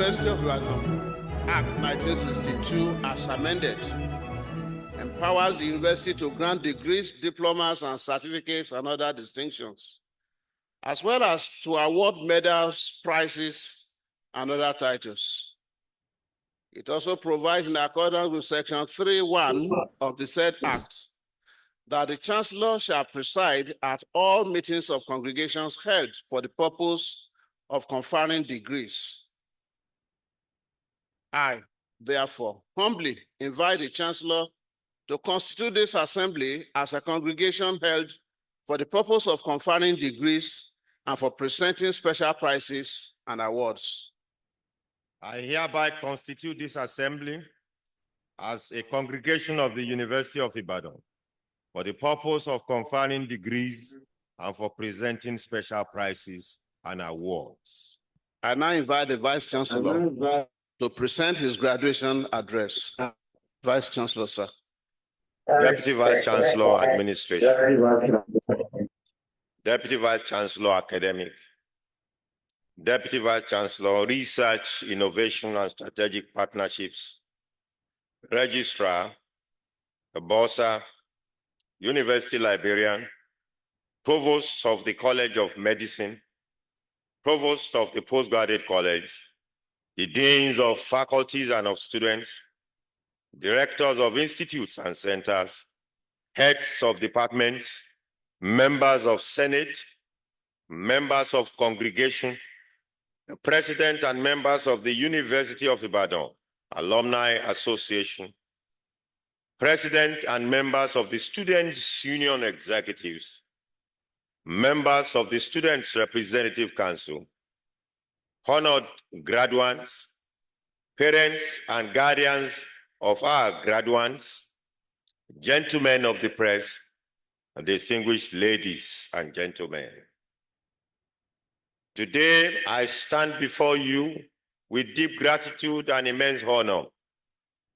University of Ibadan Act 1962 as amended empowers the university to grant degrees, diplomas, and certificates and other distinctions, as well as to award medals, prizes, and other titles. It also provides, in accordance with Section 3.1 of the said Act, that the Chancellor shall preside at all meetings of congregations held for the purpose of conferring degrees. I, therefore, humbly invite the Chancellor to constitute this assembly as a congregation held for the purpose of conferring degrees and for presenting special prizes and awards. I hereby constitute this assembly as a congregation of the University of Ibadan for the purpose of conferring degrees and for presenting special prizes and awards. I now invite the Vice Chancellor to present his graduation address. Vice Chancellor, sir. Deputy Vice Chancellor, Administration. Deputy Vice Chancellor, Academic. Deputy Vice Chancellor, Research, Innovation and Strategic Partnerships. Registrar, Bossa, University Librarian, Provost of the College of Medicine, Provost of the Postgraduate College, the Deans of Faculties and of Students, Directors of Institutes and Centers, Heads of Departments, Members of Senate, Members of Congregation, the President and members of the University of Ibadan Alumni Association, President and members of the Students' Union Executives, members of the Students' Representative Council, honored graduates, parents and guardians of our graduates, gentlemen of the press, and distinguished ladies and gentlemen. Today, I stand before you with deep gratitude and immense honor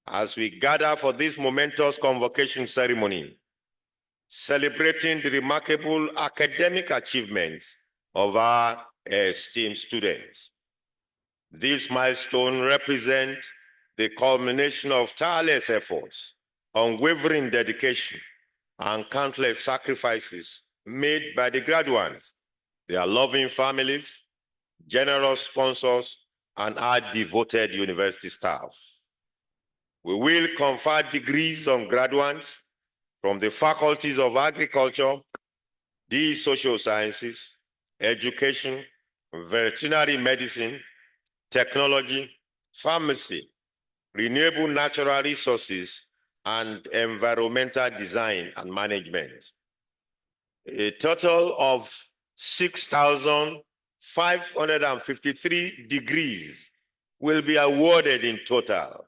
as we gather for this momentous convocation ceremony, celebrating the remarkable academic achievements of our esteemed students. This milestone represents the culmination of tireless efforts, unwavering dedication, and countless sacrifices made by the graduates, their loving families, generous sponsors, and our devoted university staff. We will confer degrees on graduates from the faculties of agriculture, the social sciences, education, veterinary medicine, technology, pharmacy, renewable natural resources, and environmental design and management. A total of 6,553 degrees will be awarded in total,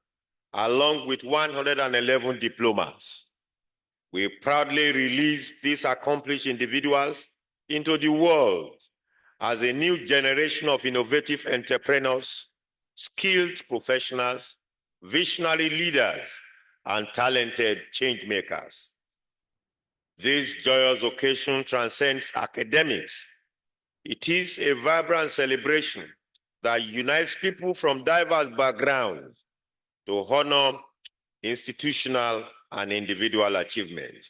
along with 111 diplomas. We proudly release these accomplished individuals into the world as a new generation of innovative entrepreneurs, skilled professionals, visionary leaders, and talented change makers. This joyous occasion transcends academics. It is a vibrant celebration that unites people from diverse backgrounds to honor institutional and individual achievement.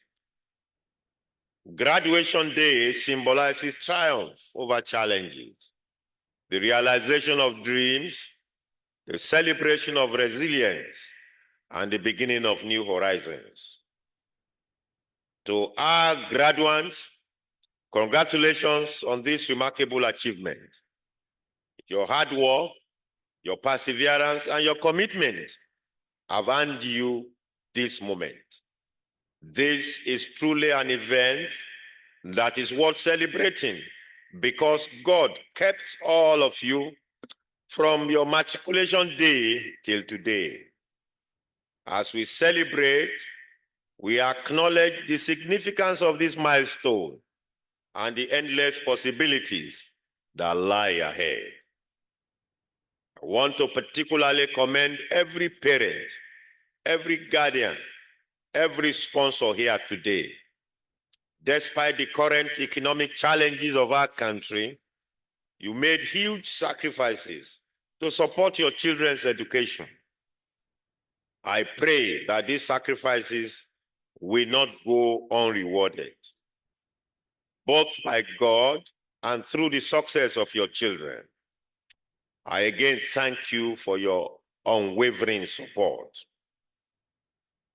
Graduation Day symbolizes triumph over challenges, the realization of dreams, the celebration of resilience, and the beginning of new horizons. To our graduates, congratulations on this remarkable achievement. Your hard work, your perseverance, and your commitment have earned you this moment. This is truly an event that is worth celebrating because God kept all of you from your matriculation day till today. As we celebrate, we acknowledge the significance of this milestone and the endless possibilities that lie ahead. I want to particularly commend every parent, every guardian, every sponsor here today. Despite the current economic challenges of our country, you made huge sacrifices to support your children's education. I pray that these sacrifices will not go unrewarded, both by God and through the success of your children. I again thank you for your unwavering support.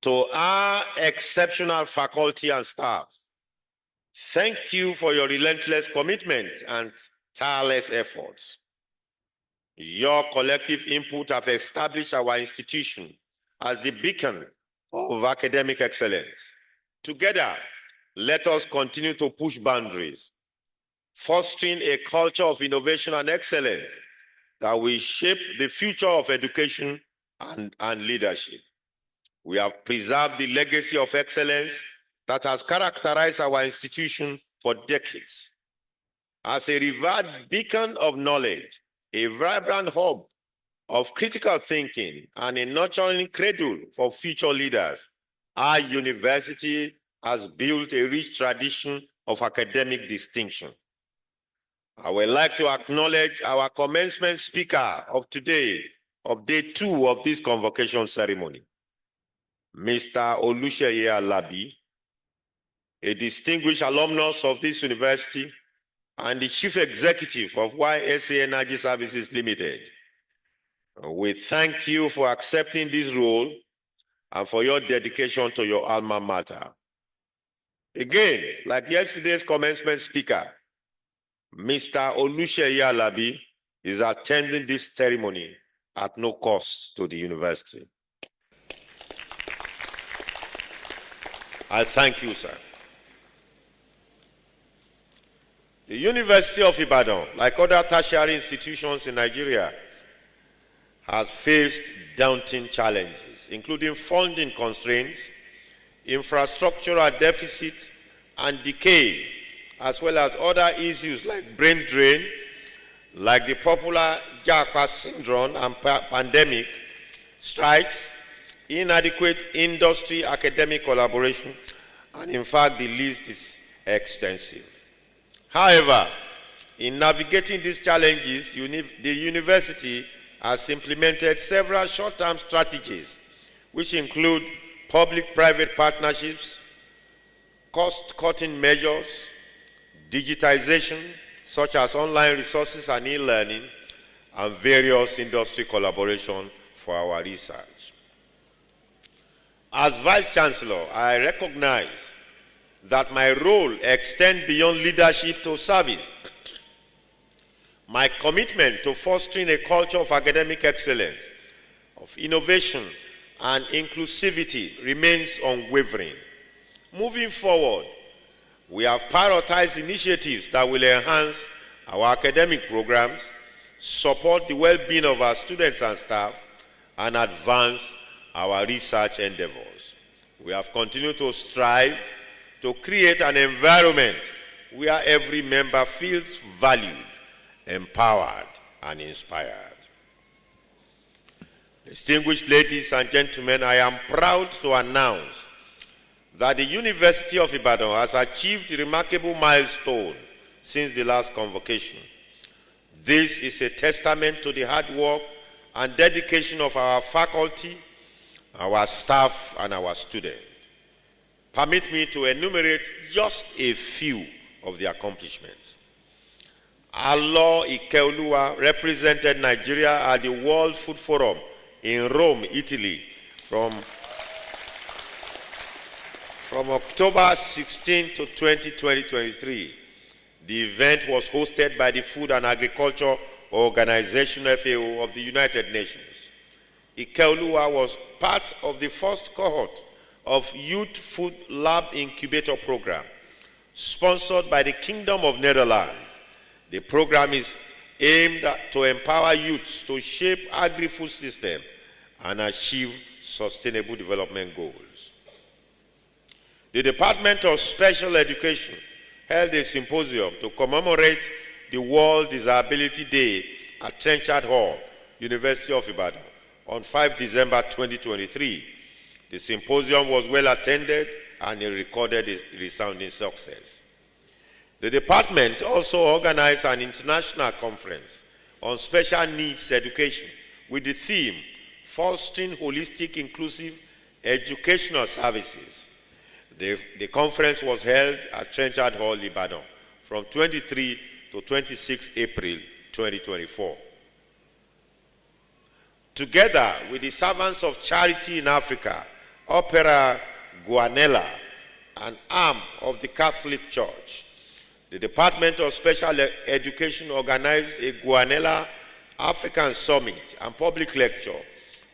To our exceptional faculty and staff, thank you for your relentless commitment and tireless efforts. Your collective input have established our institution as the beacon of academic excellence. Together, let us continue to push boundaries, fostering a culture of innovation and excellence that will shape the future of education and leadership. We have preserved the legacy of excellence that has characterized our institution for decades. As a revered beacon of knowledge, a vibrant hub of critical thinking, and a nurturing cradle for future leaders, our university has built a rich tradition of academic distinction. I would like to acknowledge our commencement speaker of today, of day 2 of this convocation ceremony, Mr. Oluseye Alabi, a distinguished alumnus of this university and the chief executive of YSA Energy Services Limited. We thank you for accepting this role and for your dedication to your alma mater. Again, like yesterday's commencement speaker, Mr. Oluseye Alabi is attending this ceremony at no cost to the university. I thank you, sir. The University of Ibadan, like other tertiary institutions in Nigeria, has faced daunting challenges, including funding constraints, infrastructural deficit and decay, as well as other issues like brain drain, like the popular Japa syndrome and pandemic, strikes, inadequate industry academic collaboration, and in fact the list is extensive. However, in navigating these challenges, the university has implemented several short-term strategies, which include public-private partnerships, cost-cutting measures, digitization, such as online resources and e-learning, and various industry collaboration for our research. As Vice-Chancellor, I recognize that my role extends beyond leadership to service. My commitment to fostering a culture of academic excellence, of innovation, and inclusivity remains unwavering. Moving forward, we have prioritized initiatives that will enhance our academic programs, support the well-being of our students and staff, and advance our research endeavors. We have continued to strive to create an environment where every member feels valued, empowered, and inspired. Distinguished ladies and gentlemen, I am proud to announce that the University of Ibadan has achieved a remarkable milestone since the last convocation. This is a testament to the hard work and dedication of our faculty, our staff, and our students. Permit me to enumerate just a few of the accomplishments. Alo Ikeoluwa represented Nigeria at the World Food Forum in Rome, Italy from October 16 to 20, 2023. The event was hosted by the Food and Agriculture Organization, FAO, of the United Nations. Ikeoluwa was part of the first cohort of Youth Food Lab Incubator Program, sponsored by the Kingdom of Netherlands. The program is aimed to empower youths to shape agri-food system and achieve sustainable development goals. The Department of Special Education held a symposium to commemorate the World Disability Day at Trenchard Hall, University of Ibadan, on 5 December 2023. The symposium was well attended and it recorded a resounding success. The department also organized an international conference on special needs education with the theme Fostering Holistic Inclusive Educational Services. The conference was held at Trenchard Hall, Ibadan, from 23 to 26 April 2024. Together with the Servants of Charity in Africa, Opera Guanella, an arm of the Catholic Church, the Department of Special Education organized a Guanella African Summit and public lecture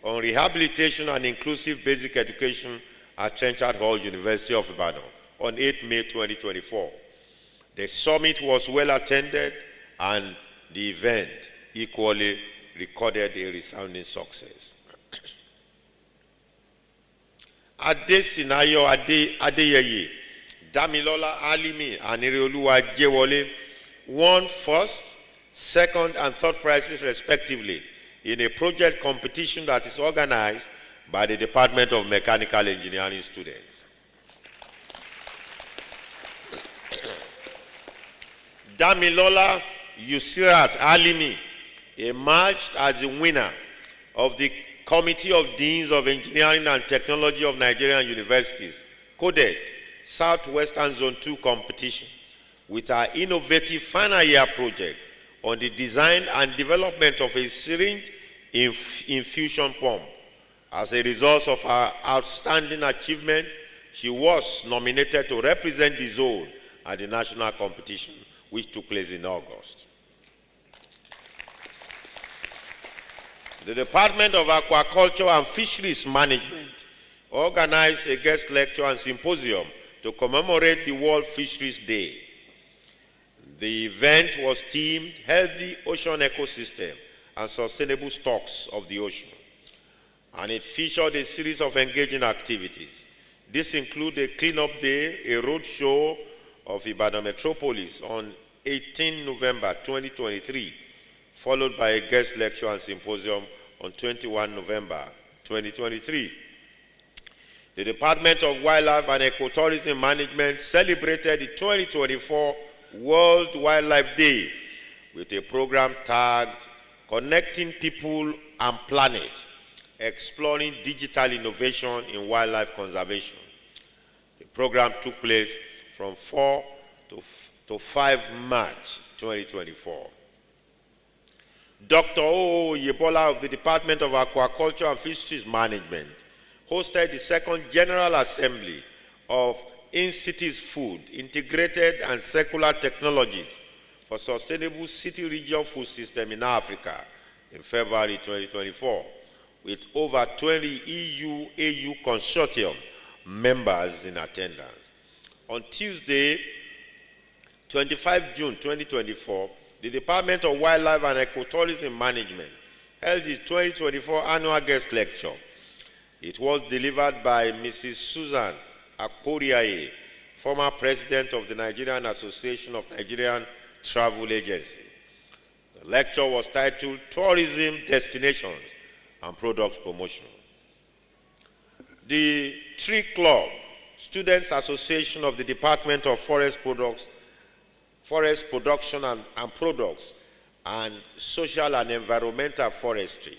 on rehabilitation and inclusive basic education at Trenchard Hall, University of Ibadan, on 8 May 2024. The summit was well attended and the event equally recorded a resounding success. Adesinayo Adeyeye, Damilola Alimi, and Ireoluwa Jewole won first, second, and third prizes respectively in a project competition that is organized by the Department of Mechanical Engineering students. Damilola Yusirat Alimi emerged as the winner of the Committee of Deans of Engineering and Technology of Nigerian Universities, CODET, Southwestern Zone 2 competition with our innovative final year project on the design and development of a syringe infusion pump. As a result of her outstanding achievement, she was nominated to represent the zone at the national competition, which took place in August. The Department of Aquaculture and Fisheries Management organized a guest lecture and symposium to commemorate the World Fisheries Day. The event was themed Healthy Ocean Ecosystem and Sustainable Stocks of the Ocean, and it featured a series of engaging activities. This included a cleanup day, a road show of Ibadan Metropolis on 18 November 2023, followed by a guest lecture and symposium on 21 November 2023. The Department of Wildlife and Ecotourism Management celebrated the 2024 World Wildlife Day with a program tagged Connecting People and Planet, Exploring Digital Innovation in Wildlife Conservation. The program took place from 4 to 5 March 2024. Dr. O. Yebola of the Department of Aquaculture and Fisheries Management hosted the second General Assembly of INCITIS Food, Integrated and Circular Technologies for Sustainable City Region Food System in Africa in February 2024, with over 20 EU-AU consortium members in attendance. On Tuesday, 25 June 2024, the Department of Wildlife and Ecotourism Management held its 2024 annual guest lecture. It was delivered by Mrs. Susan Akporiaye, former president of the Nigerian Association of Nigerian Travel Agency. The lecture was titled Tourism Destinations and Products Promotion. The Tree Club, Students Association of the Department of Forest Production and Products, and Social and Environmental Forestry,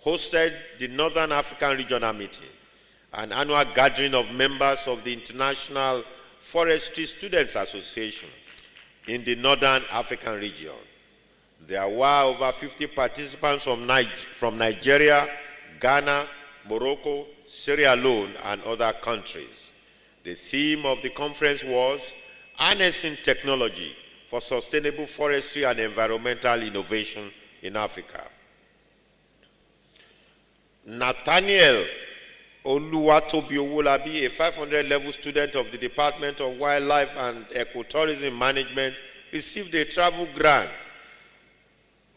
hosted the Northern African Regional Meeting, an annual gathering of members of the International Forestry Students Association in the Northern African region. There were over 50 participants from Nigeria, Ghana, Morocco, Sierra Leone, and other countries. The theme of the conference was Harnessing Technology for Sustainable Forestry and Environmental Innovation in Africa. Nathaniel Oluwatobi-Owolabi, a 500-level student of the Department of Wildlife and Ecotourism Management, received a travel grant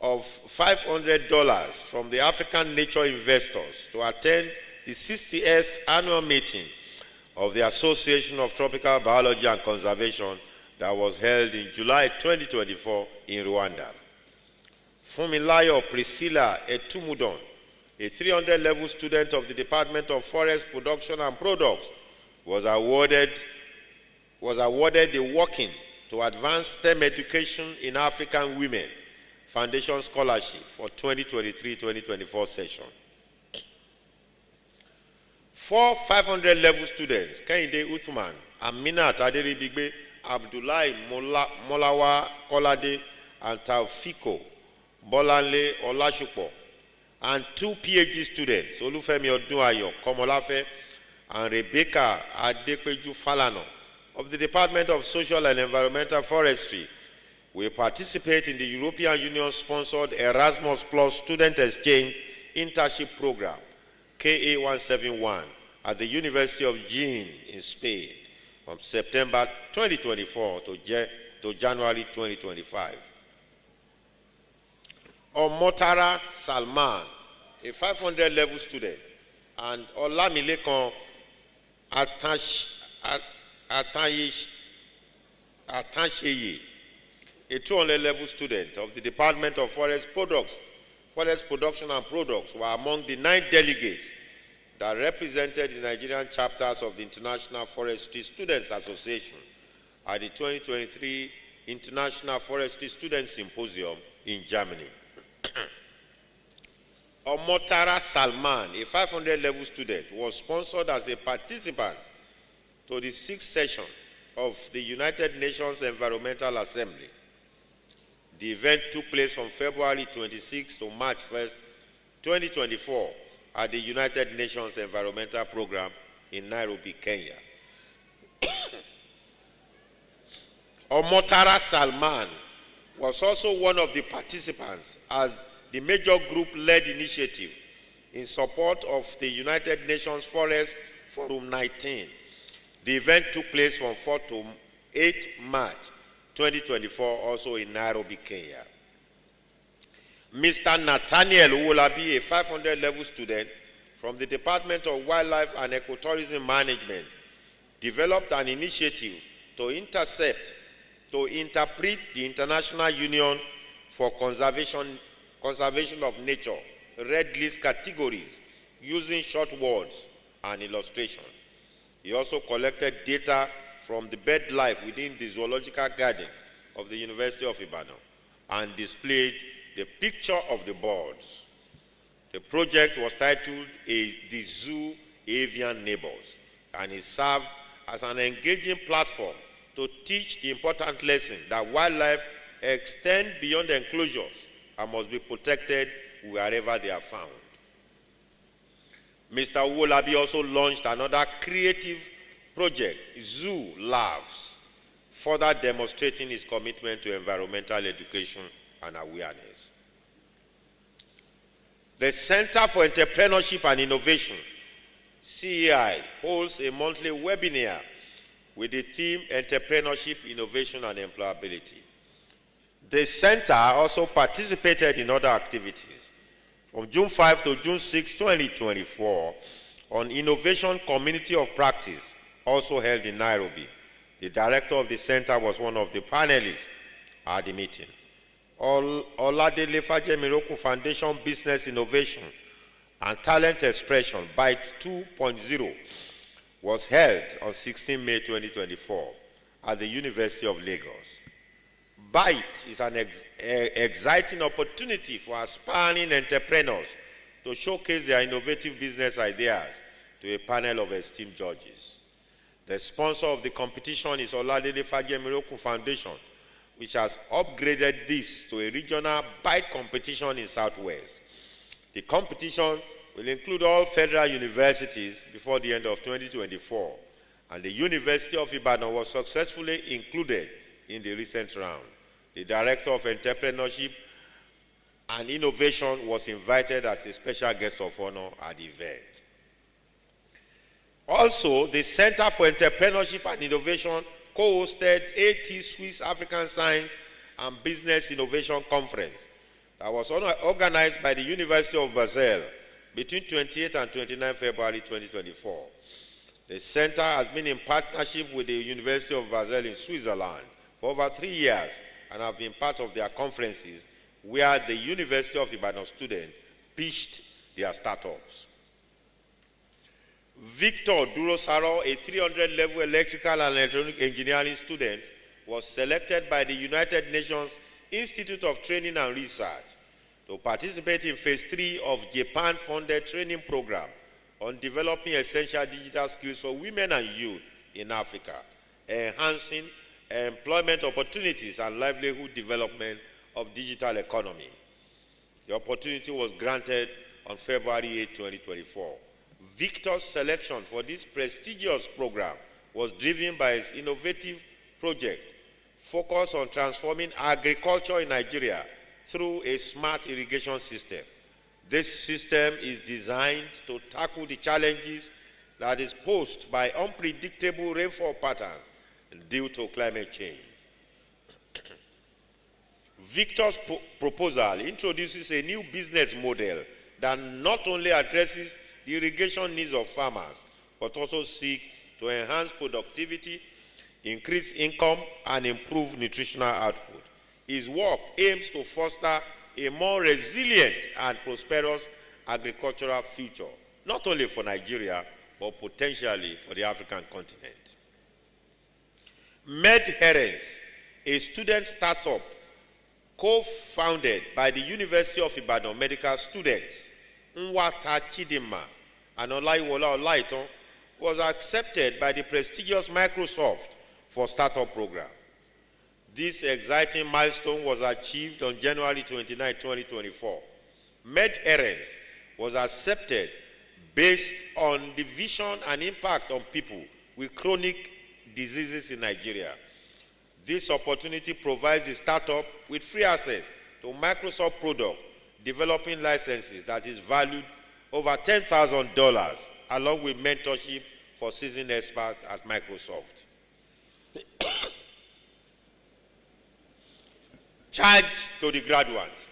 of $500 from the African Nature Investors to attend the 60th annual meeting of the Association of Tropical Biology and Conservation that was held in July 2024 in Rwanda. Fumilayo Priscilla Etumudon, a 300-level student of the Department of Forest Production and Products, was awarded the Working to Advance STEM Education in African Women Foundation Scholarship for 2023-2024 session. 4 500-level students, Kehinde Uthman, Aminat Aderibigbe, Abdullahi Molawa Kolade, and Taufiko Bolanle Olashupo, and 2 PhD students, Olufemi Odunayo Komolafe and Rebecca Adepeju Falano, of the Department of Social and Environmental Forestry, will participate in the European Union-sponsored Erasmus Plus Student Exchange Internship Program, KA171, at the University of Jaén in Spain from September 2024 to January 2025. Omotara Salman, a 500-level student, and Olamilekan Atasheye, a 200-level student of the Department of Forest Production and Products, were among the 9 delegates that represented the Nigerian chapters of the International Forestry Students Association at the 2023 International Forestry Students Symposium in Germany. Omotara Salman, a 500-level student, was sponsored as a participant to the 6th session of the United Nations Environmental Assembly. The event took place from February 26 to March 1st, 2024, at the United Nations Environmental Program in Nairobi, Kenya. Omotara Salman was also one of the participants as the major group-led initiative in support of the United Nations Forest Forum 19. The event took place from 4 to 8 March 2024, also in Nairobi, Kenya. Mr. Nathaniel Uwolabi, a 500-level student from the Department of Wildlife and Ecotourism Management, developed an initiative to interpret the International Union for Conservation of Nature Red List categories using short words and illustration. He also collected data from the bird life within the zoological garden of the University of Ibadan and displayed the picture of the birds. The project was titled The Zoo Avian Neighbors, and it served as an engaging platform to teach the important lesson that wildlife extend beyond enclosures and must be protected wherever they are found. Mr. Uwolabi also launched another creative project, Zoo Laughs, further demonstrating his commitment to environmental education and awareness. The Center for Entrepreneurship and Innovation, CEI, holds a monthly webinar with the theme Entrepreneurship, Innovation, and Employability. The center also participated in other activities. From June 5 to June 6, 2024, on Innovation Community of Practice, also held in Nairobi. The director of the center was one of the panelists at the meeting. Oladele Fajemiroku Foundation Business Innovation and Talent Expression, BITE 2.0, was held on 16 May 2024 at the University of Lagos. BITE is an exciting opportunity for aspiring entrepreneurs to showcase their innovative business ideas to a panel of esteemed judges. The sponsor of the competition is Oladele Fajemiroku Foundation, which has upgraded this to a regional BITE competition in Southwest. The competition will include all federal universities before the end of 2024, and the University of Ibadan was successfully included in the recent round. The Director of Entrepreneurship and Innovation was invited as a special guest of honor at the event. Also, the Center for Entrepreneurship and Innovation co-hosted AT Swiss African Science and Business Innovation Conference that was organized by the University of Basel between 28 and 29 February 2024. The center has been in partnership with the University of Basel in Switzerland for over 3 years and have been part of their conferences where the University of Ibadan students pitched their startups. Victor Durosaro, a 300-level electrical and electronic engineering student, was selected by the United Nations Institute of Training and Research to participate in phase 3 of Japan-funded training program on developing essential digital skills for women and youth in Africa, enhancing employment opportunities and livelihood development of digital economy. The opportunity was granted on February 8, 2024. Victor's selection for this prestigious program was driven by his innovative project focused on transforming agriculture in Nigeria through a smart irrigation system. This system is designed to tackle the challenges that is posed by unpredictable rainfall patterns due to climate change. Victor's proposal introduces a new business model that not only addresses the irrigation needs of farmers, but also seeks to enhance productivity, increase income, and improve nutritional output. His work aims to foster a more resilient and prosperous agricultural future, not only for Nigeria, but potentially for the African continent. MedHerens, a student startup co-founded by the University of Ibadan medical students, Nwata Chidinma and Olaiwola Olaiton, was accepted by the prestigious Microsoft for startup program. This exciting milestone was achieved on January 29, 2024. MedHerens was accepted based on the vision and impact on people with chronic diseases in Nigeria. This opportunity provides the startup with free access to Microsoft product developing licenses that is valued over $10,000, along with mentorship for seasoned experts at Microsoft. Charge to the graduates.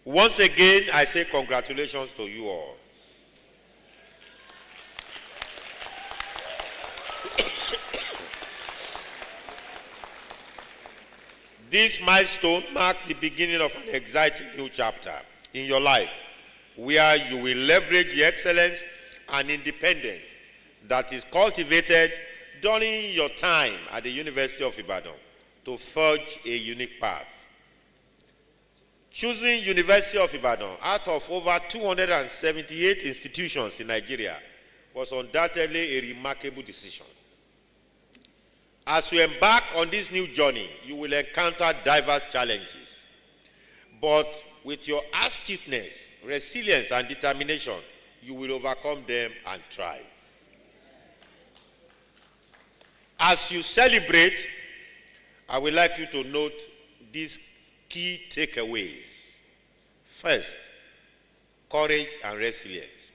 Once again, I say congratulations to you all. This milestone marks the beginning of an exciting new chapter in your life, where you will leverage the excellence and independence that is cultivated during your time at the University of Ibadan to forge a unique path. Choosing University of Ibadan out of over 278 institutions in Nigeria was undoubtedly a remarkable decision. As you embark on this new journey, you will encounter diverse challenges. But with your astuteness, resilience, and determination, you will overcome them and thrive. As you celebrate, I would like you to note these key takeaways. First, courage and resilience.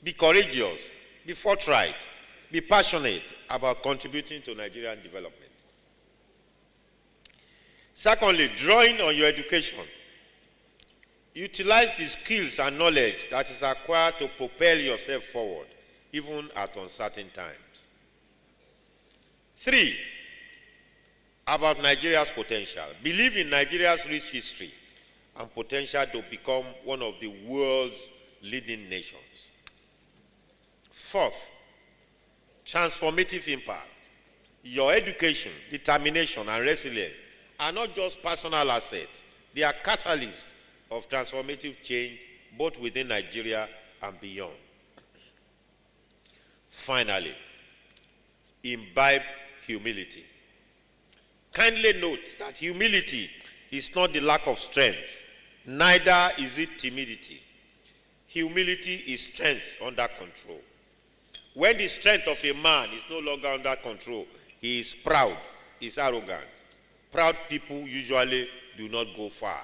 Be courageous, be forthright, be passionate about contributing to Nigerian development. Secondly, drawing on your education. Utilize the skills and knowledge that is acquired to propel yourself forward, even at uncertain times. 3, about Nigeria's potential. Believe in Nigeria's rich history and potential to become one of the world's leading nations. 4th, transformative impact. Your education, determination, and resilience are not just personal assets, they are catalysts of transformative change both within Nigeria and beyond. Finally, imbibe humility. Kindly note that humility is not the lack of strength, neither is it timidity. Humility is strength under control. When the strength of a man is no longer under control, he is proud, he is arrogant. Proud people usually do not go far.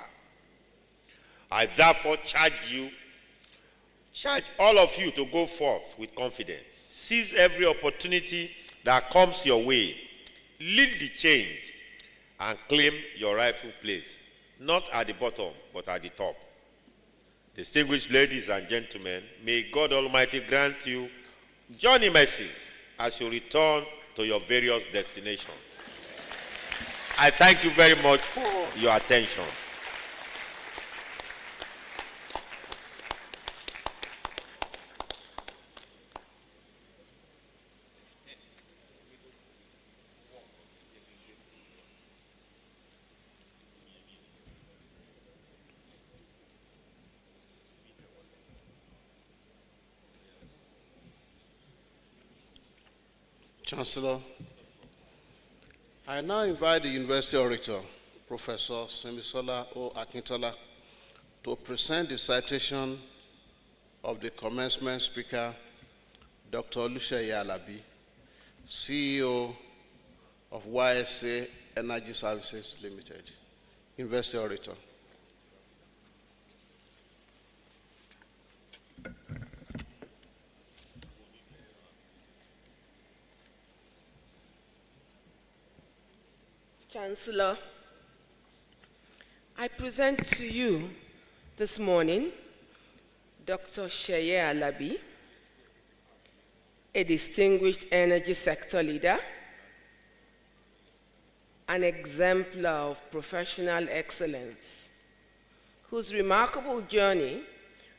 I therefore charge all of you to go forth with confidence. Seize every opportunity that comes your way. Lead the change and claim your rightful place, not at the bottom, but at the top. Distinguished ladies and gentlemen, may God Almighty grant you journey mercies as you return to your various destinations. I thank you very much for your attention. Chancellor, I now invite the University Orator, Professor Semisola O. Akintola, to present the citation of the commencement speaker, Dr. Oluseyi Alabi, CEO of YSA Energy Services Limited. University Orator. Chancellor, I present to you this morning Dr. Sheye Alabi, a distinguished energy sector leader, an exemplar of professional excellence, whose remarkable journey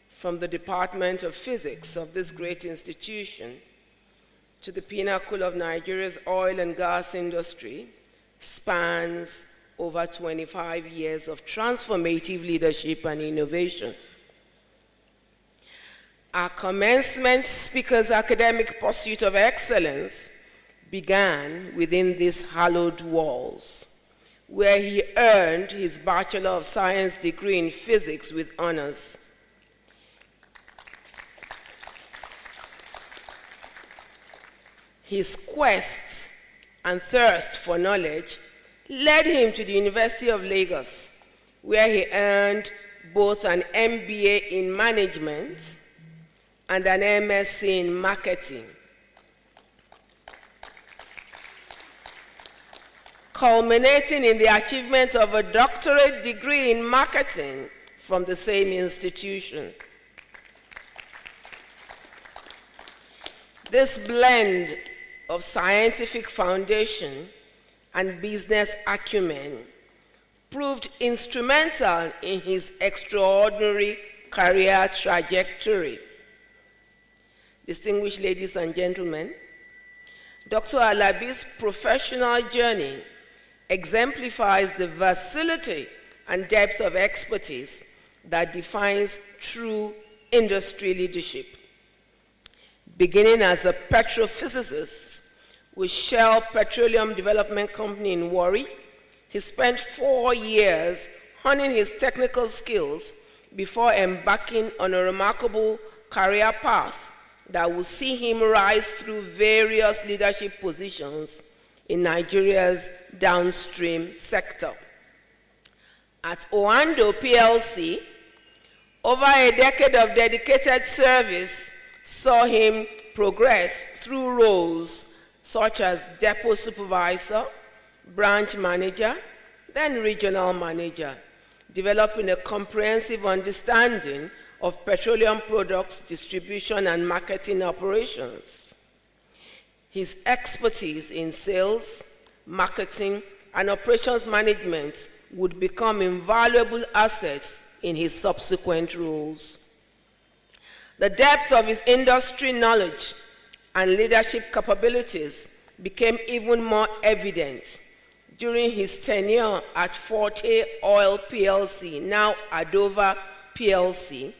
from the Department of Physics of this great institution to the pinnacle of Nigeria's oil and gas industry spans over 25 years of transformative leadership and innovation. Our commencement speaker's academic pursuit of excellence began within these hallowed walls, where he earned his Bachelor of Science degree in physics with honors. His quest and thirst for knowledge led him to the University of Lagos, where he earned both an MBA in management and an MSc in marketing, culminating in the achievement of a doctorate degree in marketing from the same institution. This blend of scientific foundation and business acumen proved instrumental in his extraordinary career trajectory. Distinguished ladies and gentlemen, Dr. Alabi's professional journey exemplifies the versatility and depth of expertise that defines true industry leadership. Beginning as a petrophysicist with Shell Petroleum Development Company in Warri, he spent 4 years honing his technical skills before embarking on a remarkable career path that will see him rise through various leadership positions in Nigeria's downstream sector. At Oando PLC, over a decade of dedicated service saw him progress through roles such as depot supervisor, branch manager, then regional manager, developing a comprehensive understanding of petroleum products distribution and marketing operations. His expertise in sales, marketing, and operations management would become invaluable assets in his subsequent roles. The depth of his industry knowledge and leadership capabilities became even more evident during his tenure at Forte Oil PLC, now Adova PLC,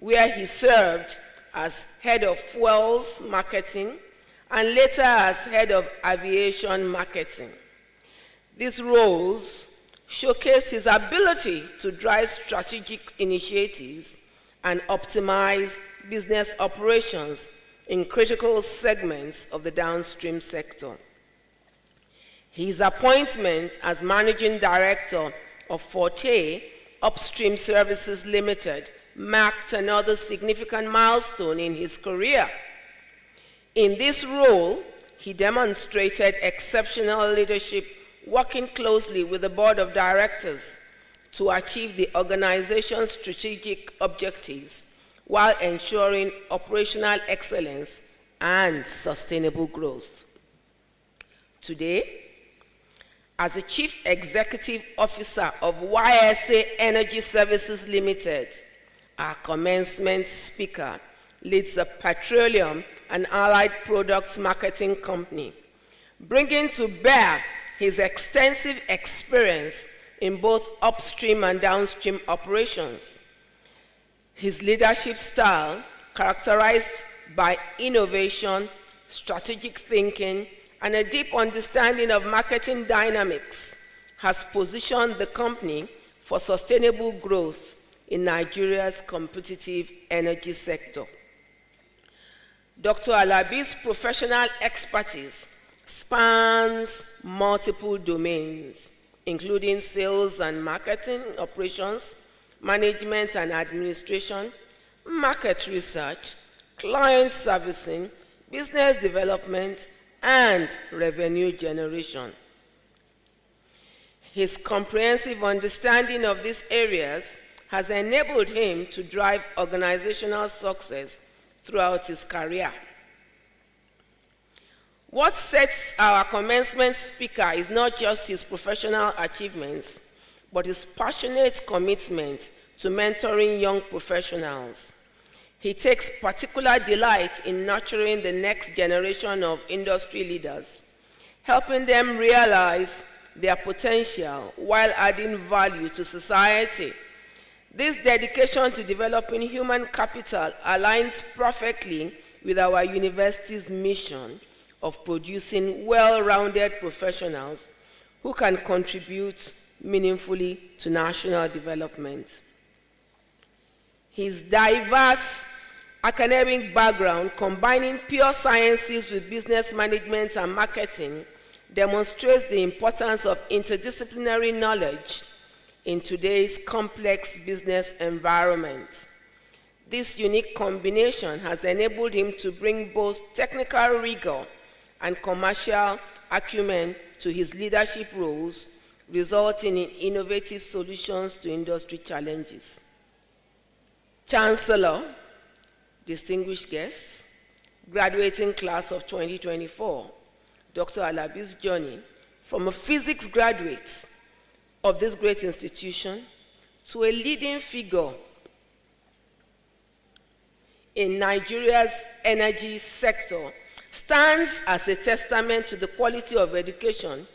where he served as head of fuels marketing and later as head of aviation marketing. These roles showcased his ability to drive strategic initiatives and optimize business operations in critical segments of the downstream sector. His appointment as managing director of Forte Upstream Services Limited marked another significant milestone in his career. In this role, he demonstrated exceptional leadership, working closely with the board of directors to achieve the organization's strategic objectives while ensuring operational excellence and sustainable growth. Today, as the Chief Executive Officer of YSA Energy Services Limited, our commencement speaker leads a petroleum and allied products marketing company, bringing to bear his extensive experience in both upstream and downstream operations. His leadership style, characterized by innovation, strategic thinking, and a deep understanding of marketing dynamics has positioned the company for sustainable growth in Nigeria's competitive energy sector. Dr. Alabi's professional expertise spans multiple domains, including sales and marketing operations, management and administration, market research, client servicing, business development, and revenue generation. His comprehensive understanding of these areas has enabled him to drive organizational success throughout his career. What sets our commencement speaker is not just his professional achievements, but his passionate commitment to mentoring young professionals. He takes particular delight in nurturing the next generation of industry leaders, helping them realize their potential while adding value to society. This dedication to developing human capital aligns perfectly with our university's mission of producing well-rounded professionals who can contribute meaningfully to national development. His diverse academic background, combining pure sciences with business management and marketing, demonstrates the importance of interdisciplinary knowledge in today's complex business environment. This unique combination has enabled him to bring both technical rigor and commercial acumen to his leadership roles, resulting in innovative solutions to industry challenges. Chancellor, distinguished guests, graduating class of 2024, Dr. Alabi's journey from a physics graduate of this great institution to a leading figure in Nigeria's energy sector stands as a testament to the quality of education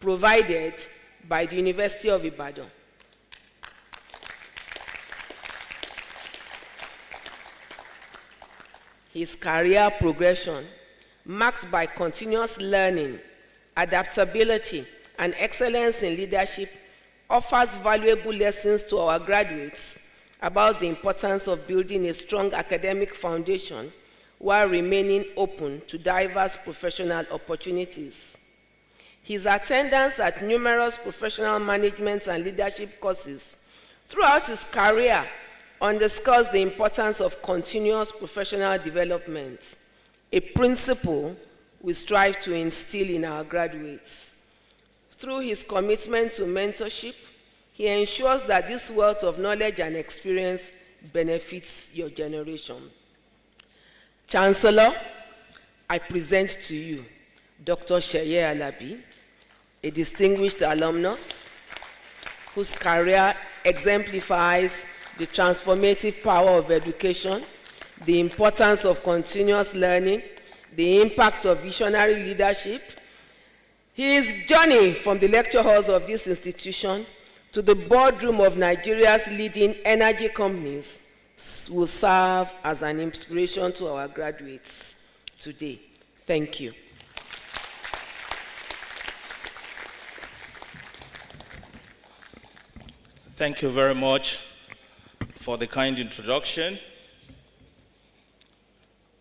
provided by the University of Ibadan. His career progression, marked by continuous learning, adaptability, and excellence in leadership, offers valuable lessons to our graduates about the importance of building a strong academic foundation while remaining open to diverse professional opportunities. His attendance at numerous professional management and leadership courses throughout his career underscores the importance of continuous professional development, a principle we strive to instill in our graduates. Through his commitment to mentorship, he ensures that this wealth of knowledge and experience benefits your generation. Chancellor, I present to you Dr. Sheye Alabi, a distinguished alumnus whose career exemplifies the transformative power of education, the importance of continuous learning, the impact of visionary leadership. His journey from the lecture halls of this institution to the boardroom of Nigeria's leading energy companies will serve as an inspiration to our graduates today. Thank you. Thank you very much for the kind introduction.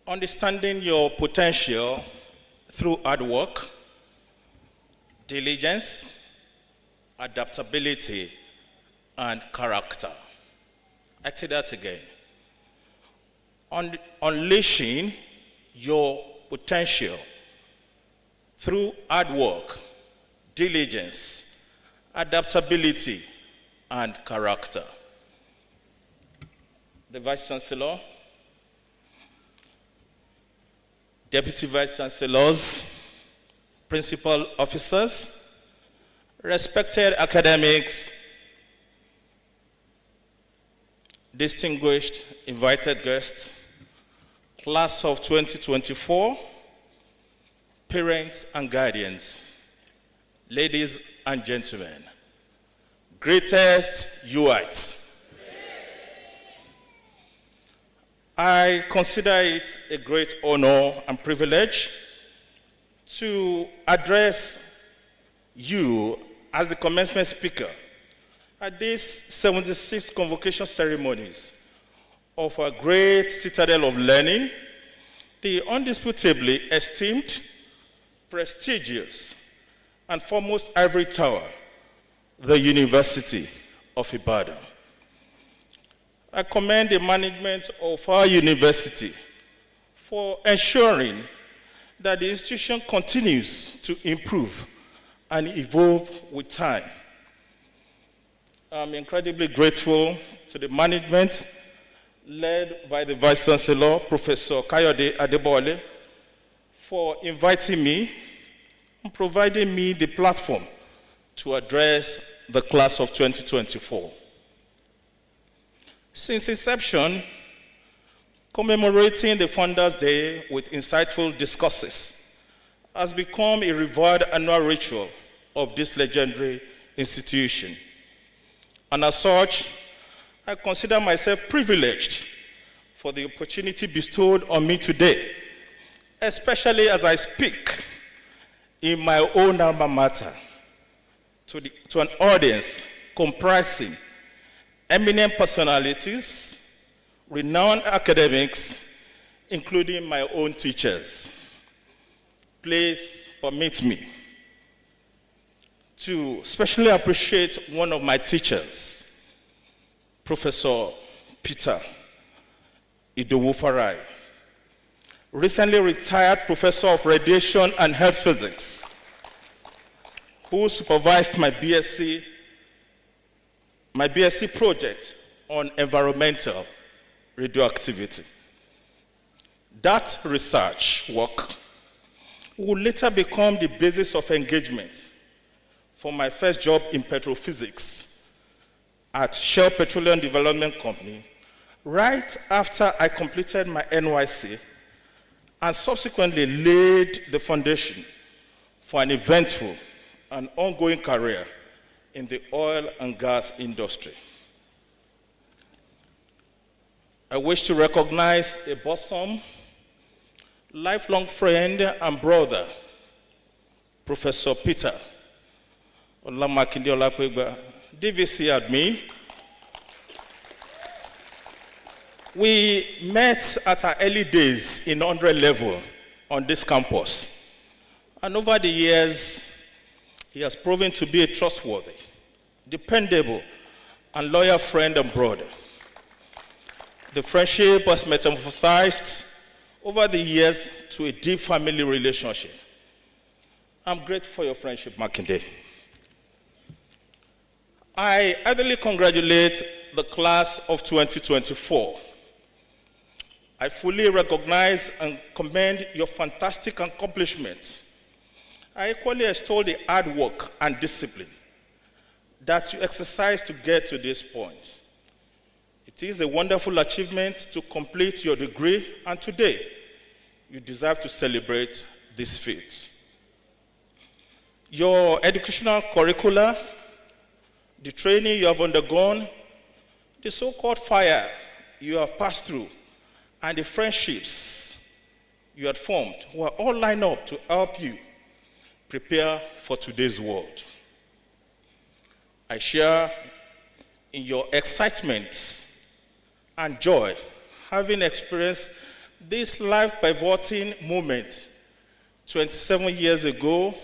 Understanding your potential through hard work, diligence, adaptability, and character. I say that again. Unleashing your potential through hard work, diligence, adaptability, and character. The Vice Chancellor, Deputy Vice Chancellors, Principal Officers, respected academics, distinguished invited guests, class of 2024, parents and guardians, ladies and gentlemen, greatest youths. I consider it a great honor and privilege to address you as the commencement speaker at this 76th Convocation Ceremonies of a great citadel of learning, the undisputably esteemed, prestigious, and foremost ivory tower, the University of Ibadan. I commend the management of our university for ensuring that the institution continues to improve and evolve with time. I'm incredibly grateful to the management led by the Vice Chancellor, Professor Kayode Adebole, for inviting me and providing me the platform to address the class of 2024. Since inception, commemorating the Founders' Day with insightful discourses has become a revered annual ritual of this legendary institution. And as such, I consider myself privileged for the opportunity bestowed on me today, especially as I speak in my own alma mater to an audience comprising eminent personalities, renowned academics, including my own teachers. Please permit me to specially appreciate one of my teachers, Professor Peter Idowu-Farai, recently retired professor of radiation and health physics, who supervised my BSc project on environmental radioactivity. That research work would later become the basis of engagement for my first job in petrophysics at Shell Petroleum Development Company, right after I completed my NYC and subsequently laid the foundation for an eventful and ongoing career in the oil and gas industry. I wish to recognize a bosom, lifelong friend and brother, Professor Peter Olamakinde Olapegba, DVC admin. We met at our early days in 100 level on this campus. And over the years, he has proven to be a trustworthy, dependable, and loyal friend and brother. The friendship was metamorphosized over the years to a deep family relationship. I'm grateful for your friendship, Makinde. I heartily congratulate the class of 2024. I fully recognize and commend your fantastic accomplishments. I equally extol the hard work and discipline that you exercise to get to this point. It is a wonderful achievement to complete your degree, and today you deserve to celebrate this feat. Your educational curricula, the training you have undergone, the so-called fire you have passed through, and the friendships you had formed were all lined up to help you prepare for today's world. I share in your excitement and joy having experienced this life-pivoting moment 27 years ago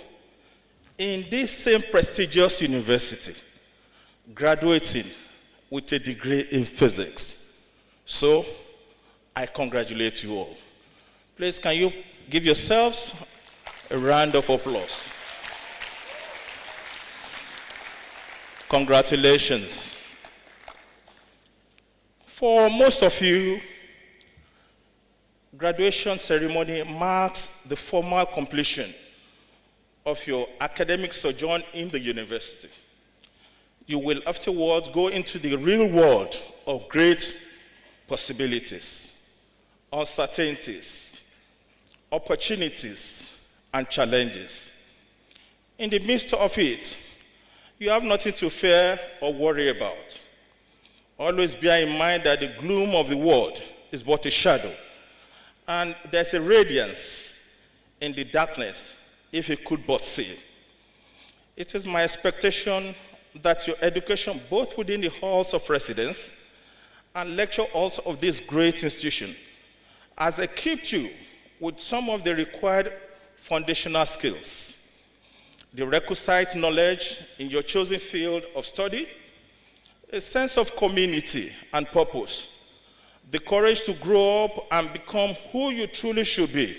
in this same prestigious university, graduating with a degree in physics. So, I congratulate you all. Please, can you give yourselves a round of applause? Congratulations. For most of you, graduation ceremony marks the formal completion of your academic sojourn in the university. You will afterwards go into the real world of great possibilities, uncertainties, opportunities, and challenges. In the midst of it, you have nothing to fear or worry about. Always bear in mind that the gloom of the world is but a shadow, and there's a radiance in the darkness if he could but see. It is my expectation that your education, both within the halls of residence and lecture halls of this great institution, has equipped you with some of the required foundational skills, the requisite knowledge in your chosen field of study, a sense of community and purpose, the courage to grow up and become who you truly should be,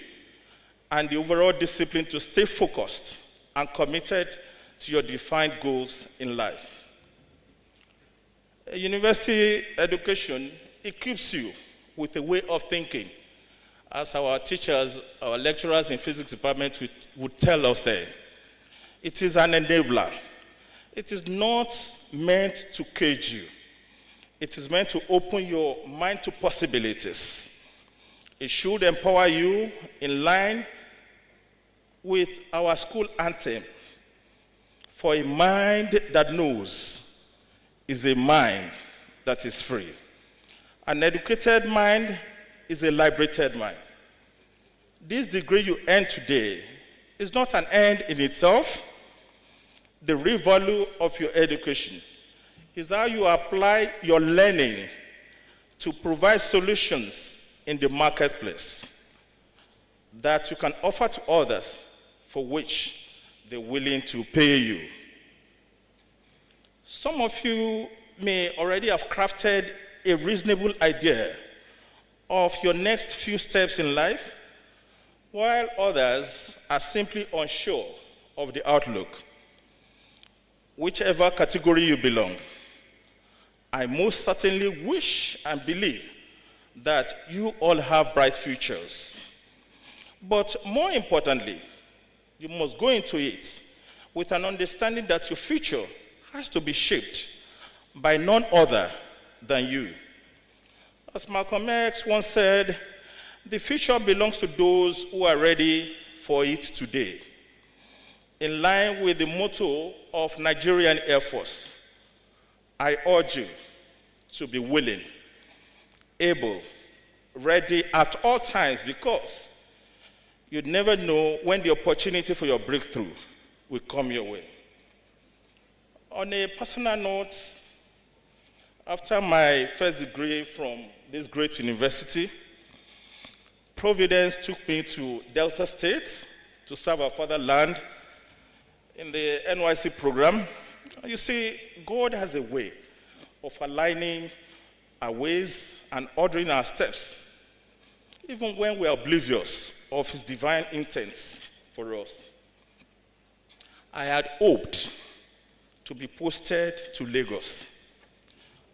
and the overall discipline to stay focused and committed to your defined goals in life. A university education equips you with a way of thinking, as our teachers, our lecturers in physics department would tell us there. It is an enabler. It is not meant to cage you. It is meant to open your mind to possibilities. It should empower you in line with our school anthem. For a mind that knows is a mind that is free. An educated mind is a liberated mind. This degree you earn today is not an end in itself. The real value of your education is how you apply your learning to provide solutions in the marketplace that you can offer to others for which they're willing to pay you. Some of you may already have crafted a reasonable idea of your next few steps in life, while others are simply unsure of the outlook. Whichever category you belong, I most certainly wish and believe that you all have bright futures. But more importantly, you must go into it with an understanding that your future has to be shaped by none other than you. As Malcolm X once said, the future belongs to those who are ready for it today. In line with the motto of Nigerian Air Force, I urge you to be willing, able, ready at all times, because you never know when the opportunity for your breakthrough will come your way. On a personal note, after my first degree from this great university, Providence took me to Delta State to serve our fatherland in the NYC program. You see, God has a way of aligning our ways and ordering our steps, even when we are oblivious of his divine intents for us. I had hoped to be posted to Lagos,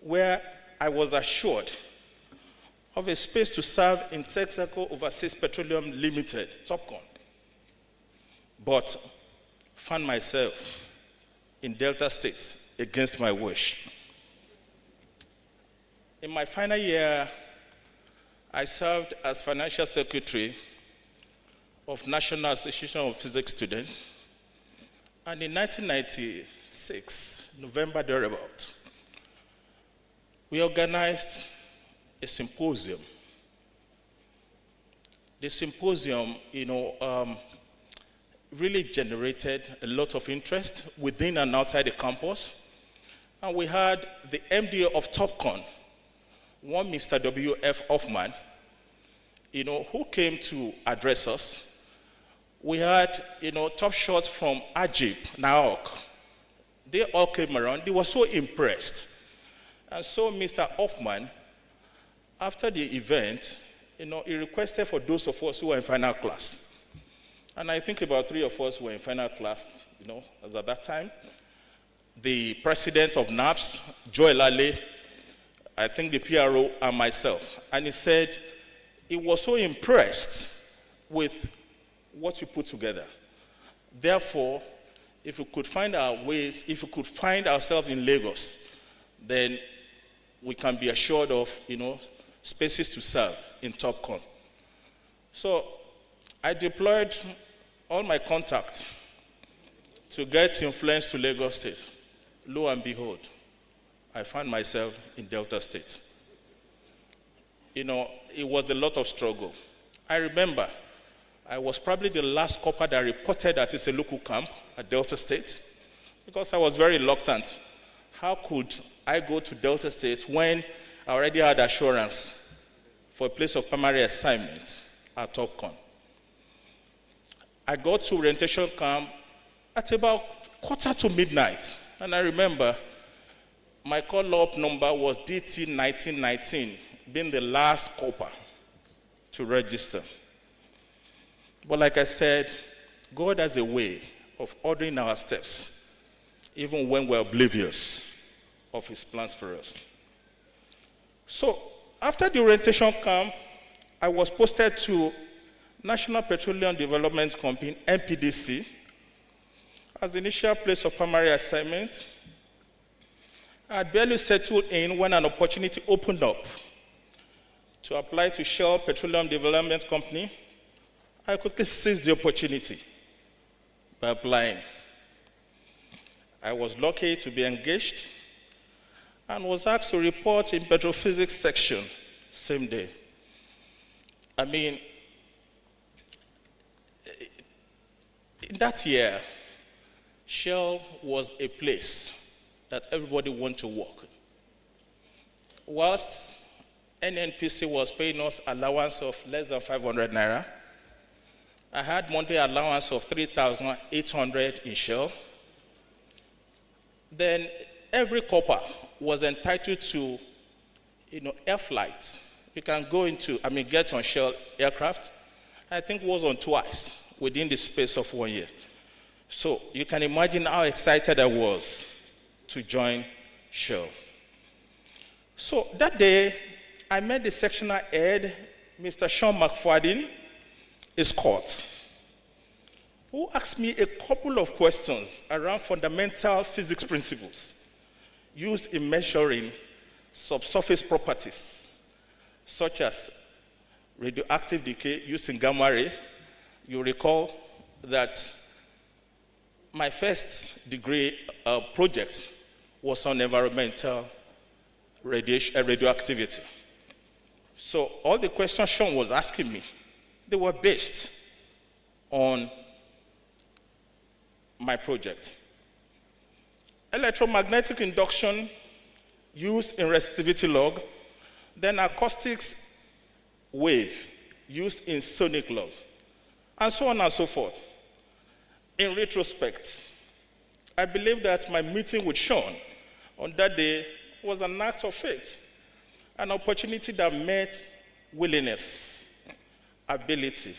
where I was assured of a space to serve in Texaco Overseas Petroleum Limited, Topcon, but found myself in Delta State against my wish. In my final year, I served as financial secretary of National Association of Physics Students, and in 1996, November thereabout, we organized a symposium. The symposium, really generated a lot of interest within and outside the campus. And we had the MD of Topcon, one Mr. W.F. Hoffman, who came to address us. We had, top shots from Ajib, Naok. They all came around. They were so impressed. And so Mr. Hoffman, after the event, he requested for those of us who were in final class. And I think about 3 of us were in final class, as at that time. The president of NAPS, Joel Ale, I think the PRO, and myself. And he said he was so impressed with what we put together. Therefore, if we could find our ways, if we could find ourselves in Lagos, then we can be assured of, spaces to serve in Topcon. So I deployed all my contacts to get influence to Lagos State. Lo and behold, I found myself in Delta State. It was a lot of struggle. I remember I was probably the last corper that reported at a local camp at Delta State because I was very reluctant. How could I go to Delta State when I already had assurance for a place of primary assignment at Topcon? I got to orientation camp at about 1:45, and I remember my call-up number was DT 1919, being the last corper to register. But like I said, God has a way of ordering our steps, even when we're oblivious of his plans for us. So after the orientation camp, I was posted to National Petroleum Development Company, NPDC, as the initial place of primary assignment. I had barely settled in when an opportunity opened up to apply to Shell Petroleum Development Company. I quickly seized the opportunity by applying. I was lucky to be engaged and was asked to report in petrophysics section same day. I mean, in that year, Shell was a place that everybody wanted to work. Whilst NNPC was paying us allowance of less than 500 naira, I had monthly allowance of 3,800 in Shell. Then every corper was entitled to, air flights. You can get on Shell aircraft. I think it was on twice within the space of 1 year. So you can imagine how excited I was to join Shell. So that day, I met the sectional head, Mr. Sean McFadden, his court, who asked me a couple of questions around fundamental physics principles used in measuring subsurface properties, such as radioactive decay used in gamma ray. You recall that my first degree project was on environmental radioactivity. So all the questions Sean was asking me, they were based on my project. Electromagnetic induction used in resistivity log, then acoustics wave used in sonic log, and so on and so forth. In retrospect, I believe that my meeting with Sean on that day was an act of faith, an opportunity that met willingness, ability,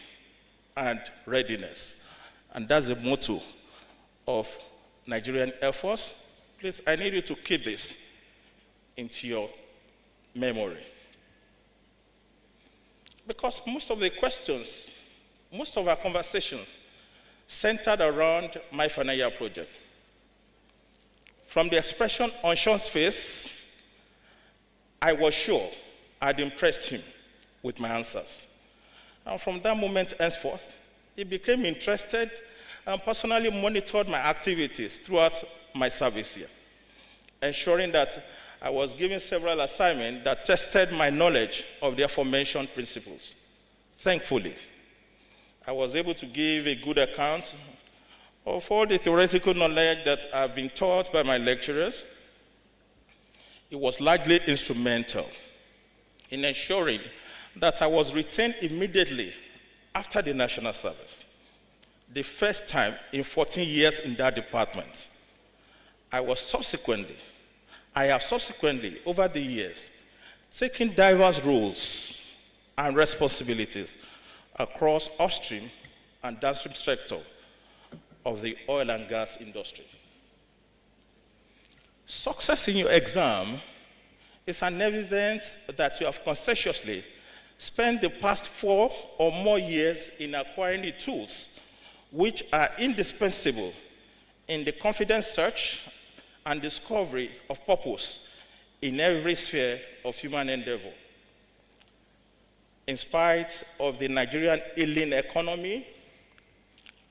and readiness. And that's the motto of Nigerian Air Force. Please, I need you to keep this into your memory. Because most of the questions, most of our conversations centered around my final year project. From the expression on Sean's face, I was sure I'd impressed him with my answers. And from that moment henceforth, he became interested and personally monitored my activities throughout my service year, ensuring that I was given several assignments that tested my knowledge of the aforementioned principles. Thankfully, I was able to give a good account of all the theoretical knowledge that I've been taught by my lecturers. It was largely instrumental in ensuring that I was retained immediately after the national service. The first time in 14 years in that department. I have subsequently, over the years, taken diverse roles and responsibilities across upstream and downstream sector of the oil and gas industry. Success in your exam is an evidence that you have conscientiously spent the past 4 or more years in acquiring the tools which are indispensable in the confident search and discovery of purpose in every sphere of human endeavor. In spite of the Nigerian ailing economy,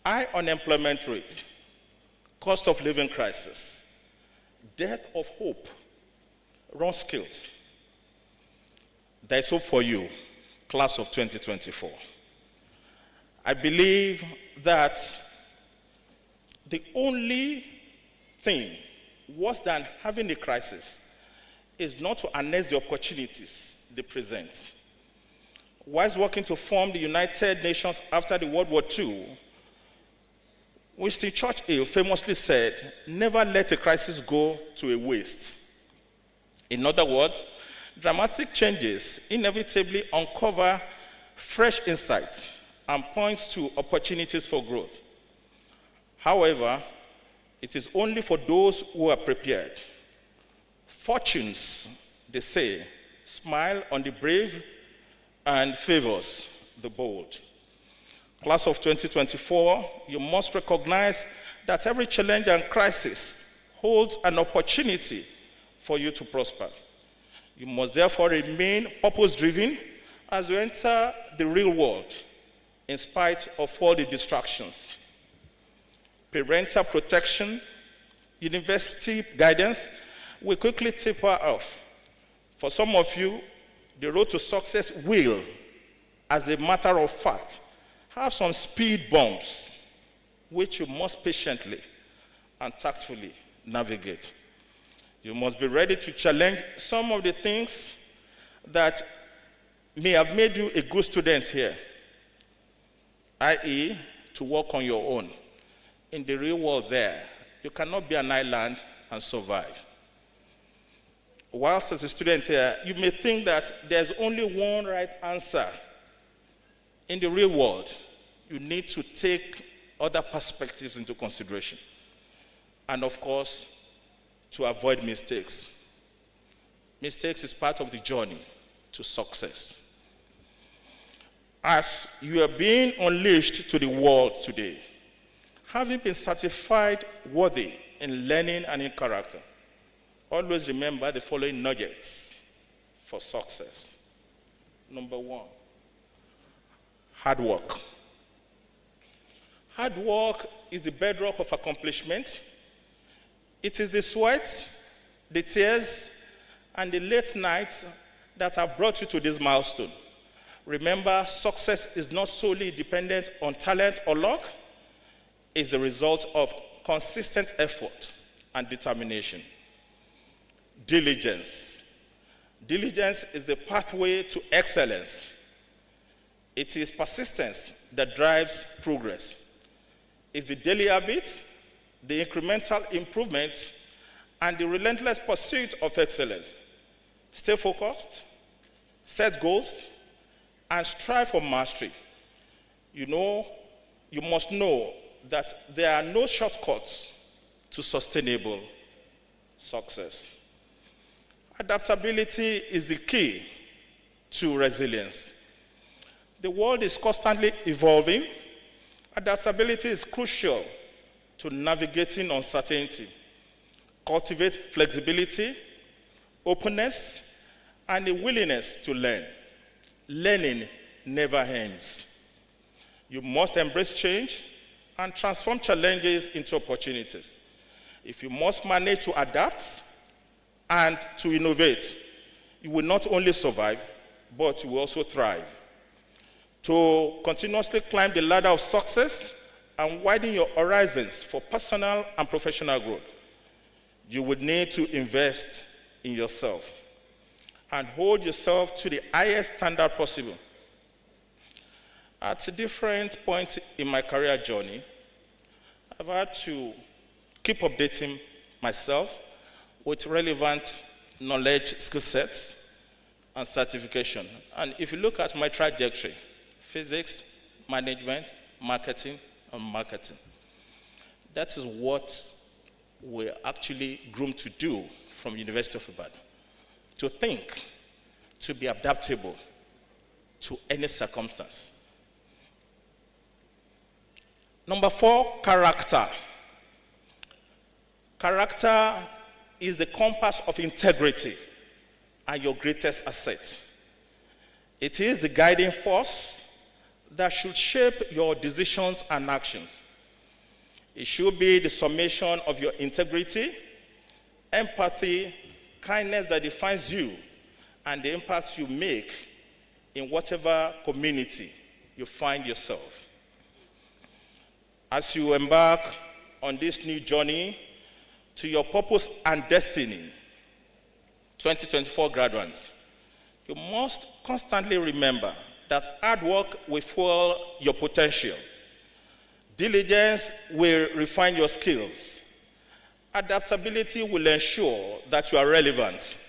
high unemployment rate, cost of living crisis, death of hope, wrong skills, there is hope for you, class of 2024. I believe that the only thing worse than having a crisis is not to harness the opportunities they present. Whilst working to form the United Nations after the World War II, Winston Churchill famously said, "Never let a crisis go to a waste." In other words, dramatic changes inevitably uncover fresh insights and point to opportunities for growth. However, it is only for those who are prepared. Fortunes, they say, smile on the brave and favors the bold. Class of 2024, you must recognize that every challenge and crisis holds an opportunity for you to prosper. You must therefore remain purpose-driven as you enter the real world, in spite of all the distractions. Parental protection, university guidance will quickly taper off. For some of you, the road to success will, as a matter of fact, have some speed bumps, which you must patiently and tactfully navigate. You must be ready to challenge some of the things that may have made you a good student here, i.e., to work on your own. In the real world there, you cannot be an island and survive. Whilst as a student here, you may think that there's only one right answer. In the real world, you need to take other perspectives into consideration. And of course, to avoid mistakes. Mistakes is part of the journey to success. As you are being unleashed to the world today, have you been certified worthy in learning and in character? Always remember the following nuggets for success. Number one, hard work. Hard work is the bedrock of accomplishment. It is the sweat, the tears, and the late nights that have brought you to this milestone. Remember, success is not solely dependent on talent or luck. It's the result of consistent effort and determination. Diligence. Diligence is the pathway to excellence. It is persistence that drives progress. It's the daily habit, the incremental improvement, and the relentless pursuit of excellence. Stay focused, set goals, and strive for mastery. You must know that there are no shortcuts to sustainable success. Adaptability is the key to resilience. The world is constantly evolving. Adaptability is crucial to navigating uncertainty. Cultivate flexibility, openness, and a willingness to learn. Learning never ends. You must embrace change and transform challenges into opportunities. If you must manage to adapt and to innovate, you will not only survive, but you will also thrive. To continuously climb the ladder of success and widen your horizons for personal and professional growth, you would need to invest in yourself and hold yourself to the highest standard possible. At different points in my career journey, I've had to keep updating myself with relevant knowledge, skill sets, and certification. And if you look at my trajectory, physics, management, marketing, and marketing, that is what we're actually groomed to do from University of Ibadan. To think, to be adaptable to any circumstance. Number 4, character. Character is the compass of integrity and your greatest asset. It is the guiding force that should shape your decisions and actions. It should be the summation of your integrity, empathy, kindness that defines you, and the impact you make in whatever community you find yourself. as you embark on this new journey to your purpose and destiny, 2024 graduates, you must constantly remember that hard work will fuel your potential. Diligence will refine your skills. Adaptability will ensure that you are relevant,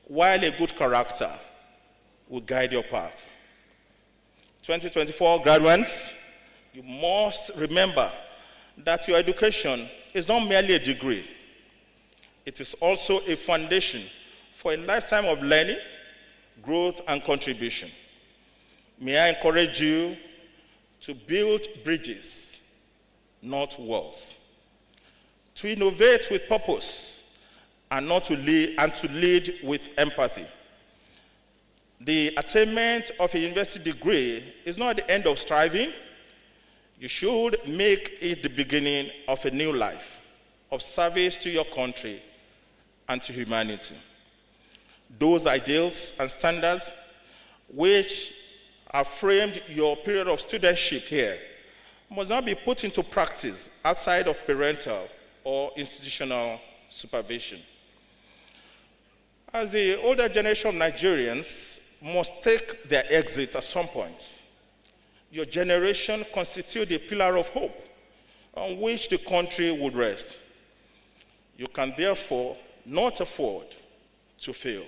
while a good character will guide your path. 2024 graduates, you must remember that your education is not merely a degree. It is also a foundation for a lifetime of learning, growth, and contribution. May I encourage you to build bridges, not walls, to innovate with purpose, and to lead with empathy. The attainment of a university degree is not the end of striving. You should make it the beginning of a new life of service to your country and to humanity. Those ideals and standards which have framed your period of studentship here must not be put into practice outside of parental or institutional supervision. As the older generation of Nigerians must take their exit at some point, your generation constitutes a pillar of hope on which the country would rest. You can therefore not afford to fail.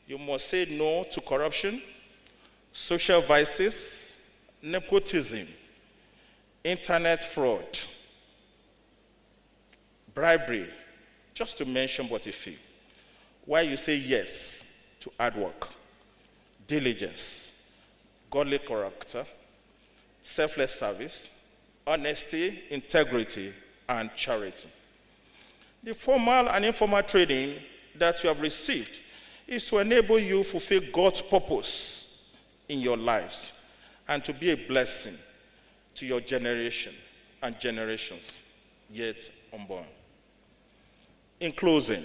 You must say no to corruption, social vices, nepotism, internet fraud, bribery, just to mention but a few, while you say yes to hard work, diligence, godly character, selfless service, honesty, integrity, and charity. The formal and informal training that you have received is to enable you to fulfill God's purpose in your lives and to be a blessing to your generation and generations yet unborn. In closing,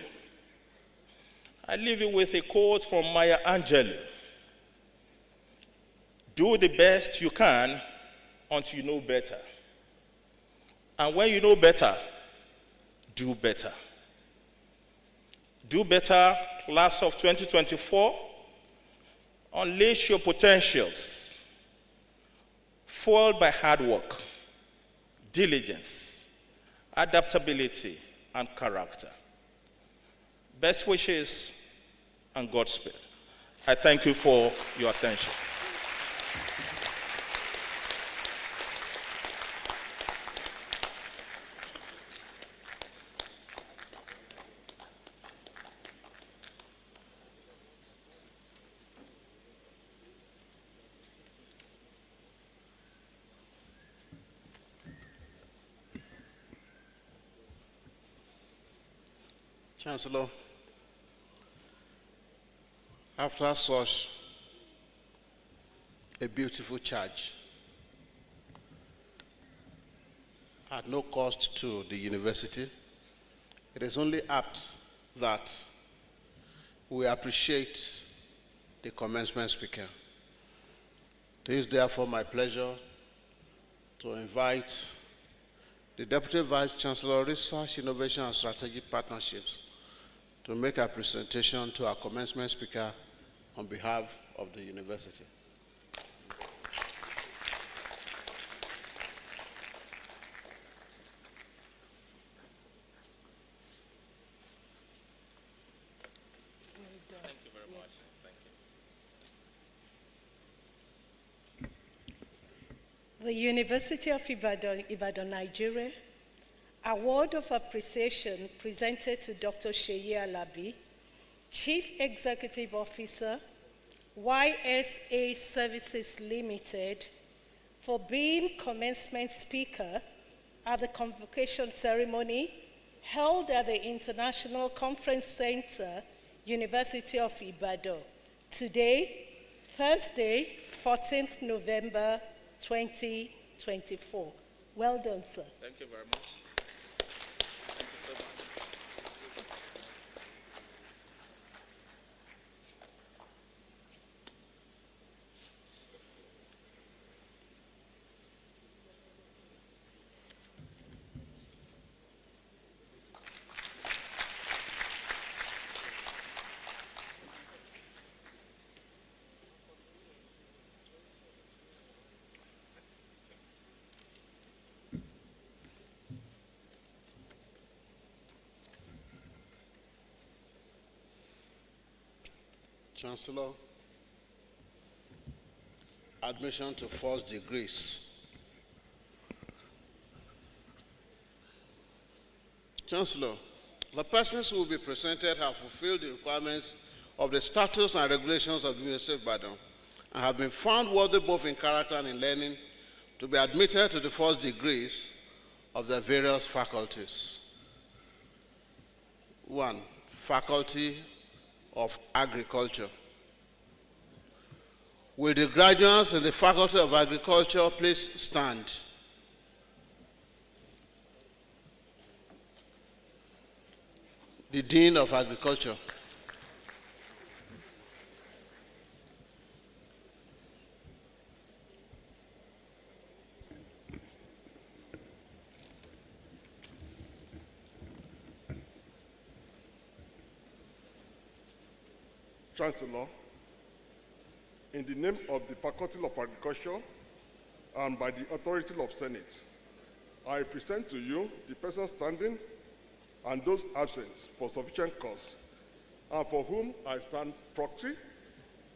I leave you with a quote from Maya Angelou. Do the best you can until you know better. And when you know better, do better. Do better, class of 2024. Unleash your potentials, fueled by hard work, diligence, adaptability, and character. Best wishes and Godspeed. I thank you for your attention. Chancellor, after such a beautiful charge, at no cost to the university, it is only apt that we appreciate the commencement speaker. It is therefore my pleasure to invite the Deputy Vice Chancellor of Research, Innovation and Strategic Partnerships to make a presentation to our commencement speaker on behalf of the university. Thank you very much. Thank you. The University of Ibadan, Nigeria, Award of Appreciation presented to Dr. Seyi Alabi, Chief Executive Officer, YSA Services Limited, for being commencement speaker at the Convocation Ceremony held at the International Conference Center, University of Ibadan, today, Thursday, 14th November, 2024. Well done, sir. Thank you very much. Thank you so much. Chancellor, admission to first degrees. Chancellor, the persons who will be presented have fulfilled the requirements of the statutes and regulations of the University of Ibadan and have been found worthy both in character and in learning to be admitted to the first degrees of the various faculties. 1. Faculty of Agriculture. Will the graduates in the Faculty of Agriculture please stand? The Dean of Agriculture. Chancellor, in the name of the Faculty of Agriculture and by the authority of Senate, I present to you the person standing and those absent for sufficient cause, and for whom I stand proxy,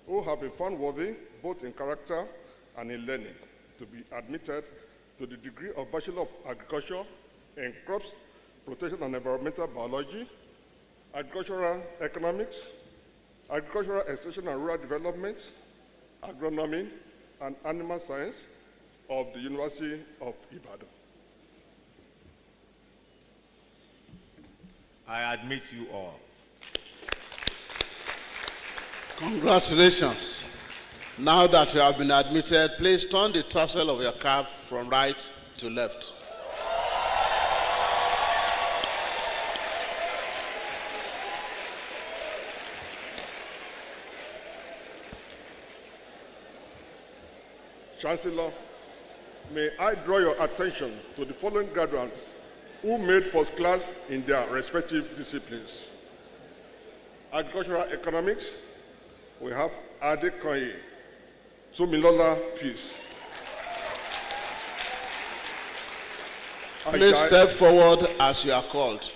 who have been found worthy both in character and in learning to be admitted to the degree of Bachelor of Agriculture in Crops, Protection and Environmental Biology, Agricultural Economics, Agricultural Extension and Rural Development, Agronomy, and Animal Science of the University of Ibadan. I admit you all. Congratulations. Now that you have been admitted, please turn the tassel of your cap from right to left. Chancellor, may I draw your attention to the following graduates who made first class in their respective disciplines. Agricultural Economics, we have Adekoye, Tumilola Peace. Please step forward as you are called.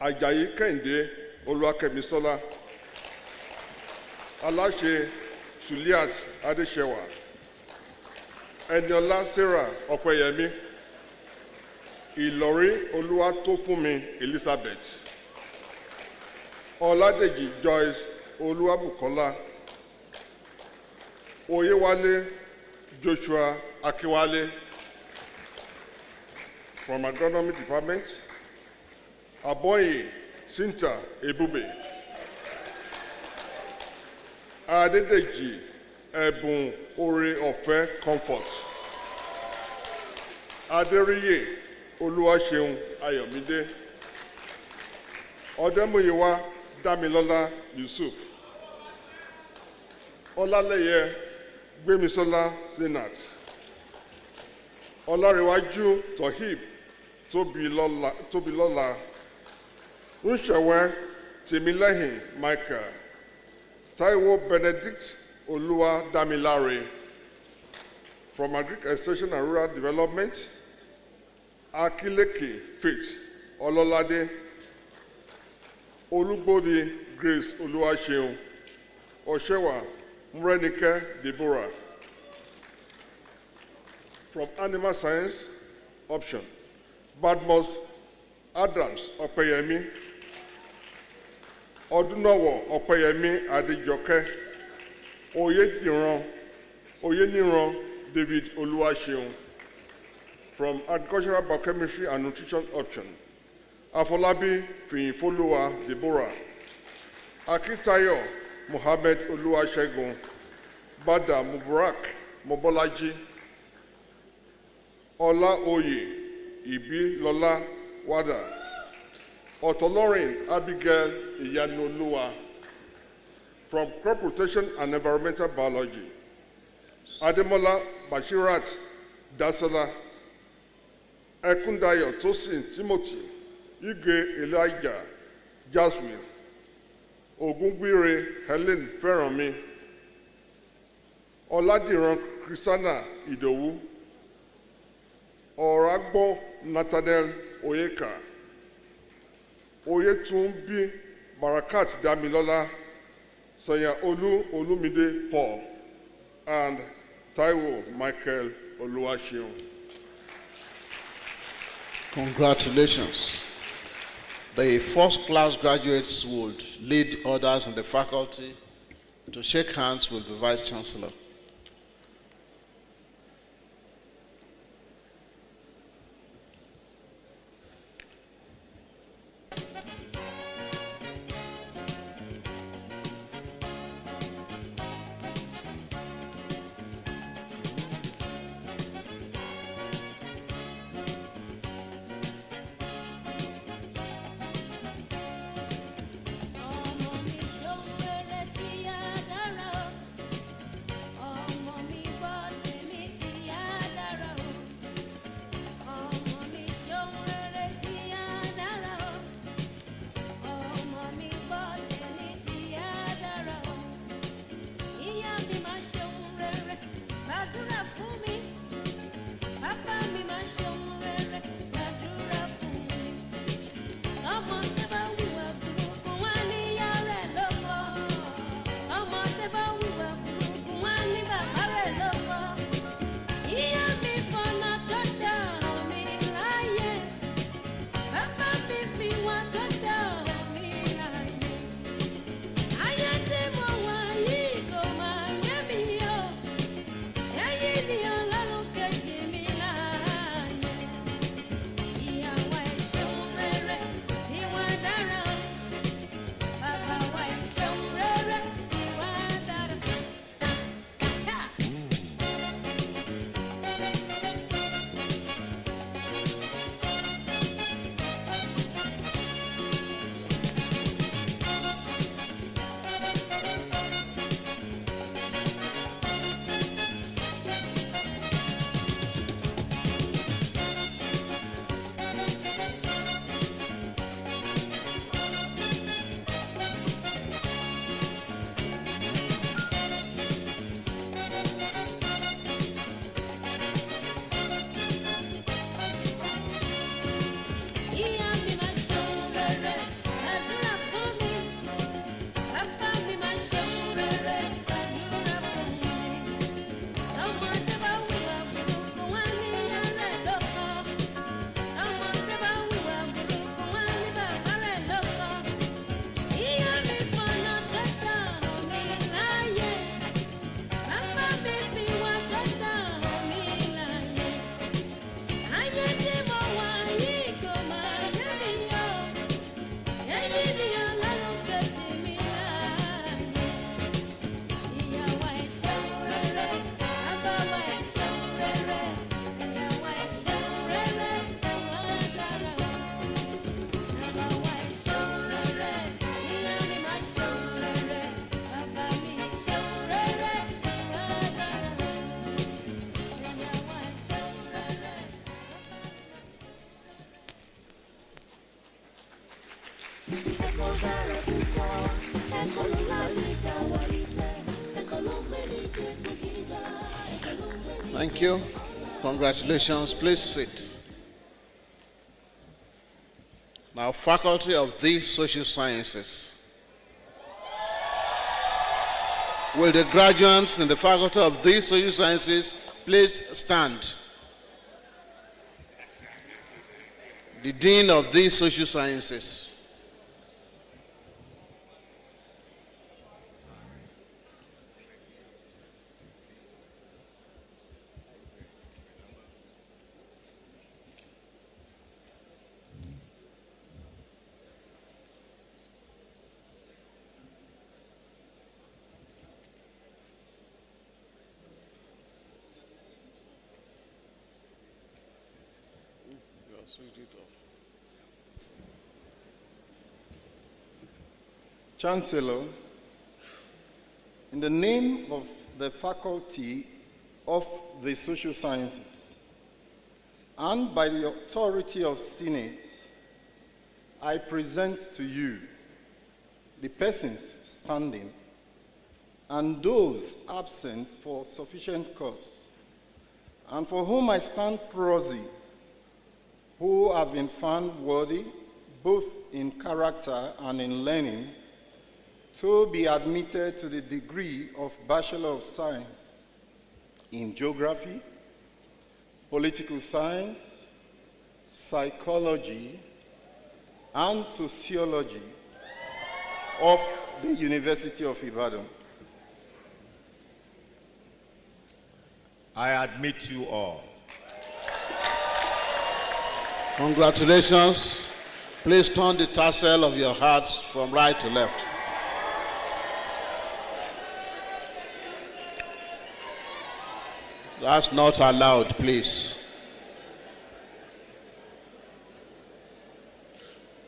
Ajayi Kende Oluwakemisola, Alashe Suliat Adeshewa, Eniola Sarah Opeyemi, Ìlọrí Olúwatófúnmi Elizabeth, Ọládèjì Joyce Olúwabùkọ́lá, Oyewale Joshua Akiwale from Agronomy Department, Aboyi Cynthia Ebube, Adédèjì Ẹ̀bùn Oore Ọ̀fẹ́ Comfort, Adéríyè Olúwaṣeun Ayọ̀mídé, Ọdẹ́múyìwá Dámilọ́lá Yusuf, Ọlálẹ́yẹ Gbémisọ́lá Zenat, Ọlárẹ̀wájú Tohib Tóbilọ́lá, Ńṣẹ̀wẹ́ Tèmílẹ́yìn Michael, Táíwò Benedict Olúwadámiláre from Agric Extension and Rural Development, Akileke Faith Ololade, Olúgbòdì Grace Olúwaṣeun, Ọ̀ṣẹ́wà Mrenike Deborah. From Animal Science option, Badmus Adams Opeyemi, Ọdúnọ̀wọ̀ Opeyemi Adéjọkẹ́, Oyeniran David Olúwaṣeun. From Agricultural Biochemistry and Nutrition option, Afolabi Fiyinfoluwa Deborah, Akintayo Mohammed Oluwasegun, Bada Mubarak Mobolaji, Ola Oye Ibilola Wada, Otolorin Abigail Iyanoluwa. From Crop Protection and Environmental Biology, Ademola Bashirat Dasola, Ekundayo Tosin Timothy, Ige Elijah Jaswin, Ogungbire Helen Ferranmi, Oladiran Christiana Idowu, Oragbo Nathaniel Oyeka, Oyetunbi Barakat Damilola, Sonia Olu Olumide Paul, and Taiwo Michael Oluwaseun. Congratulations. The first-class graduates would lead others in the faculty to shake hands with the Vice-Chancellor. Thank you. Congratulations. Please sit. Now, Faculty of the Social Sciences. Will the graduates in the Faculty of the Social Sciences please stand? The Dean of the Social Sciences. Chancellor, in the name of the Faculty of the Social Sciences and by the authority of Senate, I present to you the persons standing and those absent for sufficient cause, and for whom I stand prosy, who have been found worthy, both in character and in learning, to be admitted to the degree of Bachelor of Science in Geography, Political Science, Psychology, and Sociology of the University of Ibadan. I admit you all. Congratulations. Please turn the tassel of your hats from right to left. That's not allowed, please.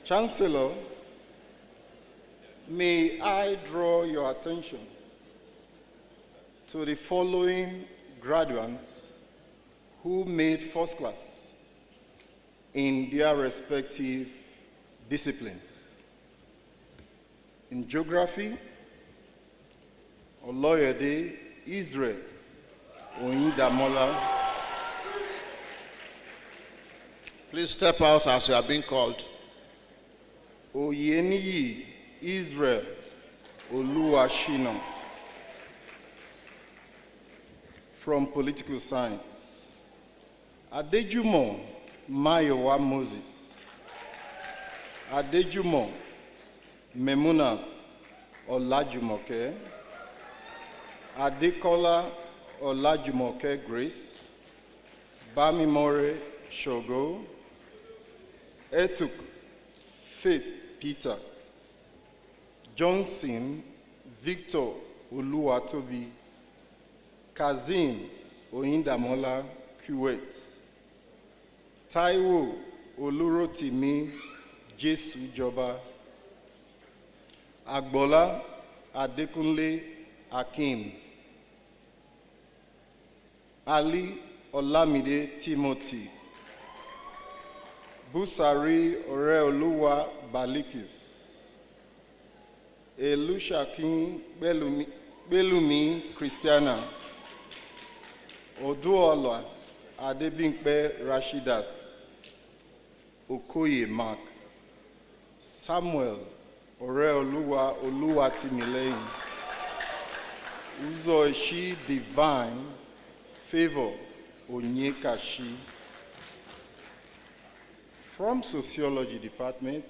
Chancellor, may I draw your attention to the following graduates who made first class in their respective disciplines. In geography, Oloyede Israel Oyindamola. Please step out as you are being called. Oyeniyi Israel Oluwashina. From political science. Adejumo Mayowa Moses. Adejumo Memuna Olajumoke. Adekola Olajumoke Grace. Bamimore Shogo. Etuk Faith Peter. Johnson Victor Oluwatobi. Kazim Oyindamola Kuwait. Taiwo Olurotimi Jesu Joba. Agbola Adekunle Akim. Ali Olamide Timothy. Busari Oreoluwa Balikus. Elushakin Belumi Christiana. Oduola Adebinkpe Rashidat. Okoye Mark. Samuel Oreoluwa Oluwatimileyin. Uzoishi Divine Favor Onyekashi. From Sociology Department,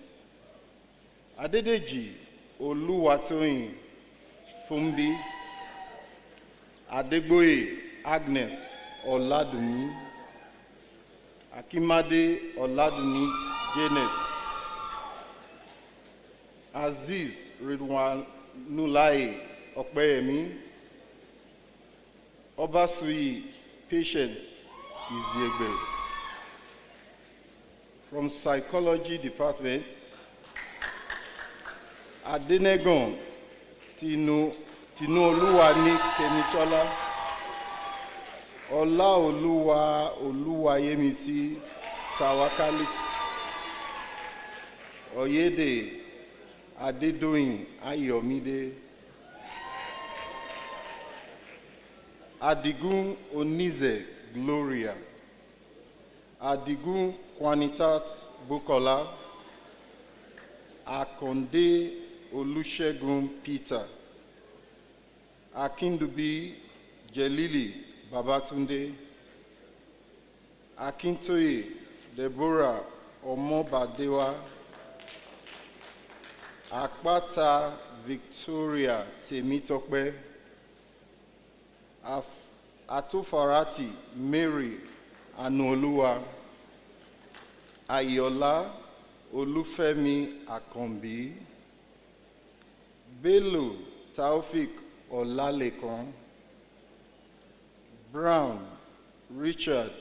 Adedeji Oluwatoyin Fumbi. Adegboye Agnes Oladuni. Akimade Oladuni Janet. Aziz Ridwan Nulai Okpeyemi. Obasui Patience Iziegbe. From Psychology Department, Adenegon Tinoluwani Kemisola. Olaoluwa Oluwayemisi Tawakalit. Oyede Adedoyin Ayomide. Adigun Onize Gloria. Adigun Quanitat Bukola. Akonde Olusegun Peter. Akindubi Jelili Babatunde. Akintoye Deborah Omobadewa. Akpata Victoria Temitokbe. Atofarati Mary Anoluwa. Ayola Olufemi Akombi. Bello Taufik Olalekan. Brown Richard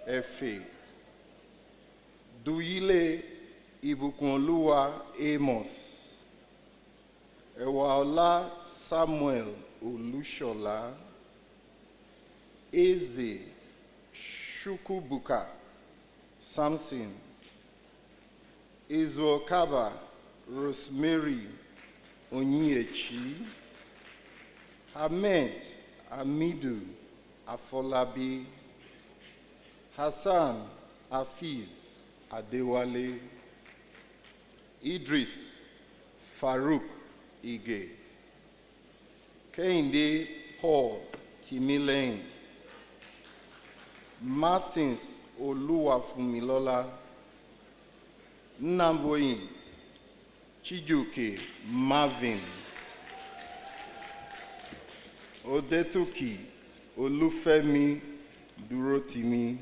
F.A. Duyile Ibukunoluwa Amos. Ewaola Samuel Olushola. Eze Shukubuka Samson. Ezuokaba Rosemary Onyechi. Ahmed Amidu Afolabi. Hassan Afiz Adewale. Idris Farouk Ige. Kehinde Paul Timilehin, Martins Oluwafunmilola, Nnamboyin Chijuke Marvin, Odetuki Olufemi Durotimi,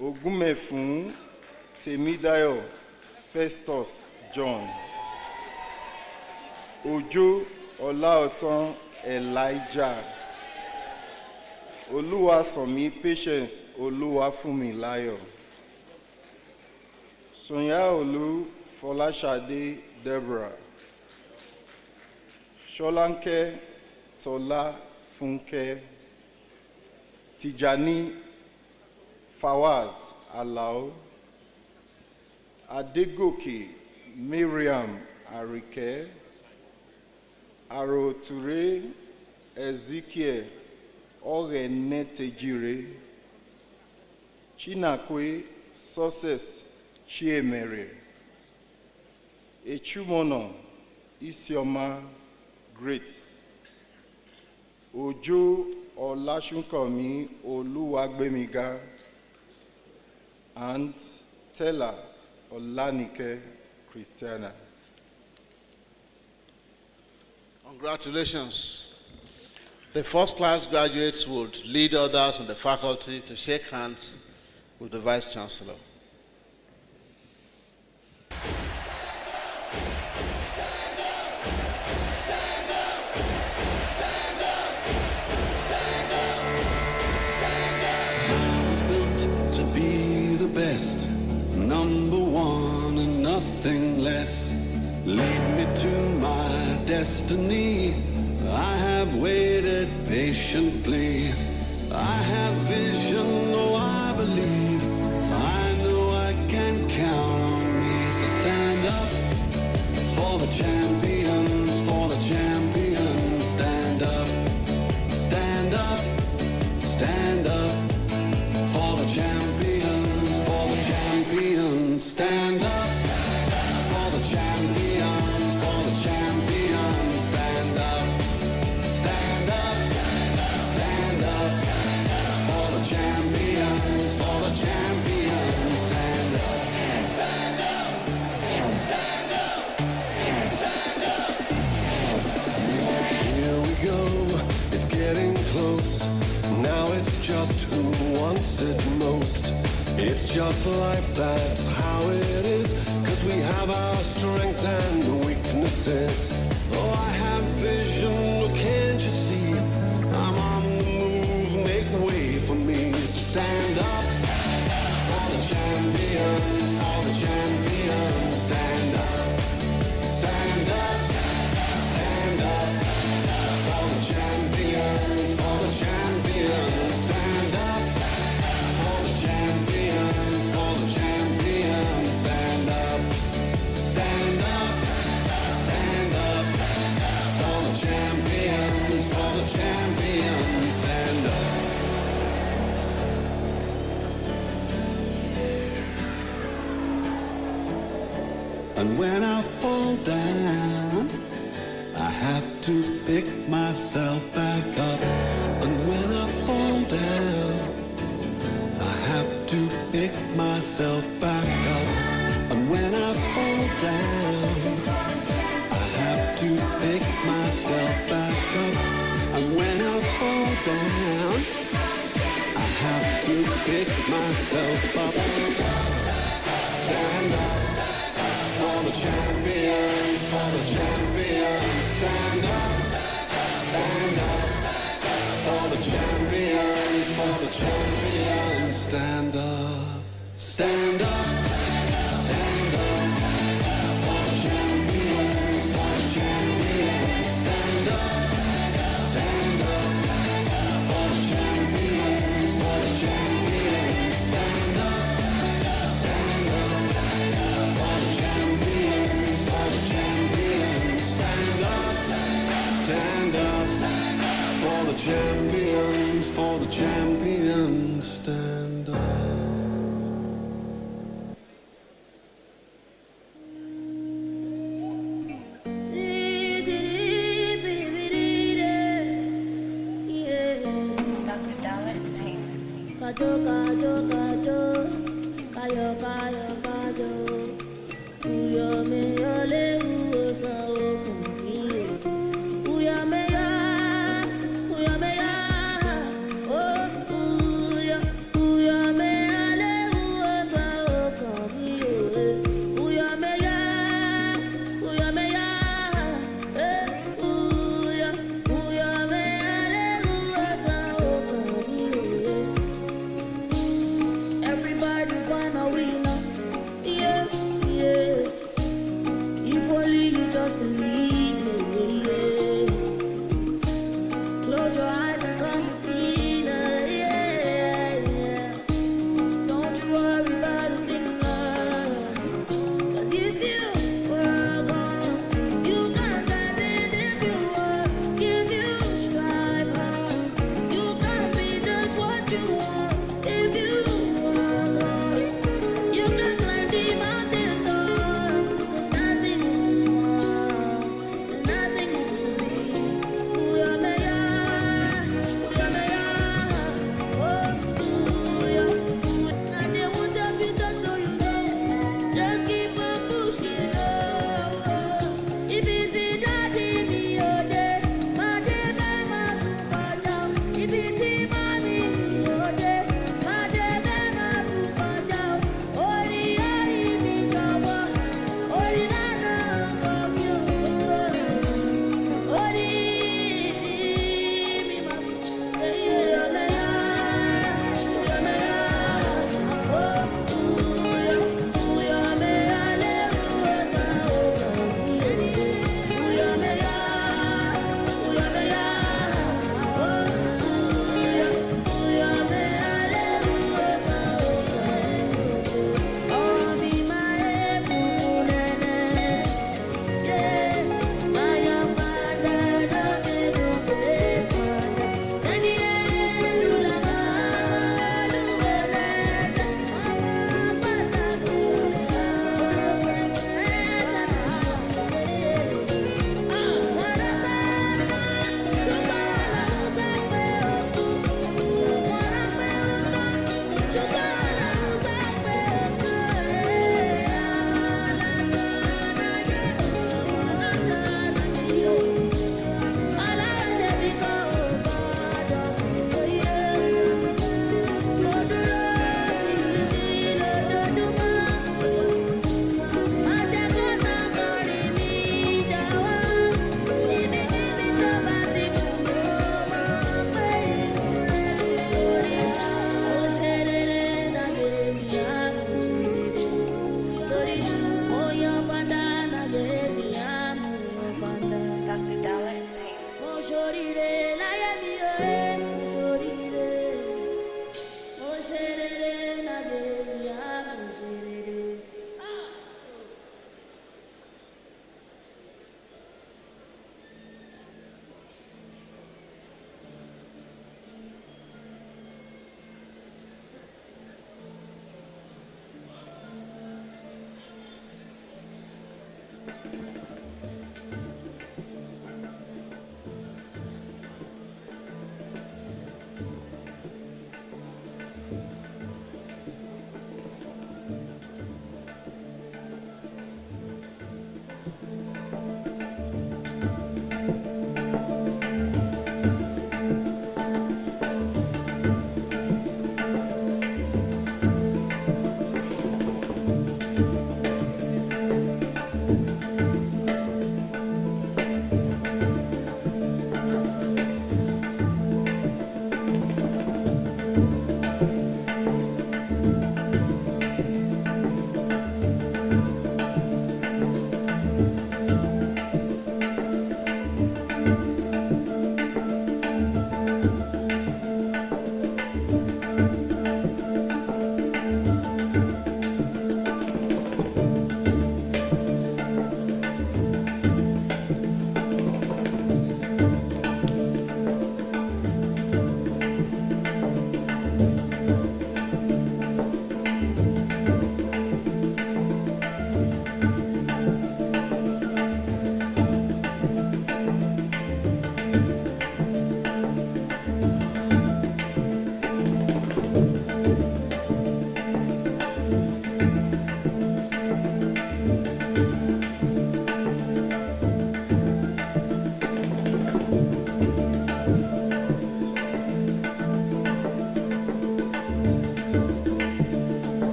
Ogumefun Temidayo Festus John, Ojo Olaotan Elijah, Oluwasanmi Patience Oluwafunmilayo, Sonyaolu Folashade Deborah, Sholanke Tola Funke, Tijani Fawaz Alao, Adegoke Miriam Arike, Aroture Ezekiel Orenetejire, Chinakwe Success Chiemere, Echumono Isioma Great, Ojo Olashunkomi Oluwagbemiga, and Stella Olanike Christiana. Congratulations. The first-class graduates would lead others in the faculty to shake hands with the Vice Chancellor. Best, number one and nothing less. Lead me to my destiny. I have waited patiently. I have vision, oh I believe. I know I can count on me. So stand up for the champions, for the champions. Stand up, stand up, stand up for the champions. Champions, stand up for the champions, for the champions, stand up, stand up, stand up for the champions, stand up, stand up, stand up, stand up. Here we go, it's getting close. Now it's just who wants it most. It's just life, that's how it is. 'Cause we have our strengths and weaknesses. Oh, I have vision, oh, can't you see? I'm on the move, make way for me. So stand up for the champions, for the champions. Stand up, stand up, stand up for the champions, for the champions. Stand up for the champions, for the champions. Stand up, stand up, stand up for the champions, for the champions. Stand up. And when I fall down, I have to pick myself back up. And when I fall down, I have to pick myself back up. And when I fall down, I have to pick myself back up. And when I fall down, I have to pick myself up. Stand up for the champions, for the champions. Stand up for the champions, for the champions. Stand up, stand up, stand up for the champions, for the champions. Stand up for the champions, for the champions. Stand up for the champions, for the champions. Stand up for the champions, for the champions. Stand up.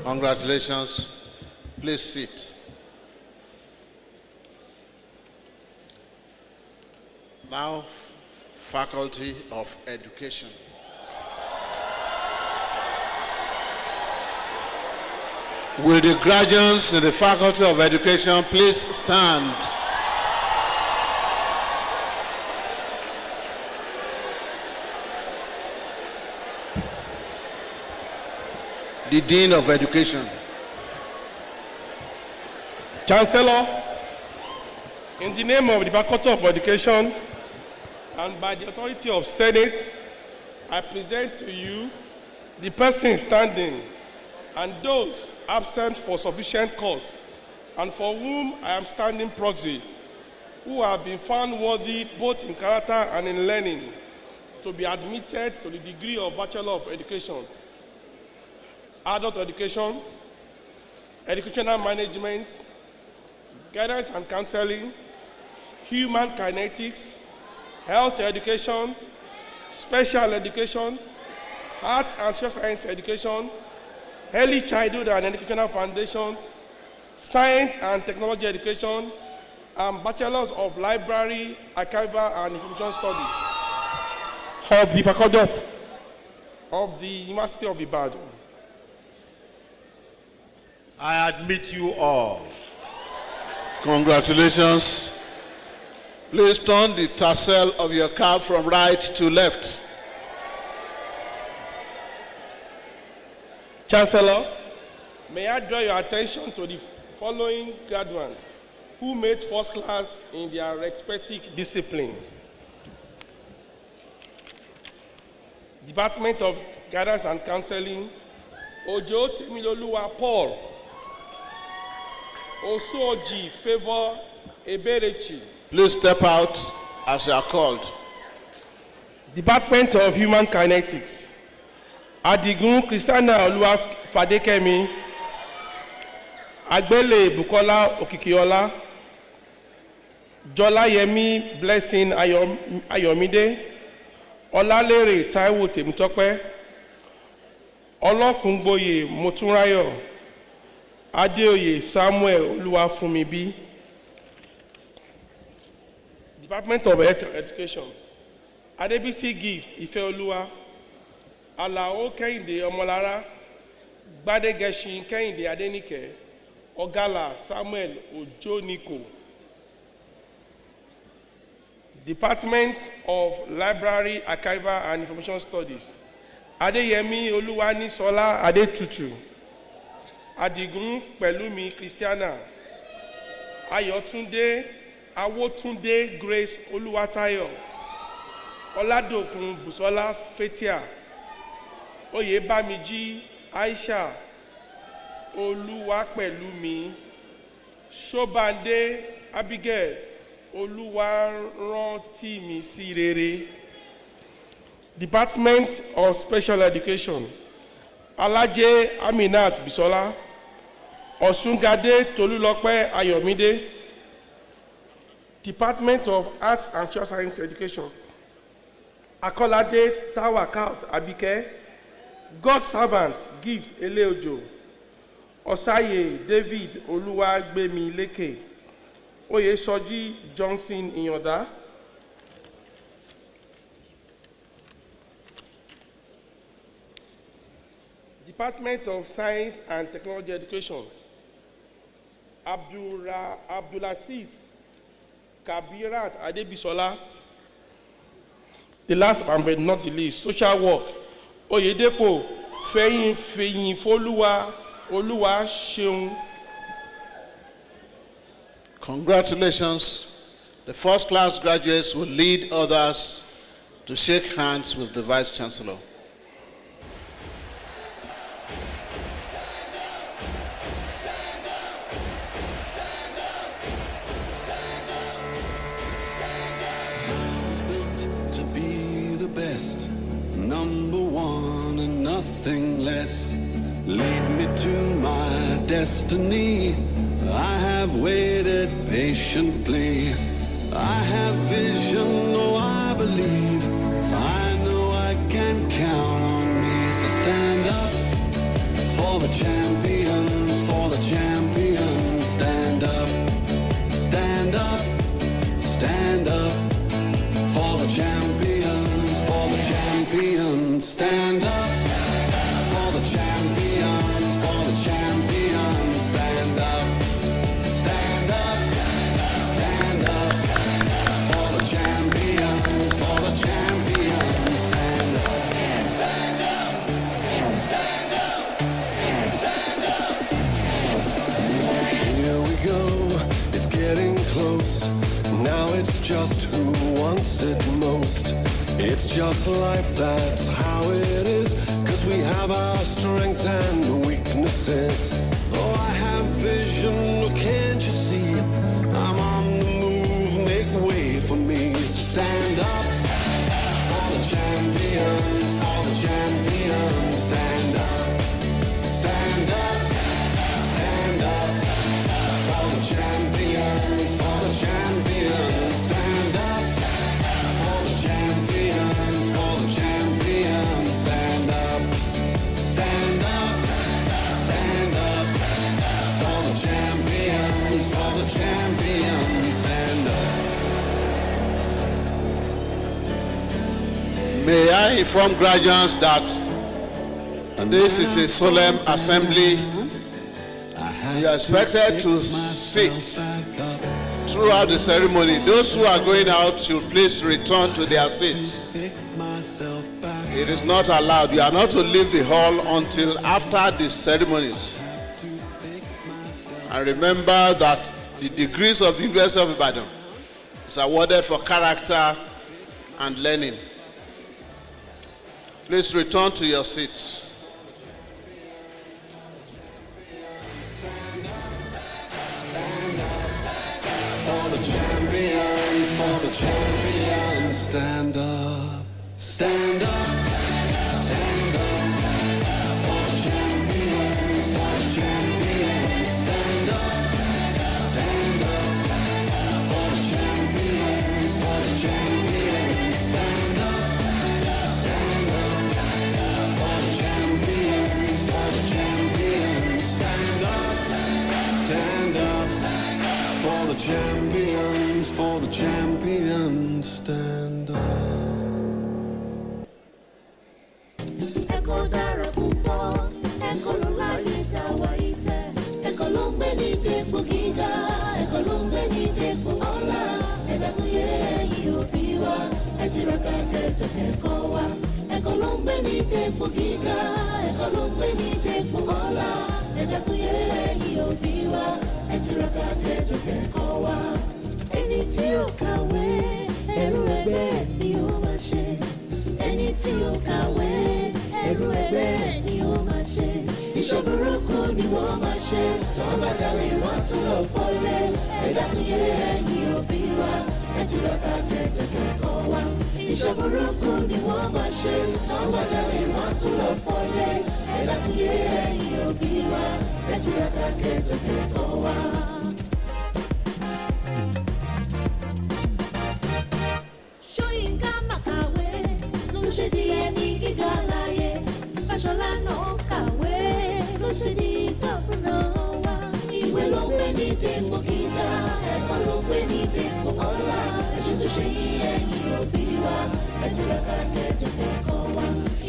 Congratulations. Please sit. Now, Faculty of Education. Will the graduates in the Faculty of Education please stand? The Dean of Education. Chancellor, in the name of the Faculty of Education and by the authority of Senate, I present to you the persons standing and those absent for sufficient cause and for whom I am standing proxy, who have been found worthy both in character and in learning to be admitted to the degree of Bachelor of Education, Adult Education, Educational Management, Guidance and Counseling, Human Kinetics, Health Education, Special Education, Art and Social Science Education, Early Childhood and Educational Foundations, Science and Technology Education, and Bachelors of Library, Archival and Information Studies of the Faculty of the University of Ibadan. I admit you all. Congratulations. Please turn the tassel of your cap from right to left. Chancellor, may I draw your attention to the following graduates who made first class in their respective disciplines. Department of Guidance and Counseling, Ojo Temiloluwa Paul, Osoji Favor Eberechi. Please step out as you are called. Department of Human Kinetics, Adigun Christiana Oluwa Fadekemi, Agbele Bukola Okikiola, Jola Yemi Blessing Ayomide, Olalere Taiwo Temitope, Olokungboye Motunrayo, Adeoye Samuel Oluwafunmibi. Department of Education, Adebisi Gift Ifeoluwa, Alao Kehinde Omolara, Gbadegeshin Kehinde Adenike, Ogala Samuel Ojoniko. Department of Library, Archival and Information Studies, Adeyemi Oluwanisola Adetutu, Adigun Pelumi Christiana, Ayotunde Awotunde Grace Oluwatayo, Oladokun Busola Fetia, Oyebamiji Aisha, Oluwapelumi, Shobande Abigail, Oluwarantimi Sirere. Department of Special Education, Alaje Aminat Bisola, Osungade Tolulope Ayomide. Department of Art and Social Science Education, Akolade Tawakat Abike, God Servant Gift Eleojo, Osaye David Oluwagbemi Leke, Oyesoji Johnson Inyoda. Department of Science and Technology Education, Abdulaziz Kabirat Adebisola. The last but not the least, social work, Oyedepo Feyin Foluwa Oluwa Sheun. Congratulations. The first class graduates will lead others to shake hands with the Vice Chancellor. #1 and nothing less. Lead me to my destiny. I have waited patiently. I have vision, oh I believe. I know I can count on me. So stand up for the champion. champions. Stand up for the champions, for the champions. Stand up, stand up, stand up for the champions, for the champions. Stand up, stand up, stand up, stand up. Here we go, it's getting close. Now it's just who wants it most. It's just life, that's how it is. 'Cause we have our strengths and weaknesses. Oh, I have vision, can't you see? I'm on the move, make way for me. Stand up for the champions, for the champions. Stand up, stand up, stand up for the champions, for the champions. Stand up for the champions, for the champions. Stand up, stand up, stand up for the champions, for the champions. Stand up. May I inform graduates that this is a solemn assembly. You are expected to sit throughout the ceremony. Those who are going out should please return to their seats. It is not allowed. You are not to leave the hall until after the ceremonies. And remember that the degrees of the University of Ibadan is awarded for character and learning. Please return to your seats. For the champions, for the champions. Stand up, stand up, stand up for the champions, for the champions. Stand up for the champions, for the champions. Stand up for the champions, for the champions. Stand up for the champions, for the champions. Stand up. Ẹ̀kọ́ dára púpọ̀, ẹ̀kọ́ ló láyé tá a wà iṣẹ́. Ẹ̀kọ́ ló ń gbé ní dépò gíga, ẹ̀kọ́ ló ń gbé ní dépò ọlá. Ẹ̀dàkúnyé ẹ̀yin òbí wa, ẹ tiraka kẹjọ kẹ́kọ̀ọ́ wa. Ẹ̀kọ́ ló ń gbé ní dépò gíga, ẹ̀kọ́ ló ń gbé ní dépò ọlá. Ẹ̀dàkúnyé ẹ̀yin òbí wa, ẹ tiraka kẹjọ kẹ́kọ̀ọ́ wa. Ẹni tí ó kàwé, ẹrú ẹgbẹ́ ni ó máa ṣe. Ẹni tí ó kàwé, ẹrú ẹgbẹ́ ni ó máa ṣe. Iṣẹ́ burúkú ni wọ́n máa ṣe. Tó bá jalè wọ́n tún lọ fọ́lé. Ẹ̀dàkúnyé ẹ̀yin òbí wa, ẹ tiraka kẹjọ kẹ́kọ̀ọ́ wa. Iṣẹ́ burúkú ni wọ́n máa ṣe. Tó bá jalè wọ́n tún lọ fọ́lé. Ẹ̀dàkúnyé ẹ̀yin òbí wa, ẹ tiraka kẹjọ kẹ́kọ̀ọ́ wa. Ṣóyínká Màkàwé ló ń ṣe di ẹni gíga láyé. Fáṣọlá náà kàwé ló ṣe di gómìnà wa. Ìwé ló gbé ní dépò gíga, ẹ̀kọ́ ló gbé ní dépò ọlá. Ẹ̀sùn tó ṣe yí ẹ̀yin òbí wa, ẹ tiraka kẹjọ kẹ́kọ̀ọ́ wa.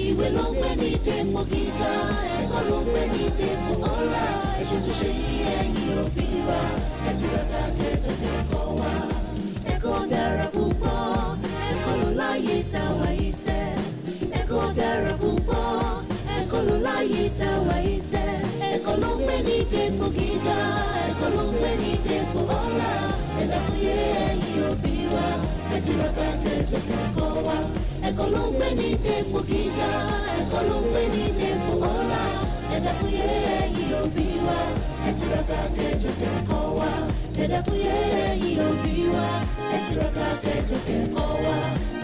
Ìwé ló gbé ní dépò gíga, ẹ̀kọ́ ló gbé ní dépò ọlá. Ẹ̀sùn tó ṣe yí ẹ̀yin òbí wa, ẹ tiraka kẹjọ kẹ́kọ̀ọ́ wa. Ẹ̀kọ́ dára púpọ̀, ẹ̀kọ́ ló láyé tá a wà iṣẹ́. Ẹ̀kọ́ dára púpọ̀, ẹ̀kọ́ ló láyé tá a wà iṣẹ́. Ẹ̀kọ́ ló ń gbé ní dépò gíga, ẹ̀kọ́ ló ń gbé ní dépò ọlá. Ẹ̀dàkúnyé ẹ̀yin òbí wa, ẹ tiraka kẹjọ kẹ́kọ̀ọ́ wa. Ẹ̀kọ́ ló ń gbé ní dépò gíga, ẹ̀kọ́ ló ń gbé ní dépò ọlá. Ẹ̀dàkúnyé ẹ̀yin òbí wa, ẹ tiraka kẹjọ kẹ́kọ̀ọ́ wa. Ẹ̀dàkúnyé ẹ̀yin òbí wa, ẹ tiraka kẹjọ kẹ́kọ̀ọ́ wa.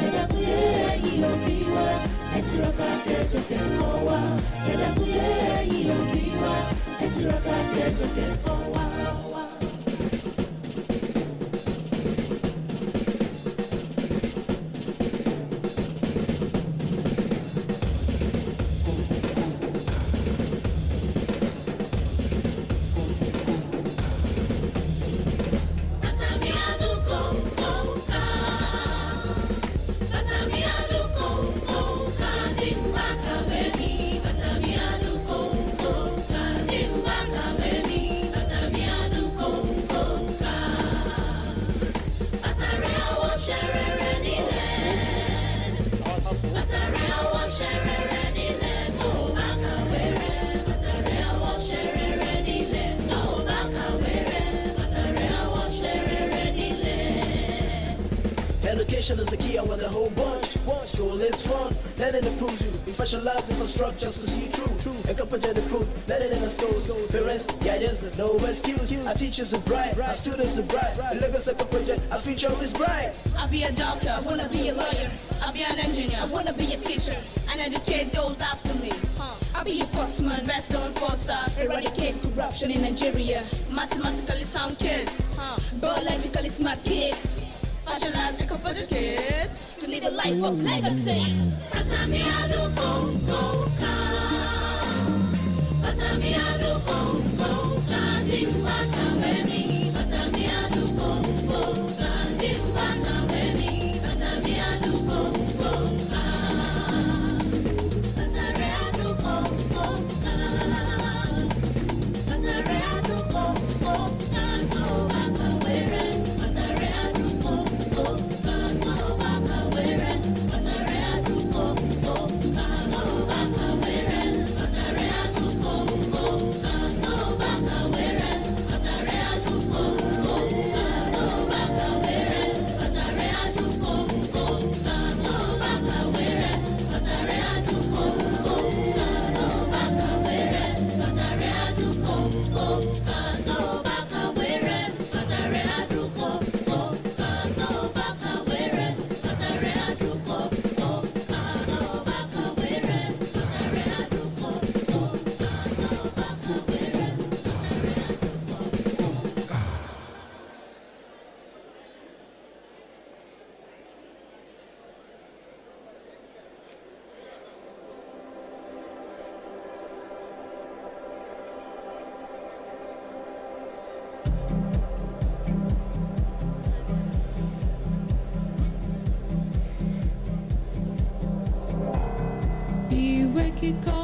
Ẹ̀dàkúnyé ẹ̀yin òbí wa, ẹ tiraka kẹjọ kẹ́kọ̀ọ́ wa. Ẹ̀dàkúnyé ẹ̀yin òbí wa, ẹ tiraka kẹjọ kẹ́kọ̀ọ́ wa. Bàtàrẹ àwọ̀ ṣẹrẹrẹ nílẹ̀ tó bá kàwé rẹ̀. Bàtàrẹ àwọ̀ ṣẹrẹrẹ nílẹ̀ tó bá kàwé rẹ̀. Bàtàrẹ àwọ̀ ṣẹrẹrẹ nílẹ̀. Education is the key, I want a whole bunch. School is fun, learning improves you. We specialize in structures to see true. Encourage the proof, learning in the schools. Parents, guidance, there's no excuse. Our teachers are bright, our students are bright. The Lagos Eco Project, our future is bright. I'll be a doctor, I wanna be a lawyer. I'll be an engineer, I wanna be a teacher. And educate those after me. I'll be a postman, best known forcer. Eradicate corruption in Nigeria. Mathematically sound kids, biologically smart kids. Passionate eco-project kids to lead a life of legacy. Batami aduko Batami aduko Zimbaka wemi. Batami aduko Zimbaka wemi. Batami aduko Batare aduko Batare aduko Baka were. Batare aduko Baka were. Batare aduko Baka were. Batare aduko Baka were. Batare aduko Baka were. Batare aduko Baka were. Batare aduko Baka were. Batare aduko Baka were. Batare aduko Baka were. Batare aduko Baka were. Batare aduko Baka Ìwé kíkọ́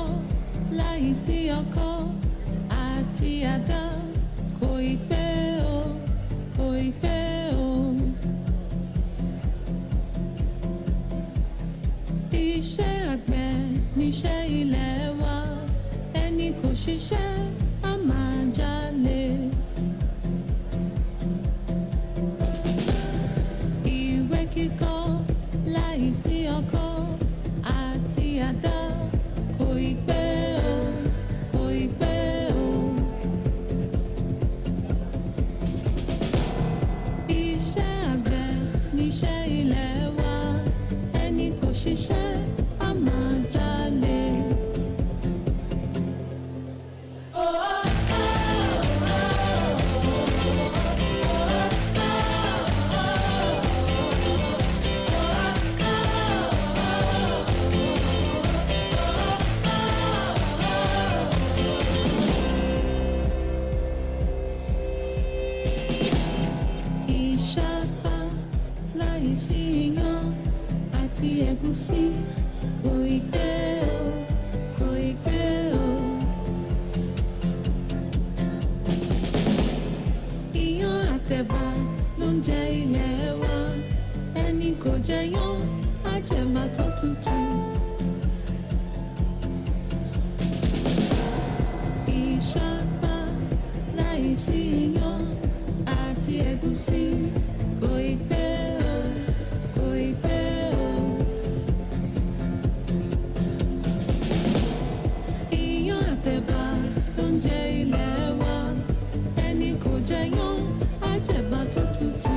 láìsí ọkọ́ àti àdá kò ì pé o, kò ì pé o. Iṣẹ́ àgbẹ̀ níṣẹ́ ilẹ̀ wa, ẹni kò ṣiṣẹ́ á máa jalè. Ìwé kíkọ́ láìsí ọkọ́ àti àdá kò ì pé o, kò ì pé o. Iṣẹ́ àgbẹ̀ níṣẹ́ ilẹ̀ wa, ẹni kò ṣiṣẹ́ á máa jalè. Ìṣàpá láìsí iyán àti ẹ̀gúsí kò ì pé o, kò ì pé o. Iyán àtẹ̀bà ló ń jẹ ilẹ̀ wa, ẹni kò jẹyán á jẹ̀bà tó tutù. Ìṣàpá láìsí iyán àti ẹ̀gúsí kò ì pé o, kò ì pé o. Iyán àtẹ̀bà ló ń jẹ ilẹ̀ wa, ẹni kò jẹyán á jẹ̀bà tó tutù.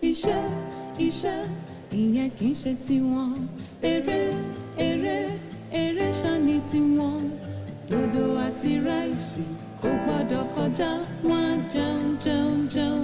Iṣẹ́, iṣẹ́, ìyẹn kì í ṣe tiwọn. Eré, eré, eré ṣáni tiwọn. Dòdò àti ráìsì kò gbọ́dọ̀ kọjá. Wọ́n á jẹun, jẹun, jẹun.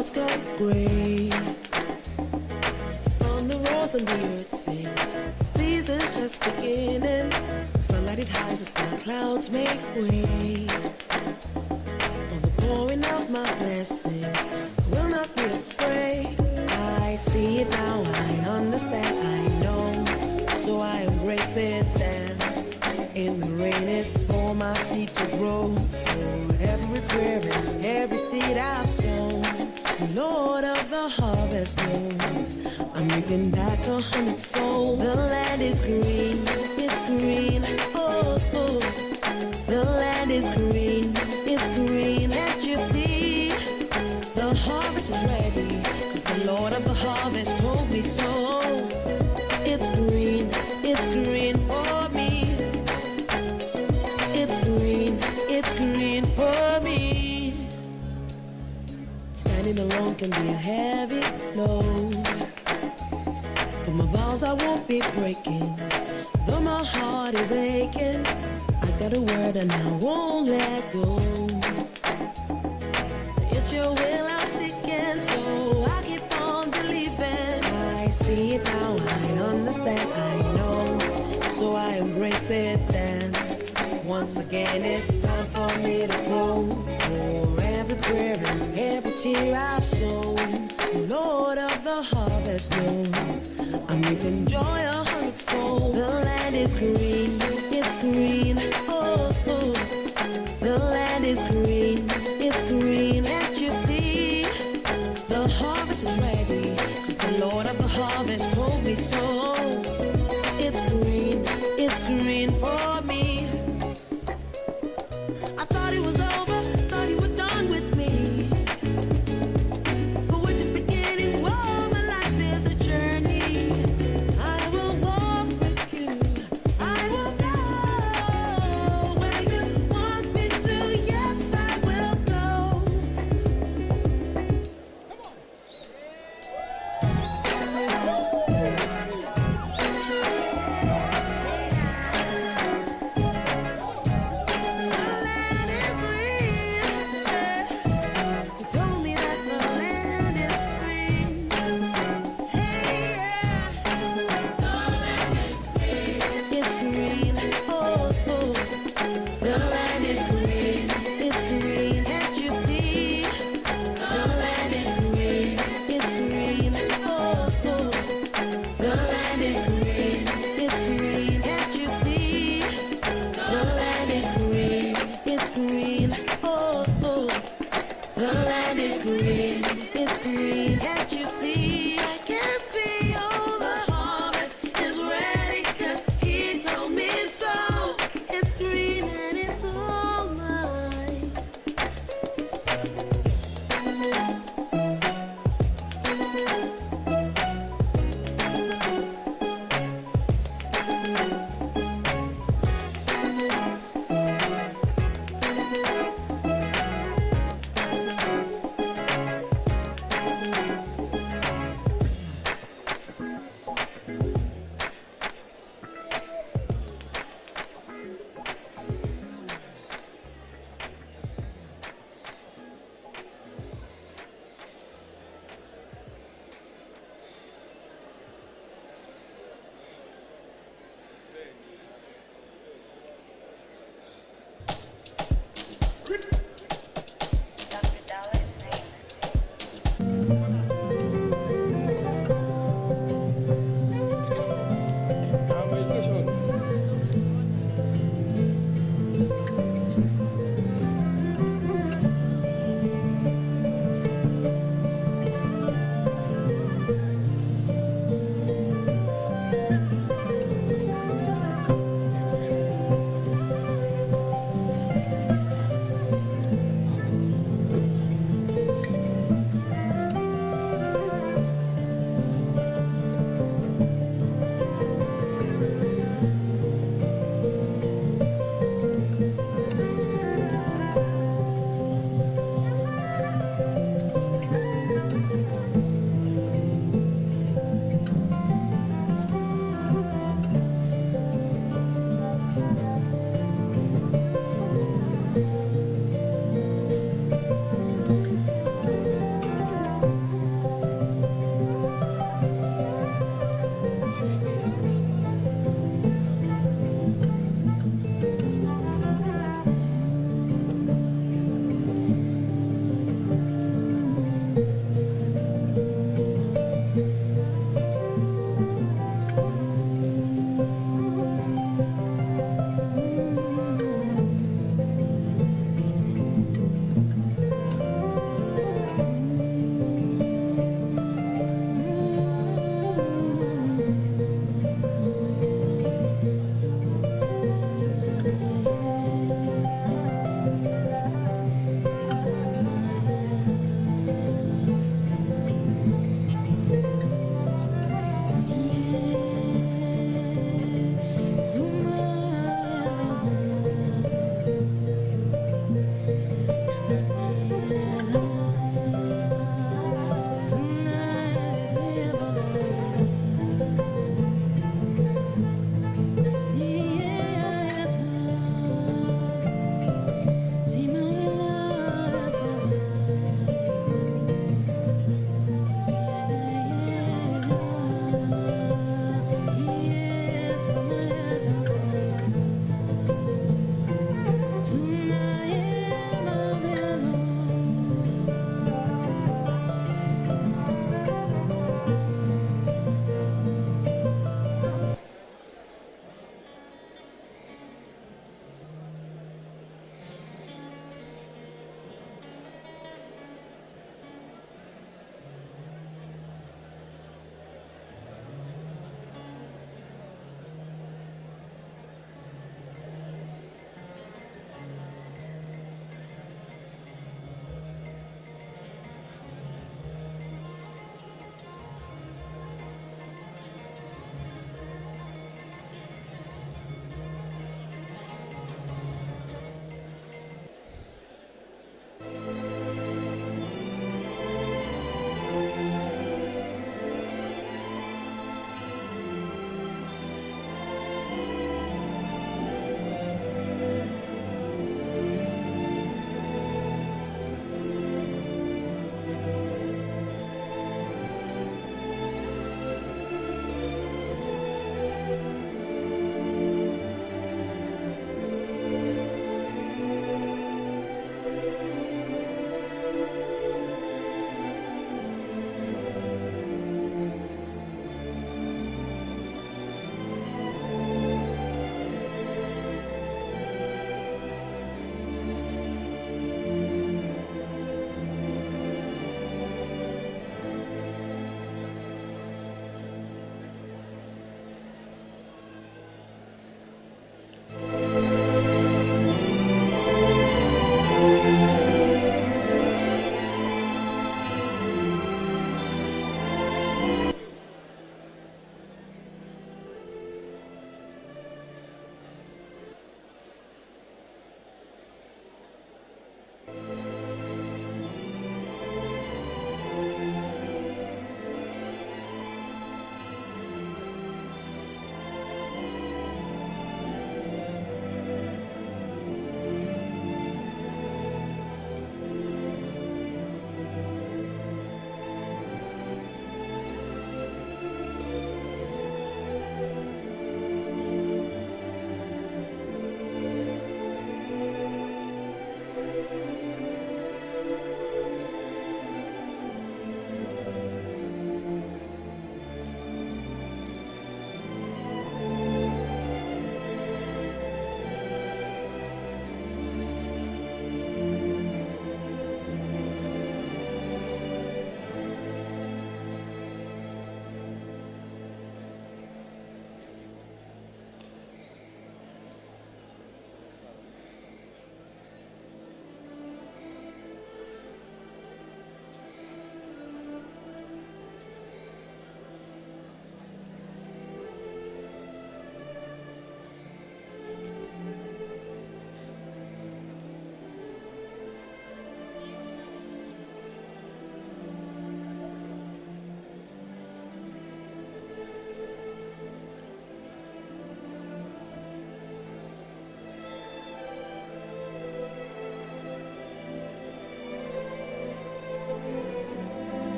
clouds go gray. The thunder roars and the earth sings. The season's just beginning. The sunlight it hides as the clouds make way. For the pouring of my blessings, I will not be afraid. I see it now, I understand, I know. So I embrace it, dance. In the rain, it's for my seed to grow. For every prayer and every seed I've sown, the Lord of the harvest knows I'm reaping back 100-fold. The land is green, it's green, oh, oh. The land is green, it's green. Can't you see? The harvest is ready, 'cause the Lord of the harvest told me so. It's green for me. It's green for me. Standing alone can be a heavy load, but my vows I won't be breaking. Though my heart is aching, I got a word and I won't let go. It's your will I'm seeking, so I keep on believing. I see it now, I understand, I know. So I embrace it, dance. Once again, it's time for me to grow. For every prayer and every tear I've sown, the Lord of the harvest knows I'm reaping joy 100-fold. The land is green, it's green, oh, oh. The land is green, it's green. Can't you see? The harvest is ready, 'cause the Lord of the harvest told me so. It's green for me. I thought it was over, thought you were done with me, but we're just beginning. Whoa, my life is a journey. I will walk with you, I will go where you want me to. Yes, I will go.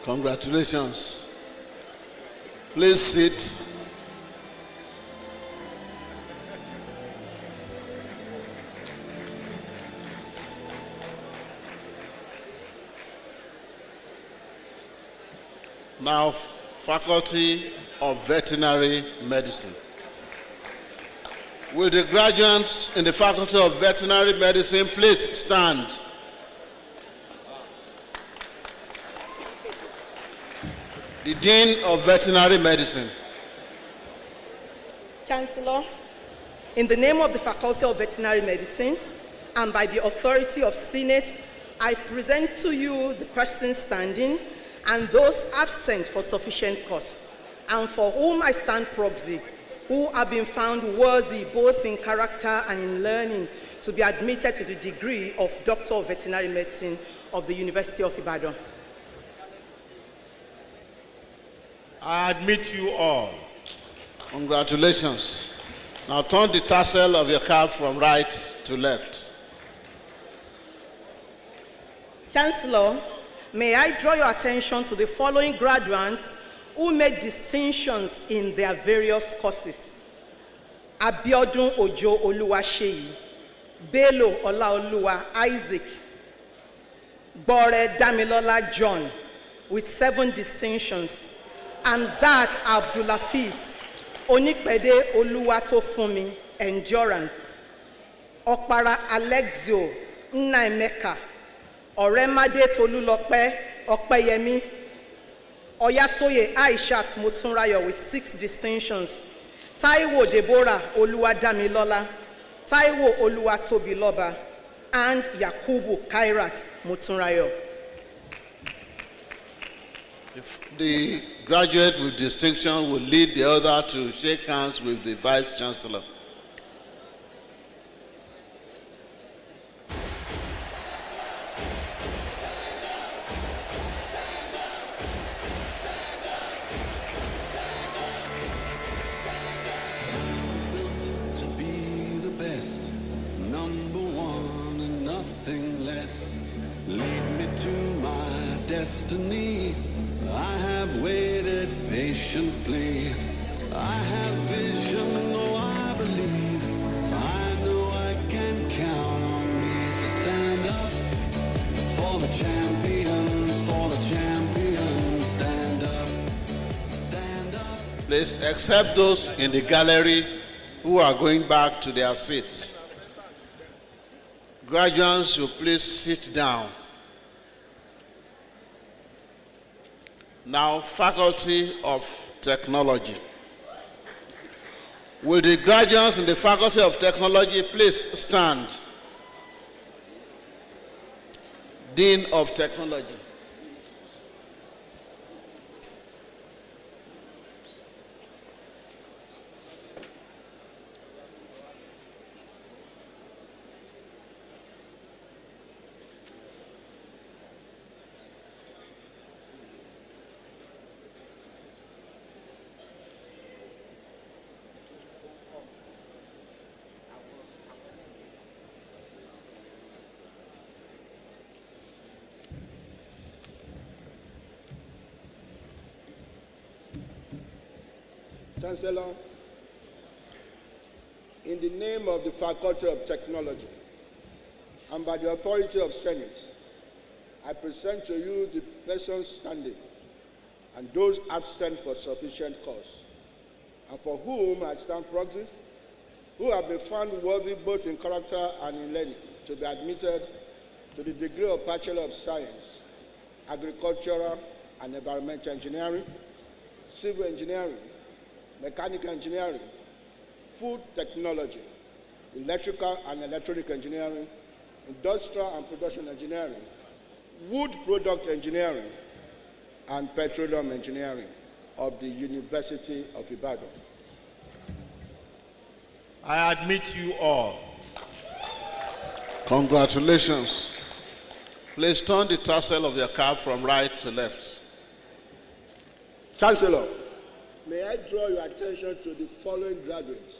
Congratulations. Please sit. Now, Faculty of Veterinary Medicine. Will the graduates in the Faculty of Veterinary Medicine please stand? The Dean of Veterinary Medicine. Chancellor, in the name of the Faculty of Veterinary Medicine and by the authority of Senate, I present to you the persons standing and those absent for sufficient cause, and for whom I stand proxy, who have been found worthy both in character and in learning to be admitted to the degree of Doctor of Veterinary Medicine of the University of Ibadan. I admit you all. Congratulations. Now turn the tassel of your cap from right to left. Chancellor, may I draw your attention to the following graduates who made distinctions in their various courses. Abiodun Ojo Oluwaseyi, Bello Olaoluwa Isaac, Bore Damilola John with 7 distinctions, Amzat Abdulafiz, Onikpede Oluwatofunmi, Endurance, Okpara Alexio Nnaemeka, Oremade Tolulope Okpeyemi, Oyatoye Aishat Motunrayo with 6 distinctions, Taiwo Deborah Oluwadamilola, Taiwo Oluwatobiloba, and Yakubu Kairat Motunrayo. The graduate with distinction will lead the other to shake hands with the Vice Chancellor. To be the best, number one and nothing less. Lead me to my destiny. I have waited patiently. I have vision, though I believe. I know I can count on me. So stand up for the champions, for the champions. Stand up, stand up. Please accept those in the gallery who are going back to their seats. Graduates should please sit down. Now, Faculty of Technology. Will the graduates in the Faculty of Technology please stand? Dean of Technology. Chancellor, in the name of the Faculty of Technology and by the authority of Senate, I present to you the persons standing and those absent for sufficient cause, and for whom I stand proxy, who have been found worthy both in character and in learning to be admitted to the degree of Bachelor of Science, Agricultural and Environmental Engineering, Civil Engineering, Mechanical Engineering, Food Technology, Electrical and Electronic Engineering, Industrial and Production Engineering, Wood Product Engineering, and Petroleum Engineering of the University of Ibadan. I admit you all. Congratulations. Please turn the tassel of your cap from right to left. Chancellor, may I draw your attention to the following graduates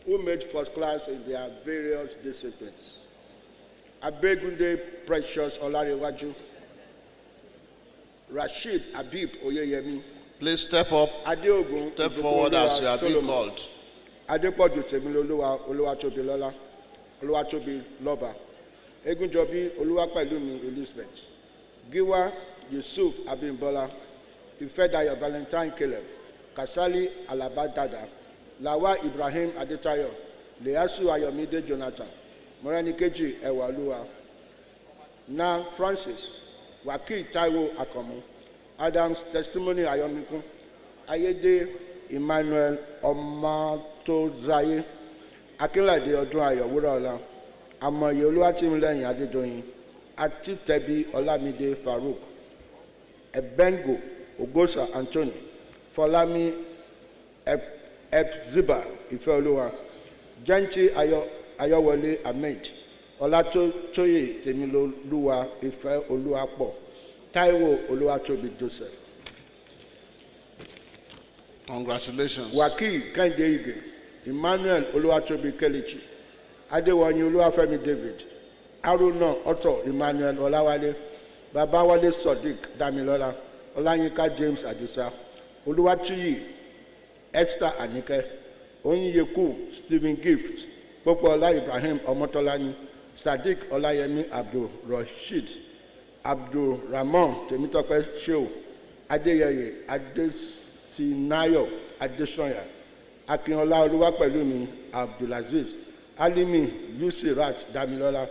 who made first class in their various disciplines. Abegunde Precious Olarewaju, Rashid Abib Oyeyemi. Please step up, Adeogun. step forward as you are being called. Adepoju Temiloluwa Oluwatobilola. Oluwatobi Loba. Egunjobi Oluwapelumi Elizabeth. Giwa Yusuf Abimbola. Ifedayo Valentine Caleb. Kasali Alabadada. Lawa Ibrahim Adetayo. Leasu Ayomide Jonathan. Morenikeji Ewaluwa. Na Francis. Waki Taiwo Akomu. Adams Testimony Ayomiku. Ayede Emmanuel Omatozaye. Akinlade Odun Ayo Wuraola. Amoye Oluwatimileyin Adedoyin. Atitebi Olamide Farouk. Ebengo Ogosa Anthony. Folami Epziba Ifeoluwa. Janchi Ayowole Ahmed. Olatoye Temiloluwa Ifeoluwapo. Taiwo Oluwatobi Joseph. Congratulations. Waki Kende Ige. Emmanuel Oluwatobi Kelechi. Adewonyi Oluwafemi David. Aruna Otto Emmanuel Olawale. Babawale Sodiq Damilola. Olanyika James Adisa. Oluwatuyi Esther Anike. Onyeku Stephen Gift. Popola Ibrahim Omotolani. Sadiq Olayemi Abdul Rashid. Abdul Rahman Temitope Shehu. Adeyeye Adesinayo Adesoya. Akinola Oluwapelumi Abdulaziz. Alimi Yusirat Damilola.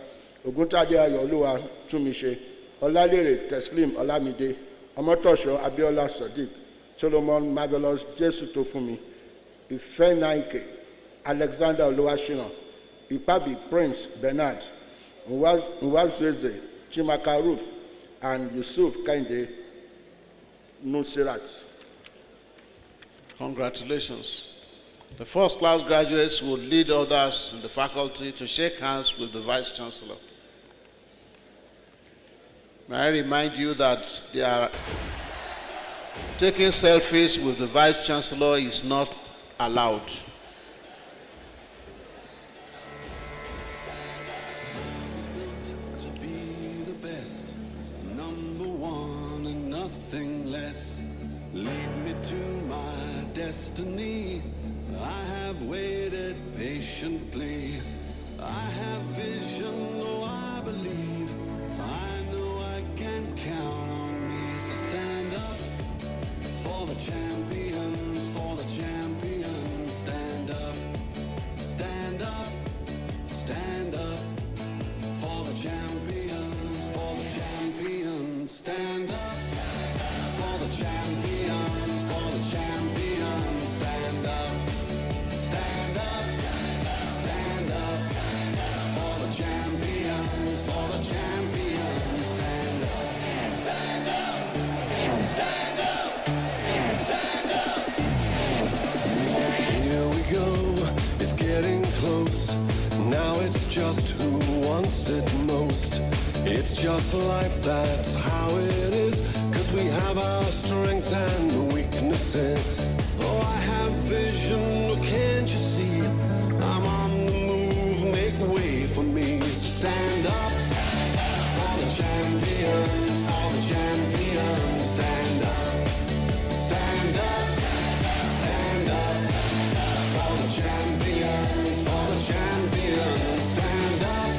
Oguntade Ayoluwa Tumise. Olalere Teslim Olamide. Omotosho Abiola Sadiq. Solomon Marvelous Jesu Tofumi. Ifenaike Alexander Oluwashina. Ipabi Prince Bernard. Nwazweze Chimaka Ruth and Yusuf Kainde Nusirat. Congratulations. The first class graduates will lead others in the faculty to shake hands with the Vice Chancellor. May I remind you that they are taking selfies with the Vice Chancellor is not allowed. To be the best, number one and nothing less. Lead me to my destiny. I have waited patiently. I have vision, oh I believe. I know I can count on me. So stand up for the champions, for the champions. Stand up, stand up, stand up. For the champions, for the champions. Stand up for the champions, for the champions. Stand up, stand up, stand up. For the champions, for the champions. Stand up, stand up, stand up, stand up. Here we go, it's getting close. Now it's just who wants it most. It's just life, that's how it is. 'Cause we have our strengths and weaknesses. Oh, I have vision, oh, can't you see? I'm on the move, make way for me. So stand up for the champions, for the champions. Stand up, stand up, stand up. For the champions, for the champions. Stand up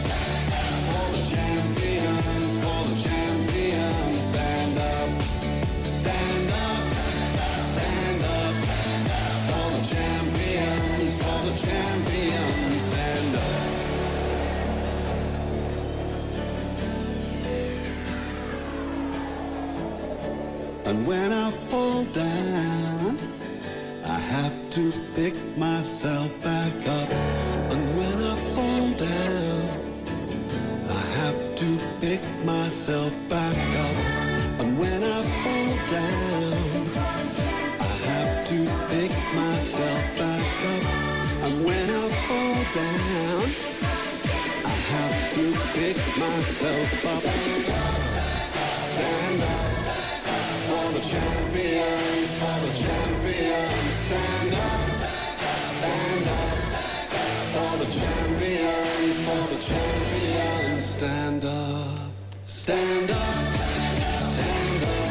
for the champions, for the champions. Stand up, stand up, stand up. For the champions, for the champions. Stand up. And when I fall down, I have to pick myself back up. And when I fall down, I have to pick myself back up. And when I fall down, I have to pick myself back up. And when I fall down, I have to pick myself up. Stand up for the champions, for the champions. Stand up, stand up for the champions, for the champions. Stand up, stand up, stand up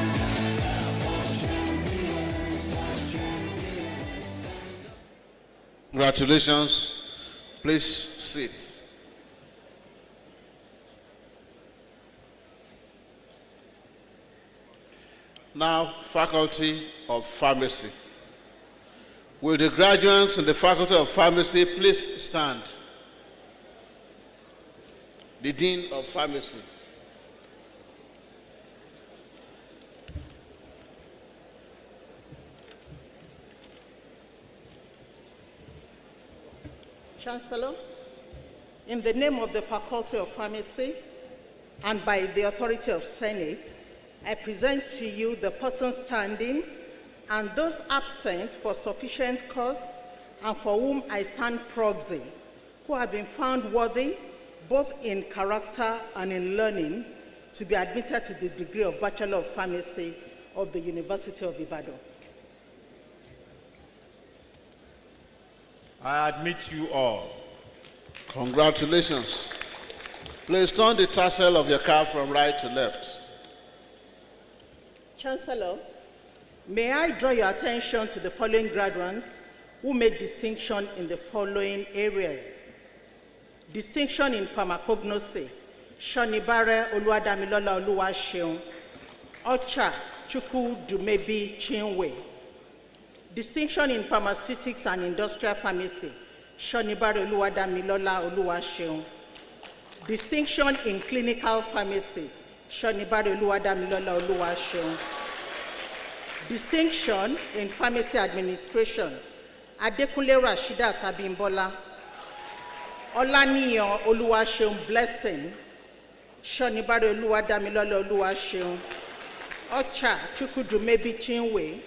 Congratulations. Please sit. Now, Faculty of Pharmacy. Will the graduates in the Faculty of Pharmacy please stand? The Dean of Pharmacy. Chancellor, in the name of the Faculty of Pharmacy and by the authority of Senate, I present to you the person standing and those absent for sufficient cause and for whom I stand proxy, who have been found worthy, both in character and in learning, to be admitted to the degree of Bachelor of Pharmacy of the University of Ibadan. I admit you all. Congratulations. Please turn the tassel of your cap from right to left. Chancellor, may I draw your attention to the following graduates who made distinction in the following areas. Distinction in pharmacognosy, Shonibare Oluwadamilola Oluwaseun, Ocha Chukwu Dumebi Chinwe. Distinction in pharmaceutics and industrial pharmacy, Shonibare Oluwadamilola Oluwaseun. Distinction in clinical pharmacy, Shonibare Oluwadamilola Oluwaseun. Distinction in pharmacy administration, Adekunle Rashidat Abimbola. Olaniyan Oluwaseun Blessing, Shonibare Oluwadamilola Oluwaseun. Ocha Chukwudumebi Chinwe,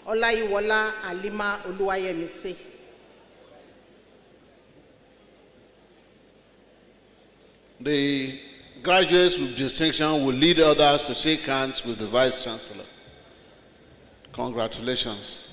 Olayiwola Alima Oluwayemisi. The graduates with distinction will lead others to shake hands with the Vice Chancellor. Congratulations.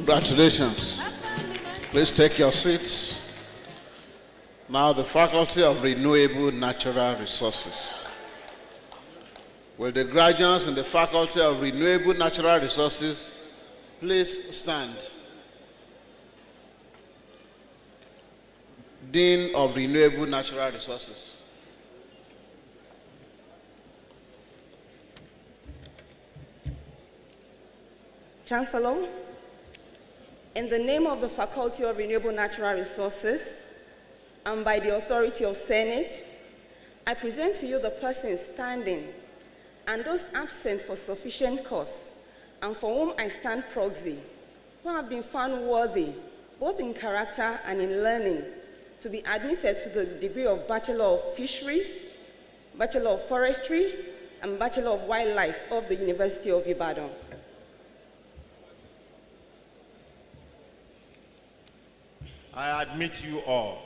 Congratulations. Please take your seats. Now the Faculty of Renewable Natural Resources. Will the graduates in the Faculty of Renewable Natural Resources please stand? Dean of Renewable Natural Resources. Chancellor, in the name of the Faculty of Renewable Natural Resources and by the authority of Senate, I present to you the persons standing and those absent for sufficient cause and for whom I stand proxy, who have been found worthy, both in character and in learning, to be admitted to the degree of Bachelor of Fisheries, Bachelor of Forestry, and Bachelor of Wildlife of the University of Ibadan. I admit you all.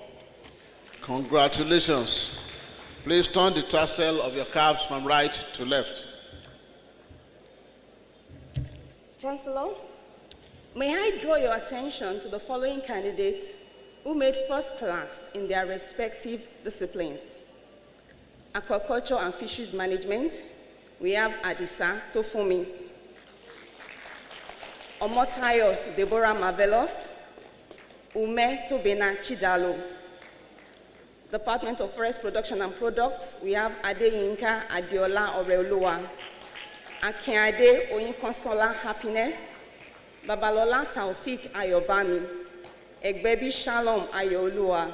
Congratulations. Please turn the tassel of your caps from right to left. Chancellor, may I draw your attention to the following candidates who made first class in their respective disciplines. Aquaculture and Fisheries Management, we have Adisa Tofumi. Omotayo Deborah Marvelous, Ume Tobena Chidalo. Department of Forest Production and Products, we have Adeyinka Adiola Oreoluwa. Akinade Oyinkonsola Happiness, Babalola Taufik Ayobami, Egbebi Shalom Ayoluwa,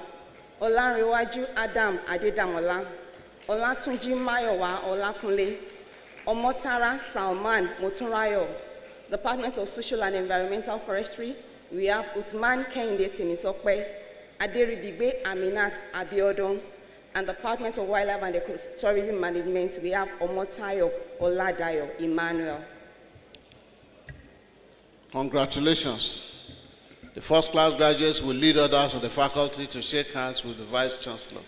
Olanrewaju Adam Adedamola, Olatunji Mayowa Olakunle, Omotara Salman Motunrayo. Department of Social and Environmental Forestry, we have Uthman Kehinde Timitokpe. Aderibigbe Aminat Abiodun. And the Department of Wildlife and Tourism Management, we have Omotayo Oladayo Emmanuel. Congratulations. The first class graduates will lead others in the faculty to shake hands with the Vice Chancellor.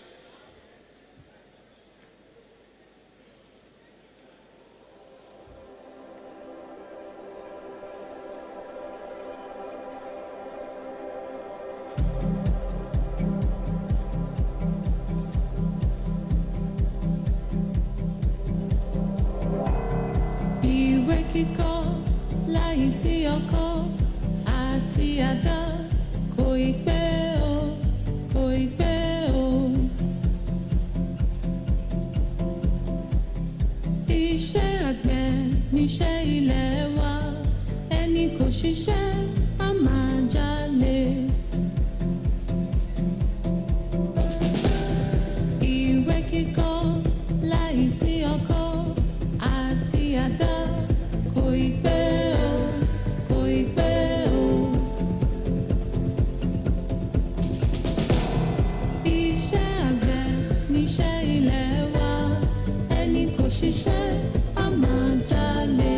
Ìwé kíkọ láìsí ọkọ àti àdá kò ì pẹ́ o, kò ì pẹ́ o. Iṣẹ́ àgbẹ̀ níṣẹ́ ilẹ̀ wa, ẹni kò ṣiṣẹ́ á máa jalè. Ìwé kíkọ láìsí ọkọ àti àdá kò ì pẹ́ o, kò ì pẹ́ o. Iṣẹ́ àgbẹ̀ níṣẹ́ ilẹ̀ wa, ẹni kò ṣiṣẹ́ á máa jalè.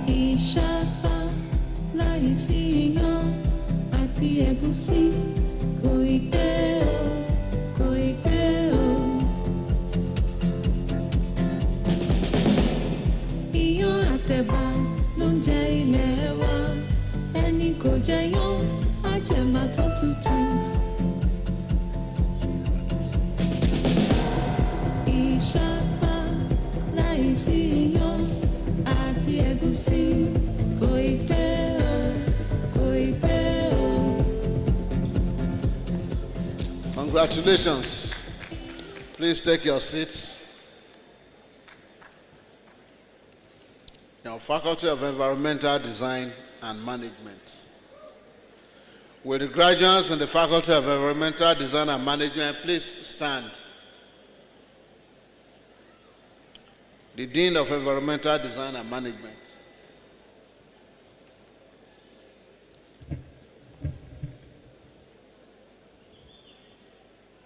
Ìṣàpá láìsí iyán àti ẹ̀gúsí kò ì pẹ́ o, kò ì pẹ́ o. Iyán àtẹ̀bà ló ń jẹ ilẹ̀ wa, ẹni kò jẹyán á jẹ̀bà tó tutù. Ìṣàpá láìsí iyán àti ẹ̀gúsí kò ì pẹ́ o, kò ì pẹ́ o. Congratulations. Please take your seats. Now, Faculty of Environmental Design and Management. Will the graduates in the Faculty of Environmental Design and Management please stand? The Dean of Environmental Design and Management.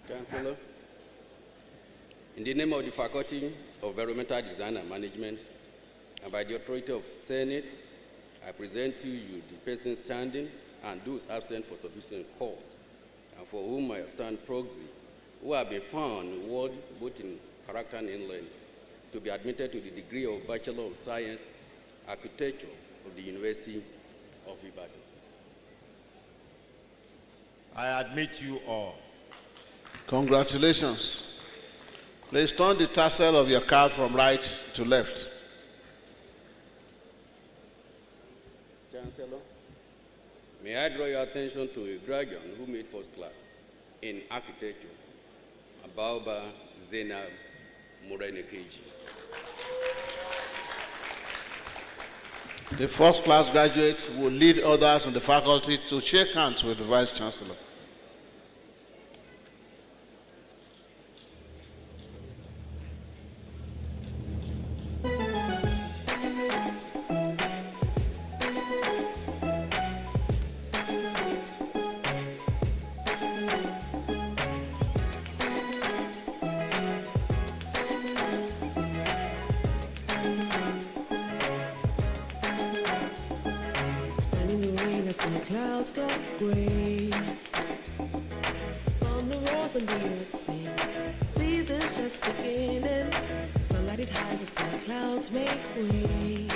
Chancellor, in the name of the Faculty of Environmental Design and Management, and by the authority of Senate, I present to you the persons standing and those absent for sufficient cause, and for whom I stand proxy, who have been found worthy both in character and in length, to be admitted to the degree of Bachelor of Science, Architecture of the University of Ibadan. I admit you all. Congratulations. Please turn the tassel of your cap from right to left. Chancellor, may I draw your attention to a graduate who made first class in architecture, Abaoba Zainab Morenekeji. The first class graduates will lead others in the faculty to shake hands with the Vice Chancellor. The clouds go gray, from the roars and the earth sings. Season's just beginning. Sunlight it hides as the clouds make way.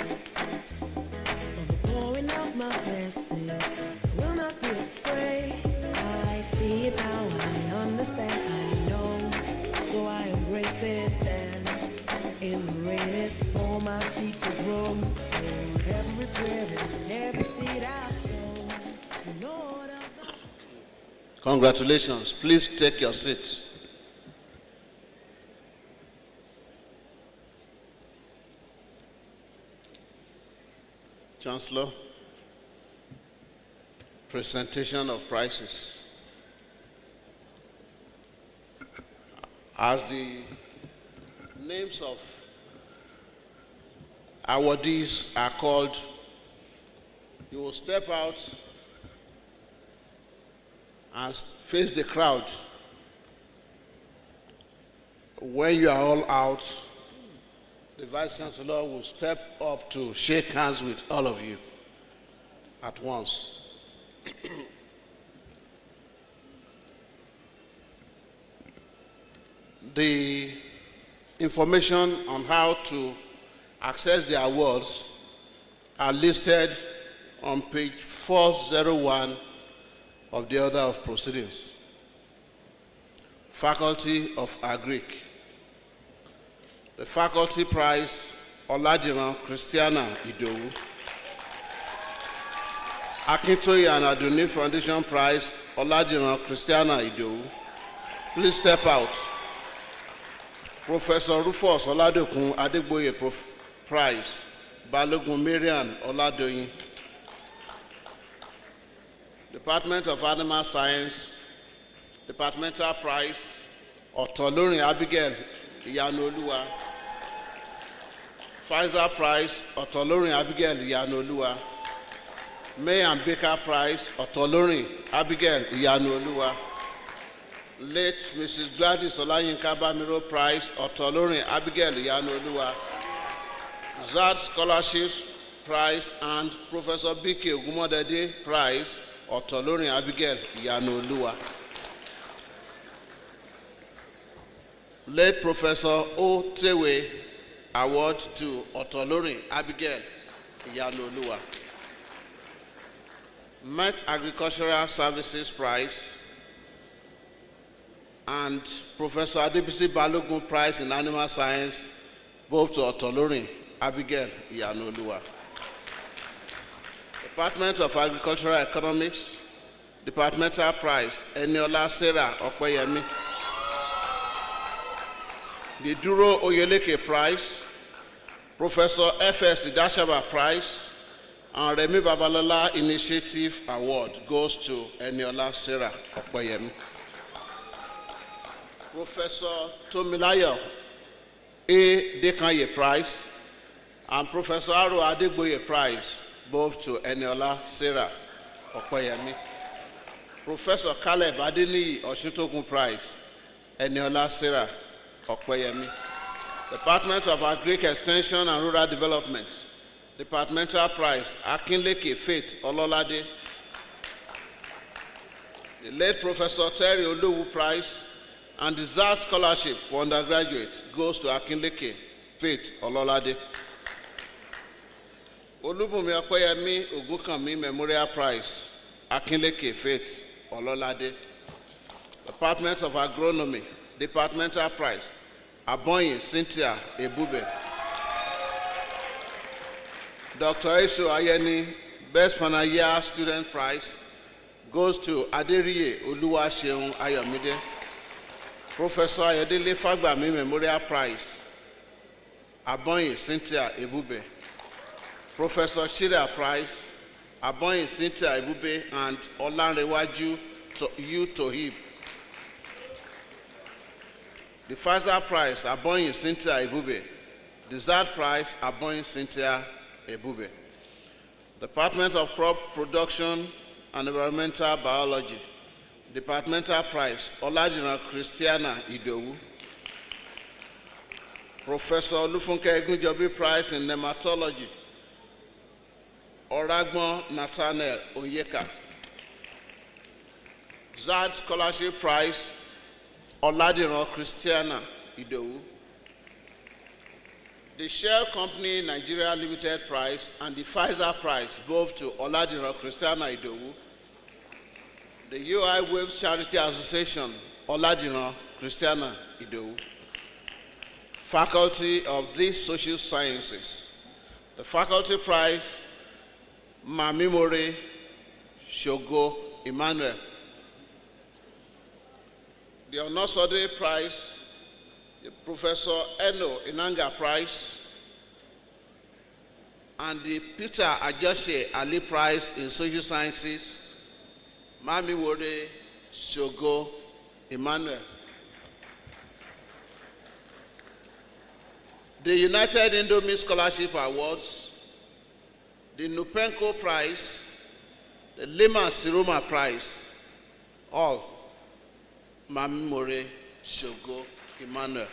For the pouring of my blessings, I will not be afraid. I see it now, I understand, I know. So I embrace it, dance in the rain. It's for my seed to grow. For every prayer and every seed I sow. Congratulations. Please take your seats. Chancellor, presentation of prizes. As the names of awardees are called, you will step out and face the crowd. When you are all out, the Vice Chancellor will step up to shake hands with all of you at once. The information on how to access the awards are listed on page 401 of the Order of Proceedings. Faculty of Agric. The Faculty Prize, Oladiran Christiana Idowu. Akintoye and Aduni Foundation Prize, Oladiran Christiana Idowu. Please step out. Professor Rufus Oladokun Adegboye Prize, Balogun Marian Oladoyin. Department of Animal Science, Departmental Prize, Otolorin Abigail Iyanoluwa. Pfizer Prize, Otolorin Abigail Iyanoluwa. May and Baker Prize, Otolorin Abigail Iyanoluwa. Late Mrs. Gladys Olayinka Bamiro Prize, Otolorin Abigail Iyanoluwa. ZAD Scholarships Prize and Professor B.K. Ogumodede Prize, Otolorin Abigail Iyanoluwa. Late Professor O. Tewe Award to Otolorin Abigail Iyanoluwa. Met Agricultural Services Prize and Professor Adebisi Balogun Prize in Animal Science, both to Otolorin Abigail Iyanoluwa. Department of Agricultural Economics, Departmental Prize, Eniola Sarah Okweyemi. The Duro Oyeleke Prize, Professor F.S. Idashaba Prize, and Remi Babalola Initiative Award goes to Eniola Sarah Okweyemi. Professor Tomilayo A. Dekanye Prize and Professor Aro Adegboye Prize, both to Eniola Sarah Okweyemi. Professor Caleb Adeniyi Oshitogun Prize, Eniola Sarah Okweyemi. Department of Agric Extension and Rural Development, Departmental Prize, Akinleke Faith Ololade. The late Professor Terry Olowu Prize and the ZAD Scholarship for undergraduate goes to Akinleke Faith Ololade. Olubunmi Okweyemi Ogunkanmi Memorial Prize, Akinleke Faith Ololade. Department of Agronomy, Departmental Prize, Aboyin Cynthia Ebube. Dr. Eso Ayeni, Best Final Year Student Prize, goes to Aderiye Oluwaseun Ayomide. Professor Ayodele Fagbami Memorial Prize, Aboyin Cynthia Ebube. Professor Shira Prize, Aboyin Cynthia Ebube and Olanrewaju U. Tohib. The Pfizer Prize, Aboyin Cynthia Ebube. The ZAD Prize, Aboyin Cynthia Ebube. Department of Crop Production and Environmental Biology, Departmental Prize, Oladiran Christiana Idowu. Professor Olufunke Egunjobi Prize in Nematology, Oragbon Nathaniel Oyeka. ZAD Scholarship Prize, Oladiran Christiana Idowu. The Shell Company Nigeria Limited Prize and the Pfizer Prize, both to Oladiran Christiana Idowu. The UI Waves Charity Association, Oladiran Christiana Idowu. Faculty of these Social Sciences. The Faculty Prize, Mamimore Shogo Emmanuel. The Onosode Prize, the Professor Eno Inanga Prize, and the Peter Ajoshe Ali Prize in Social Sciences, Mami Wore Shogo Emmanuel. The United Indomie Scholarship Awards, the Nupenko Prize, the Lima Siroma Prize, all Mami More Shogo Emmanuel.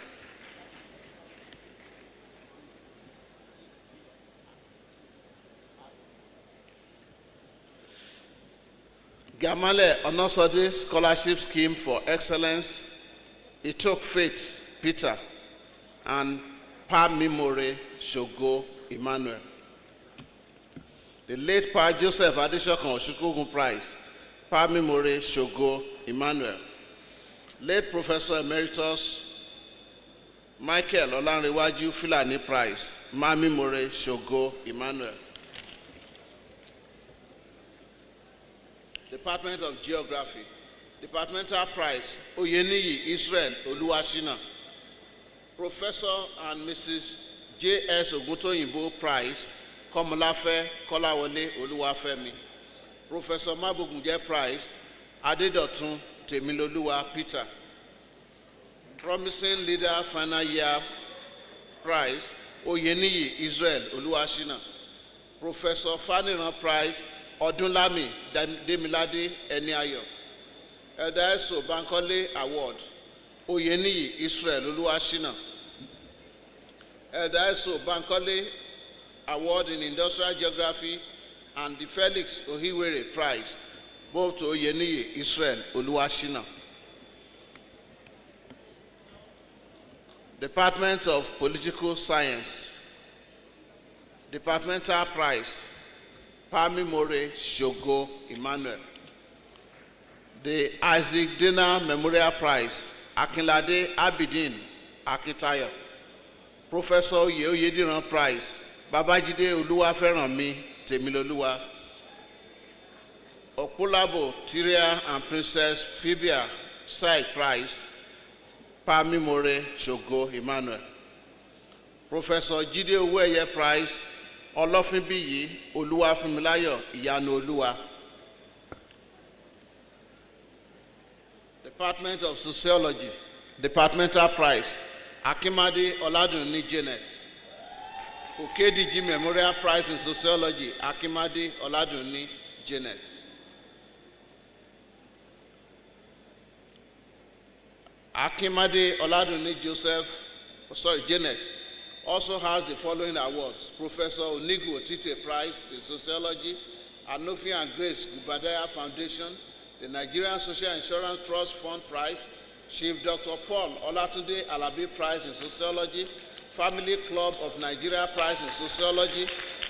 Gamale Onosode Scholarship Scheme for Excellence, it took Faith Peter and Pa Mimore Shogo Emmanuel. The late Pa Joseph Adeshokan Oshukogun Prize, Pa Mimore Shogo Emmanuel. Late Professor Emeritus Michael Olanrewaju Filani Prize, Ma Mimore Shogo Emmanuel. Department of Geography, Departmental Prize, Oyeniyi Israel Oluwashina. Professor and Mrs. J.S. Oguntoyinbo Prize, Komolafe Kolawole Oluwafemi. Professor Mabugunje Prize, Adedotun Temiloluwa Peter. Promising Leader Final Year Prize, Oyeniyi Israel Oluwashina. Professor Faniran Prize, Odunlami Demilade Eniayo. Edaeso Bankole Award, Oyeniyi Israel Oluwashina. Edaeso Bankole Award in Industrial Geography and the Felix Ohiwere Prize, both to Oyeniyi Israel Oluwashina. Department of Political Science, Departmental Prize, Pami More Shogo Emmanuel. The Isaac Dana Memorial Prize, Akinlade Abidin Akitayo. Professor Oyediran Prize, Babajide Oluwaferanmi Temiloluwa. Okulabo Tyria and Princess Phoebia Sai Prize, Pami More Shogo Emmanuel. Professor Jide Oweye Prize, Olofinbiyi Oluwafunmilayo Iyanu Oluwa. Department of Sociology, Departmental Prize, Akimade Oladunni Janet. Okediji Memorial Prize in Sociology, Akimade Oladunni Janet. Akimade Oladunni Janet also has the following awards: Professor Onigu Otite Prize in Sociology, Anofi and Grace Gubadaya Foundation, the Nigerian Social Insurance Trust Fund Prize, Chief Dr. Paul Olatunde Alabi Prize in Sociology, Family Club of Nigeria Prize in Sociology,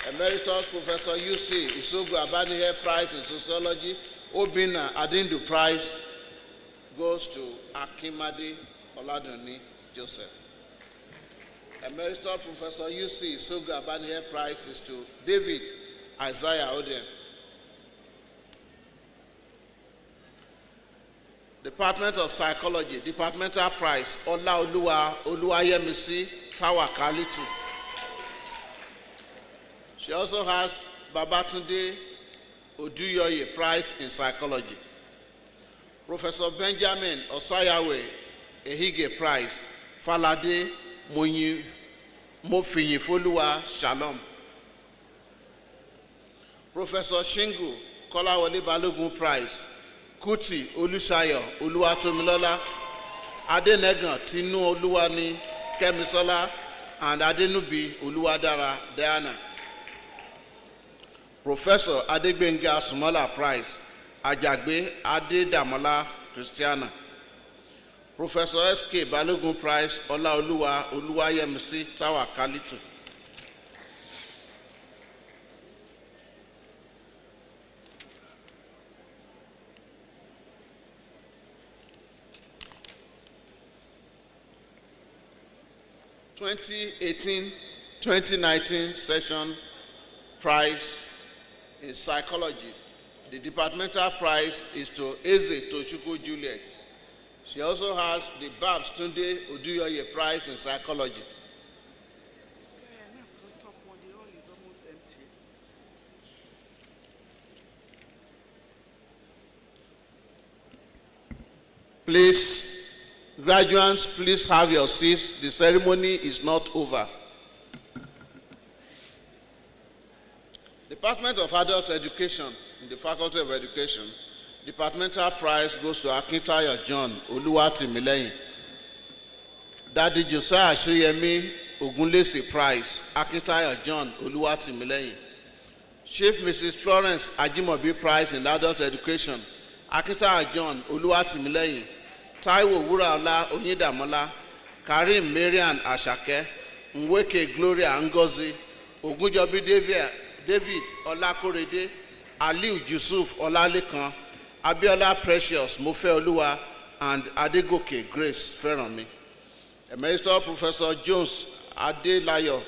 Emeritus Professor UC Isogu Abanihe Prize in Sociology, Obina Adindu Prize goes to Akimade Oladunni Joseph. Emeritus Professor UC Isogu Abanihe Prize is to David Isaiah Oden. Department of Psychology, Departmental Prize, Olaoluwa Oluwayemisi Tawakalitu. She also has Babatunde Oduyoye Prize in Psychology. Professor Benjamin Osayawe Ehige Prize, Falade Mofiyifoluwa Shalom. Professor Shingu Kolawole Balogun Prize, Kuti Olusayo Oluwatomilola, Adenegan Tinu Oluwani Kemisola, and Adenubi Oluwadara Diana. Professor Adegbenga Sumola Prize, Ajagbe Adedamola Christiana. Professor S.K. Balogun Prize, Olaoluwa Oluwayemisi Tawakalitu. (2018-2019) session prize in psychology. The departmental prize is to Eze Tochukwu Juliet. She also has the Babs Tunde Oduyoye Prize in Psychology. Please, graduates, please have your seats. The ceremony is not over. Department of Adult Education in the Faculty of Education, departmental prize goes to Akintayo John Oluwatimileyin. Daddy Josiah Shoyemi Ogunlesi Prize, Akintayo John Oluwatimileyin. Chief Mrs. Florence Ajimobi Prize in Adult Education, Akintayo John Oluwatimileyin. Taiwo Wuraola Onyedamola, Karim Marian Ashake, Nweke Gloria Ngozi, Ogunjobi David Olakorede, Aliu Yusuf Olalekan, Abiola Precious Mofeoluwa, and Adegoke Grace Feranmi. Emeritus Professor Jones Adelayo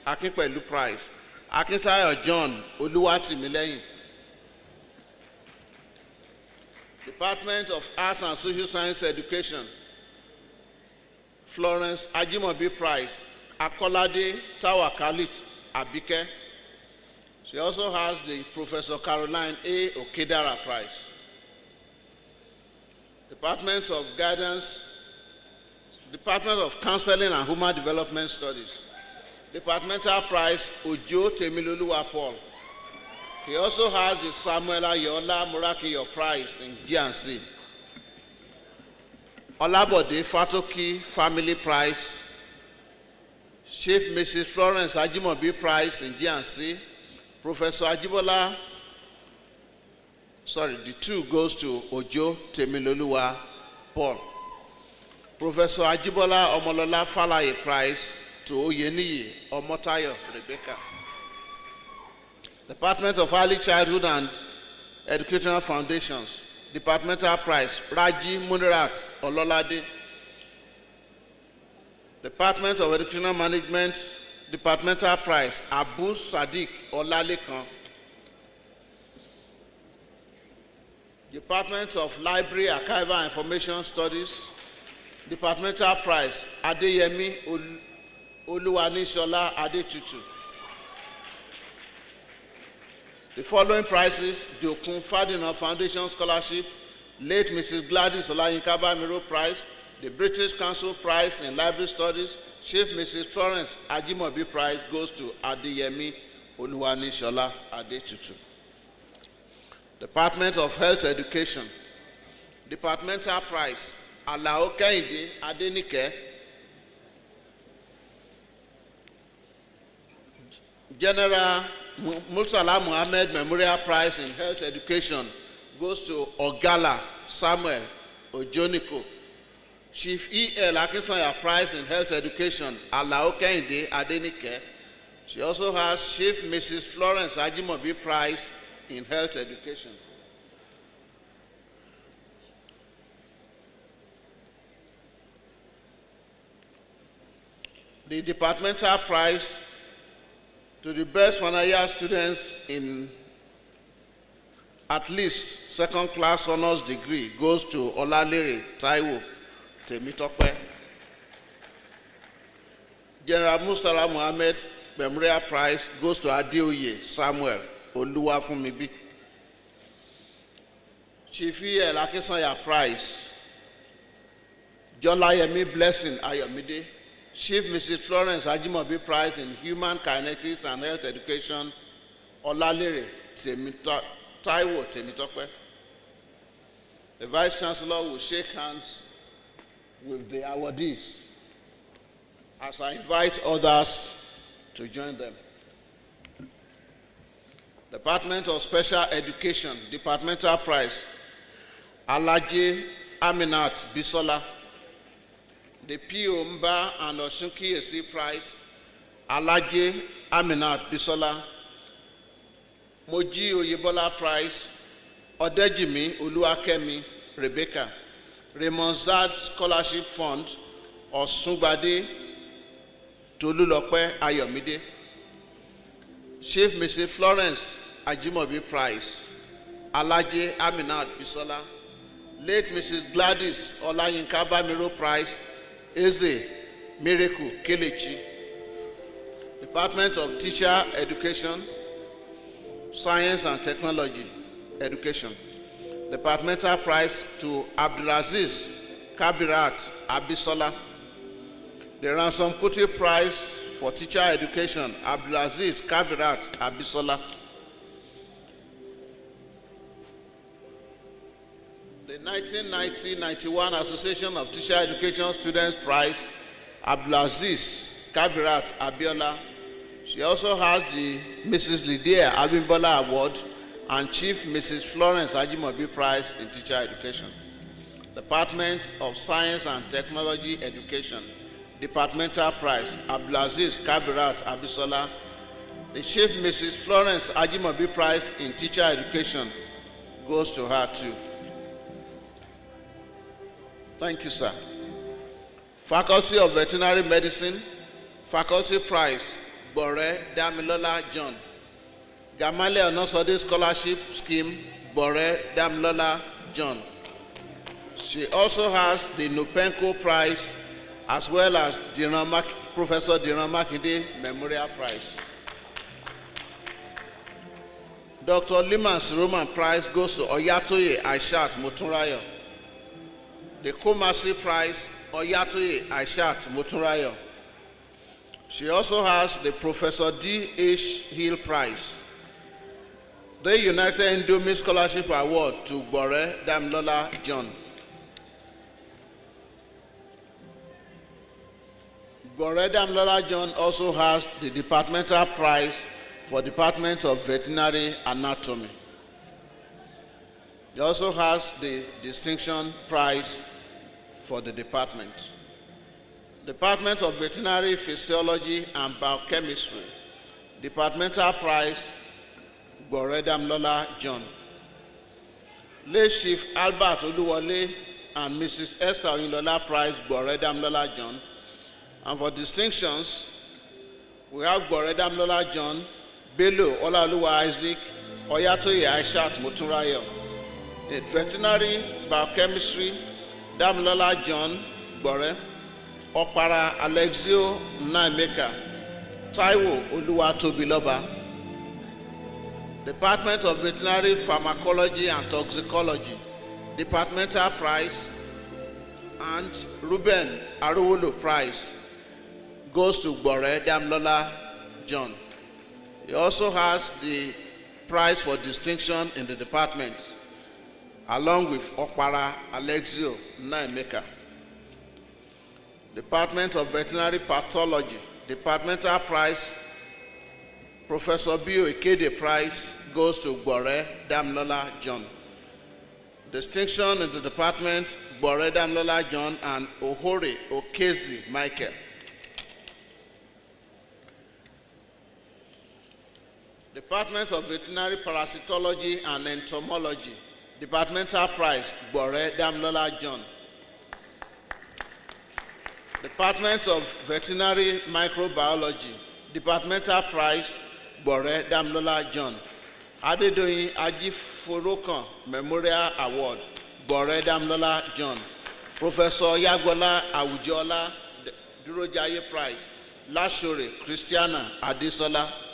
Akinpelu Prize, Akintayo John Oluwatimileyin. Department of Arts and Social Science Education, Florence Ajimobi Prize, Akolade Tawakalit Abike. She also has the Professor Caroline A. Okedara Prize. Department of Guidance, Department of Counseling and Human Development Studies, Departmental Prize Ojo Temiloluwa Paul. He also has the Samuel Ayola Murakiyo Prize in GNC. Olabode Fatoki Family Prize, Chief Mrs. Florence Ajimobi Prize in GNC. Professor Ajibola, the two goes to Ojo Temiloluwa Paul. Professor Ajibola Omolola Falaye Prize to Oyeniyi Omotayo Rebecca. Department of Early Childhood and Educational Foundations, Departmental Prize Raji Munirat Ololade. Department of Educational Management, Departmental Prize Abu Sadiq Olalekan. Department of Library, Archival and Information Studies, Departmental Prize Adeyemi Oluwanishola Adetutu. The following prizes: Dokun Ferdinand Foundation Scholarship, late Mrs. Gladys Olayinka Bamiro Prize, the British Council Prize in Library Studies, Chief Mrs. Florence Ajimobi Prize goes to Adeyemi Oluwanishola Adetutu. Department of Health Education, Departmental Prize Alao Kehinde Adenike. General Mursala Muhammad Memorial Prize in Health Education goes to Ogala Samuel Ojoniko. Chief E.L. Akinsanya Prize in Health Education, Alao Kehinde Adenike. She also has Chief Mrs. Florence Ajimobi Prize in Health Education. The departmental prize to the best final year students in at least second-class honors degree goes to Olalere Taiwo Temitope. General Mustala Muhammad Memorial Prize goes to Adeoye Samuel Oluwafunmibi. Chief E.L. Akinsanya Prize, Jolayemi Blessing Ayomide. Chief Mrs. Florence Ajimobi Prize in Human Kinetics and Health Education, Olalere Taiwo Temitope. The Vice Chancellor will shake hands with the awardees as I invite others to join them. Department of Special Education, Departmental Prize, Alaje Aminat Bisola. The P.O. Mba and Oshunki Esi Prize, Alaje Aminat Bisola. Moji Oyebola Prize, Odejimi Oluwakemi Rebecca. Raymond Zad Scholarship Fund, Osungbade Tolulope Ayomide. Chief Mrs. Florence Ajimobi Prize, Alaje Aminat Bisola. Late Mrs. Gladys Olayinka Bamiro Prize, Eze Miracle Kelechi. Department of Teacher Education, Science and Technology Education. Departmental Prize to Abdulaziz Kabirat Abisola. The Ransom Kuti Prize for Teacher Education, Abdulaziz Kabirat Abisola. The 1990-91 Association of Teacher Education Students Prize, Abdulaziz Kabirat Abiola. She also has the Mrs. Lydia Abimbola Award and Chief Mrs. Florence Ajimobi Prize in Teacher Education. Department of Science and Technology Education, Departmental Prize, Abdulaziz Kabirat Abisola. The Chief Mrs. Florence Ajimobi Prize in Teacher Education goes to her too. Thank you, sir. Faculty of Veterinary Medicine, Faculty Prize, Bore Damilola John. Gamaliel Onosode Scholarship Scheme, Bore Damilola John. She also has the Nupenko Prize as well as Professor Diran Makinde Memorial Prize. Dr. Liman's Roman Prize goes to Oyatoye Aishat Motunrayo. The Kumasi Prize, Oyatoye Aishat Motunrayo. She also has the Professor D.H. Hill Prize. The United Indomie Scholarship Award to Bore Damilola John. Bore Damilola John also has the Departmental Prize for Department of Veterinary Anatomy. He also has the Distinction Prize for the department. Department of Veterinary Physiology and Biochemistry, Departmental Prize, Bore Damilola John. Late Chief Albert Oluwole and Mrs. Esther Oyinlola Prize, Bore Damilola John. And for distinctions, we have Bore Damilola John, Bello Olaoluwa Isaac, Oyatoye Aishat Motunrayo. In Veterinary Biochemistry, Damilola John Bore, Okpara Alexio Naimeka, Taiwo Oluwatobiloba. Department of Veterinary Pharmacology and Toxicology, Departmental Prize, and Ruben Arowolo Prize goes to Bore Damilola John. He also has the prize for distinction in the department, along with Okpara Alexio Naimeka. Department of Veterinary Pathology, Departmental Prize, Professor Bio Ikede Prize goes to Bore Damilola John. Distinction in the department, Bore Damilola John and Ohore Okezi Michael. Department of Veterinary Parasitology and Entomology, Departmental Prize, Bore Damilola John. Department of Veterinary Microbiology, Departmental Prize, Bore Damilola John. Adedoyin Ajiforokan Memorial Award, Bore Damilola John. Professor Yagola Awujola Durojaye Prize, Lashore Christiana Adesola.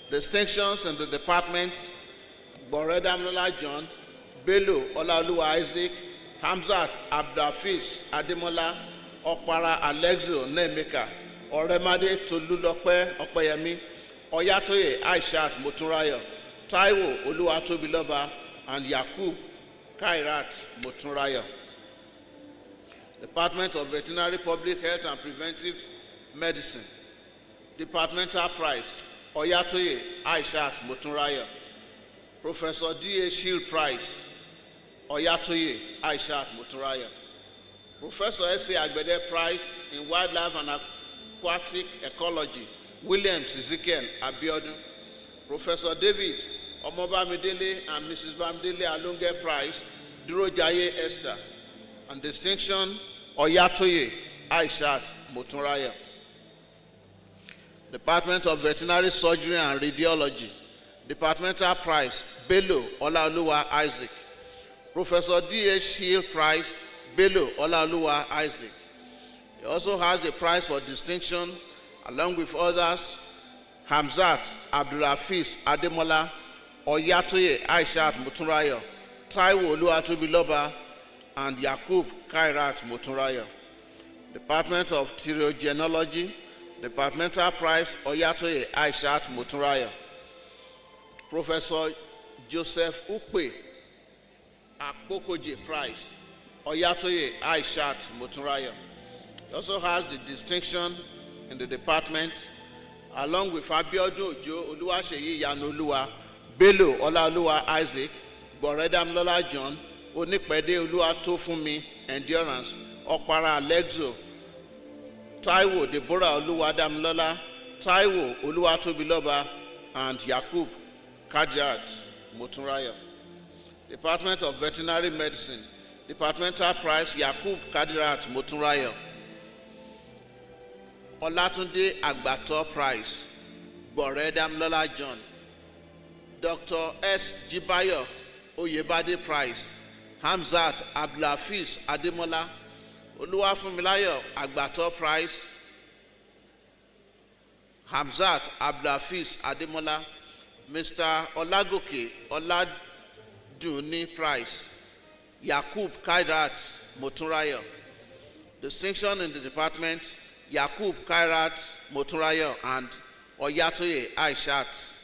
Distinctions in the department, Bore Damilola John, Bello Olaoluwa Isaac, Hamzat Abdulhafiz Ademola, Okpara Alexio Nemeka, Oremade Tolulope Opeyemi, Oyatoye Aishat Motunrayo, Taiwo Oluwatobiloba, and Yakub Kairat Motunrayo. Department of Veterinary Public Health and Preventive Medicine, Departmental Prize, Oyatoye Aishat Motunrayo. Professor D.H. Hill Prize, Oyatoye Aishat Motunrayo. Professor S.A. Agbede Prize in Wildlife and Aquatic Ecology, William Ezekiel Abiodun. Professor David Omobamidele and Mrs. Bamidele Alunge Prize, Durojaye Esther. And distinction, Oyatoye Aishat Motunrayo. Department of Veterinary Surgery and Radiology, Departmental Prize, Bello Olaoluwa Isaac. Professor D.H. Hill Prize, Bello Olaoluwa Isaac. He also has a prize for distinction, along with others, Hamzat Abdulhafiz Ademola, Oyatoye Aishat Motunrayo, Taiwo Oluwatobiloba, and Yakub Kairat Motunrayo. Department of Theogenology, Departmental Prize Oyatoye Aishat Motunrayo. Professor Joseph Ukpe Akpokoje Prize Oyatoye Aishat Motunrayo. He also has the distinction in the department, along with Abiodun Ojo, Oluwaseyi Yanoluwa, Bello Olaoluwa Isaac, Boredamlola John, Onipede Oluwatofunmi Endurance, Okpara Alexo, Taiwo Deborah Oluwadamlola, Taiwo Oluwatobiloba, and Yakub Kadirat Motunrayo. Department of Veterinary Medicine, Departmental Prize Yakub Kadirat Motunrayo. Olatunde Agbato Prize, Boredamlola John. Dr. S. Jibayo Oyebade Prize, Hamzat Abdulhafiz Ademola. Oluwafunmilayo Agbato Prize, Hamzat Abdulhafiz Ademola. Mr. Olagoke Oladuni Prize, Yakub Kairat Motunrayo. Distinction in the department, Yakub Kairat Motunrayo and Oyatoye Aishat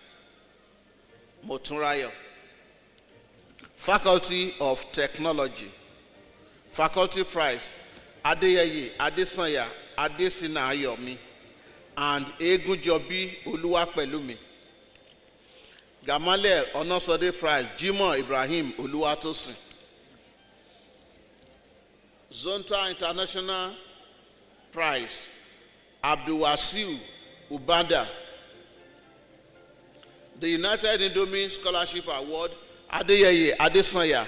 Motunrayo. Faculty of Technology, Faculty Prize, Adeyeye Adesanya Adesina Ayomi and Egunjobi Oluwapelumi. Gamaliel Onosode Prize, Jimoh Ibrahim Oluwatosin. Zonta International Prize, Abdulwasiu Ubanda. The United Indomie Scholarship Award, Adeyeye Adesanya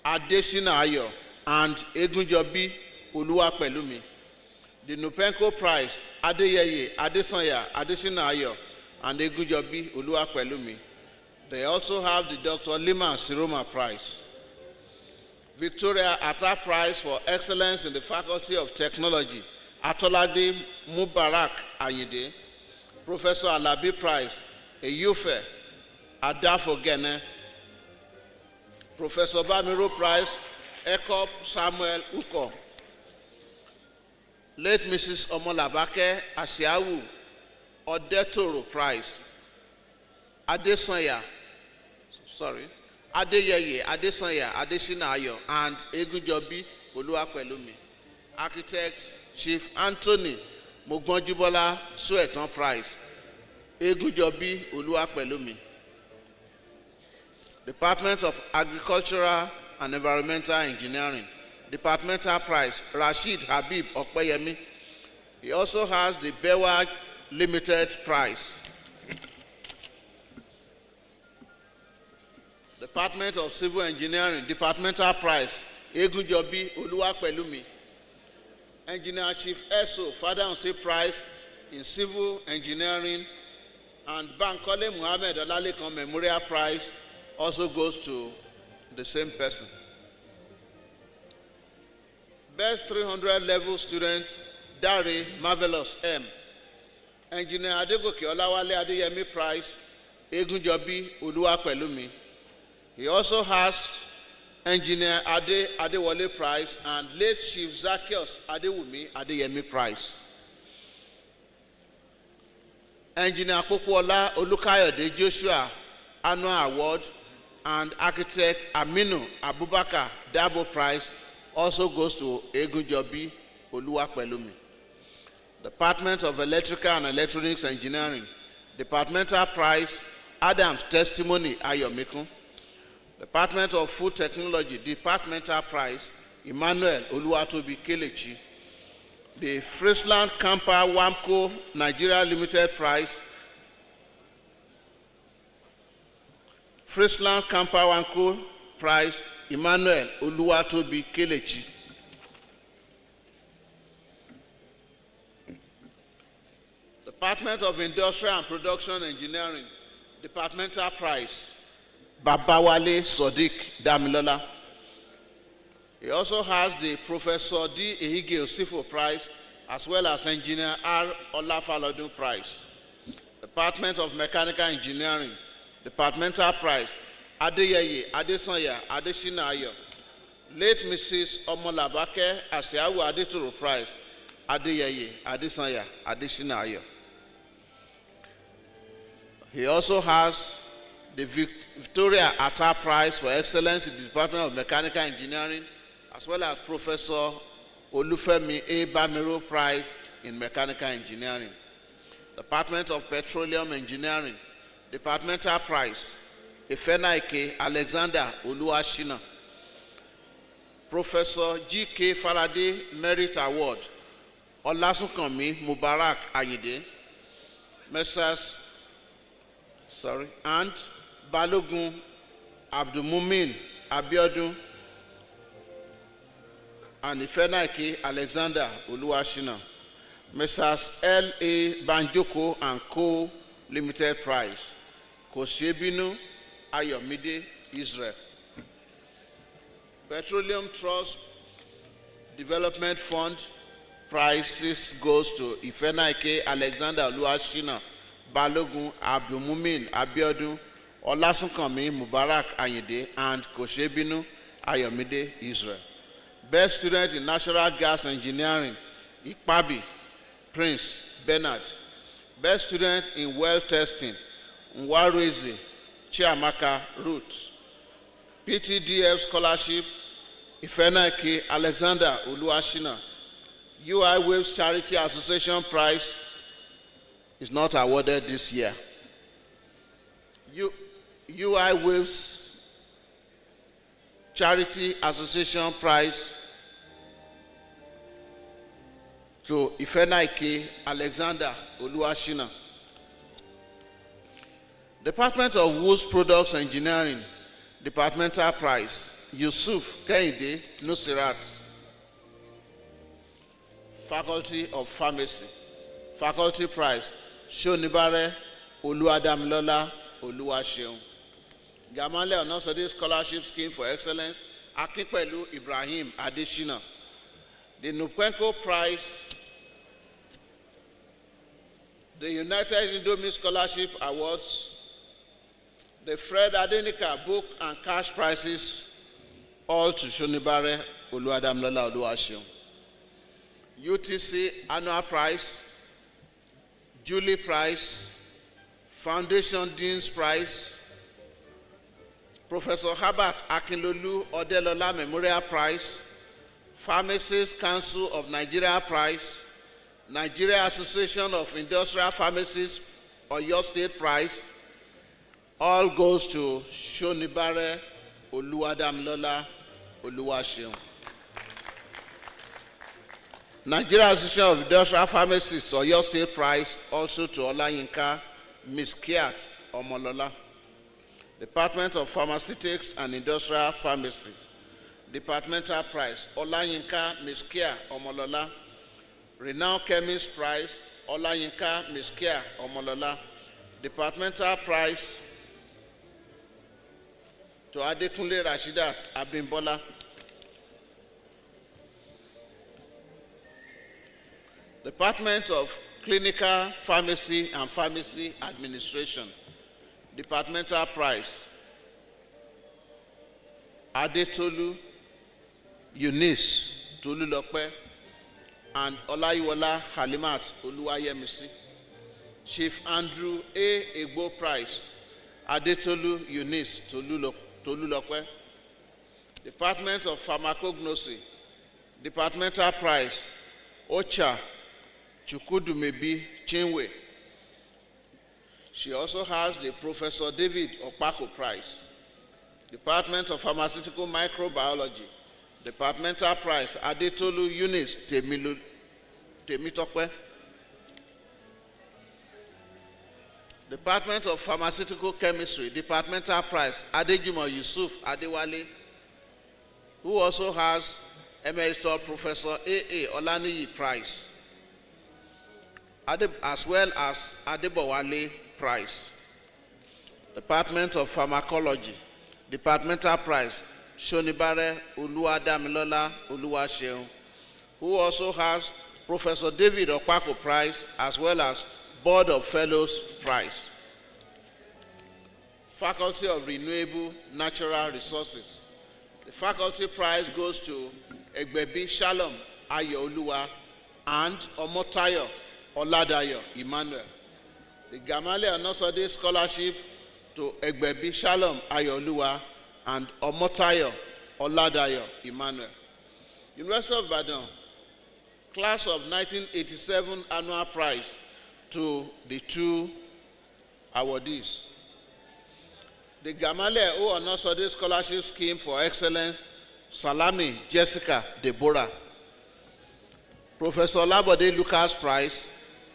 Adesina Ayo and Egunjobi Oluwapelumi. The Nupenco Prize, Adeyeye Adesanya Adesina Ayo and Egunjobi Oluwapelumi. They also have the Dr. Lima Siroma Prize. Victoria Atta Prize for Excellence in the Faculty of Technology, Atolade Mubarak Ayinde. Professor Alabi Prize, Eyufe Adafo Gene. Professor Bamiro Prize, Ekop Samuel Uko. Late Mrs. Omolabake Asiawu Odetoro Prize, Adesanya Adesanya Adesina Ayo and Egunjobi Oluwapelumi. Architect Chief Anthony Mogbonjubola Sueton Prize, Egunjobi Oluwapelumi. Department of Agricultural and Environmental Engineering, Departmental Prize, Rashid Habib Okpeyemi. He also has the Bewa Limited Prize. Department of Civil Engineering, Departmental Prize, Egunjobi Oluwapelumi. Engineer Chief Eso Fadanse Prize in Civil Engineering, and Bankole Muhammad Olalekan Memorial Prize also goes to the same person. Best 300 level students, Dari Marvelous M. Engineer Adegoke Olawale Adeyemi Prize, Egunjobi Oluwapelumi. He also has Engineer Adewale Prize and late Chief Zacchaeus Adewumi Adeyemi Prize. Engineer Popola Olukayode Joshua Annual Award and Architect Aminu Abubakar Dabo Prize also goes to Egunjobi Oluwapelumi. Department of Electrical and Electronics Engineering, Departmental Prize Adams Testimony Ayomikun. Department of Food Technology, Departmental Prize Emmanuel Oluwatobi Kelechi. The Friesland Camper Wamco Nigeria Limited Prize, Friesland Camper Wamco Prize Emmanuel Oluwatobi Kelechi. Department of Industrial and Production Engineering, Departmental Prize Babawale Sodiq Damilola. He also has the Professor D. Ehige Osifo Prize as well as Engineer R. Olafalodun Prize. Department of Mechanical Engineering, Departmental Prize Adeyeye Adesanya Adesina Ayo. Late Mrs. Omolabake Asiawu Adetoro Prize, Adeyeye, Adesanya, Adeshinayo. He also has the Victoria Atta Prize for Excellence in the Department of Mechanical Engineering, as well as Professor Olufemi A. Bamiro Prize in Mechanical Engineering. Department of Petroleum Engineering, Departmental Prize, Ifenaike Alexander Oluwashina. Professor G.K. Faraday Merit Award, Olasunkanmi Mubarak Ayinde. And Balogun Abdulmumin Abiodun and Ifenaike Alexander Oluwashina. Messrs. L.A. Banjoko and Co. Limited Prize, Kosebinu Ayomide, Israel. Petroleum Trust Development Fund prizes goes to Ifenaike Alexander Oluwashina, Balogun Abdulmumin Abiodun, Olasunkanmi Mubarak Ayinde, and Kosebinu Ayomide, Israel. Best Student in Natural Gas Engineering, Ikpabi Prince Bernard. Best Student in Well Testing, Nwarezi Chiamaka Ruth. PTDF Scholarship, Ifenaike Alexander Oluwashina. UI Waves Charity Association Prize is not awarded this year. UI Waves Charity Association Prize to Ifenaike Alexander Oluwashina. Department of Woods Products Engineering, Departmental Prize, Yusuf Kehinde Nusirat. Faculty of Pharmacy, Faculty Prize, Shonibare Oluwadamilola Oluwaseun. Gamale Onosode Scholarship Scheme for Excellence, Akinpelu Ibrahim Adeshina. The Nupwenko Prize, the United Indomie Scholarship Awards, the Fred Adenika Book and Cash Prizes, all to Shonibare Oluwadamilola Oluwaseun. UTC Annual Prize, Julie Prize, Foundation Dean's Prize, Professor Herbert Akinlolu Odelola Memorial Prize, Pharmacists Council of Nigeria Prize, Nigeria Association of Industrial Pharmacists Oyo State Prize, all goes to Shonibare Oluwadamilola Oluwaseun. Nigeria Association of Industrial Pharmacists Oyo State Prize also to Olayinka Miskiat Omolola. Department of Pharmaceutics and Industrial Pharmacy, Departmental Prize, Olayinka Miskia Omolola. Renowned Chemist Prize, Olayinka Miskia Omolola. Departmental Prize to Adekunle Rashidat Abimbola. Department of Clinical Pharmacy and Pharmacy Administration, Departmental Prize, Adetolu Eunice Tolulope and Olayiwola Halimat Oluwayemisi. Chief Andrew A. Egbo Prize, Adetolu Eunice Tolulope. Department of Pharmacognosy, Departmental Prize, Ocha Chukwudumebi Chinwe. She also has the Professor David Okpako Prize. Department of Pharmaceutical Microbiology, Departmental Prize, Adetolu Eunice Temitope. Department of Pharmaceutical Chemistry, Departmental Prize, Adejumo Yusuf Adewale, who also has Emeritus Professor A.A. Olaniyi Prize, as well as Adebowale Prize. Department of Pharmacology, Departmental Prize, Shonibare Oluwadamilola Oluwaseun, who also has Professor David Okpako Prize, as well as Board of Fellows Prize. Faculty of Renewable Natural Resources, The faculty prize goes to Egbebi Shalom Ayooluwa and Omotayo Oladayo Emmanuel. The Gamaliel Onosode Scholarship to Egbebi Shalom Ayooluwa and Omotayo Oladayo Emmanuel. University of Ibadan, class of 1987 annual prize to the two awardees. The Gamaliel Onosode Scholarship Scheme for Excellence, Salami Jessica Deborah. Professor Labode Lucas Prize,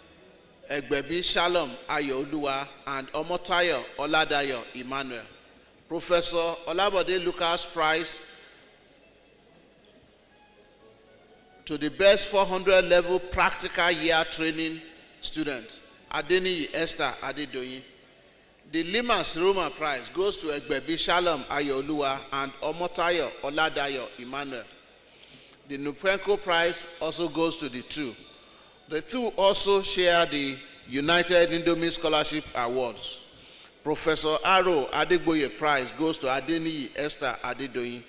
Egbebi Shalom Ayooluwa and Omotayo Oladayo Emmanuel. Professor Olabode Lucas Prize to the best 400 level practical year training student, Adeniyi Esther Adedoyin. The Limas Roma Prize goes to Egbebi Shalom Ayooluwa and Omotayo Oladayo Emmanuel. The Nupenko Prize also goes to the two. The two also share the United Indomie Scholarship Awards. Professor Aro Adegboye Prize goes to Adeniyi Esther Adedoyin,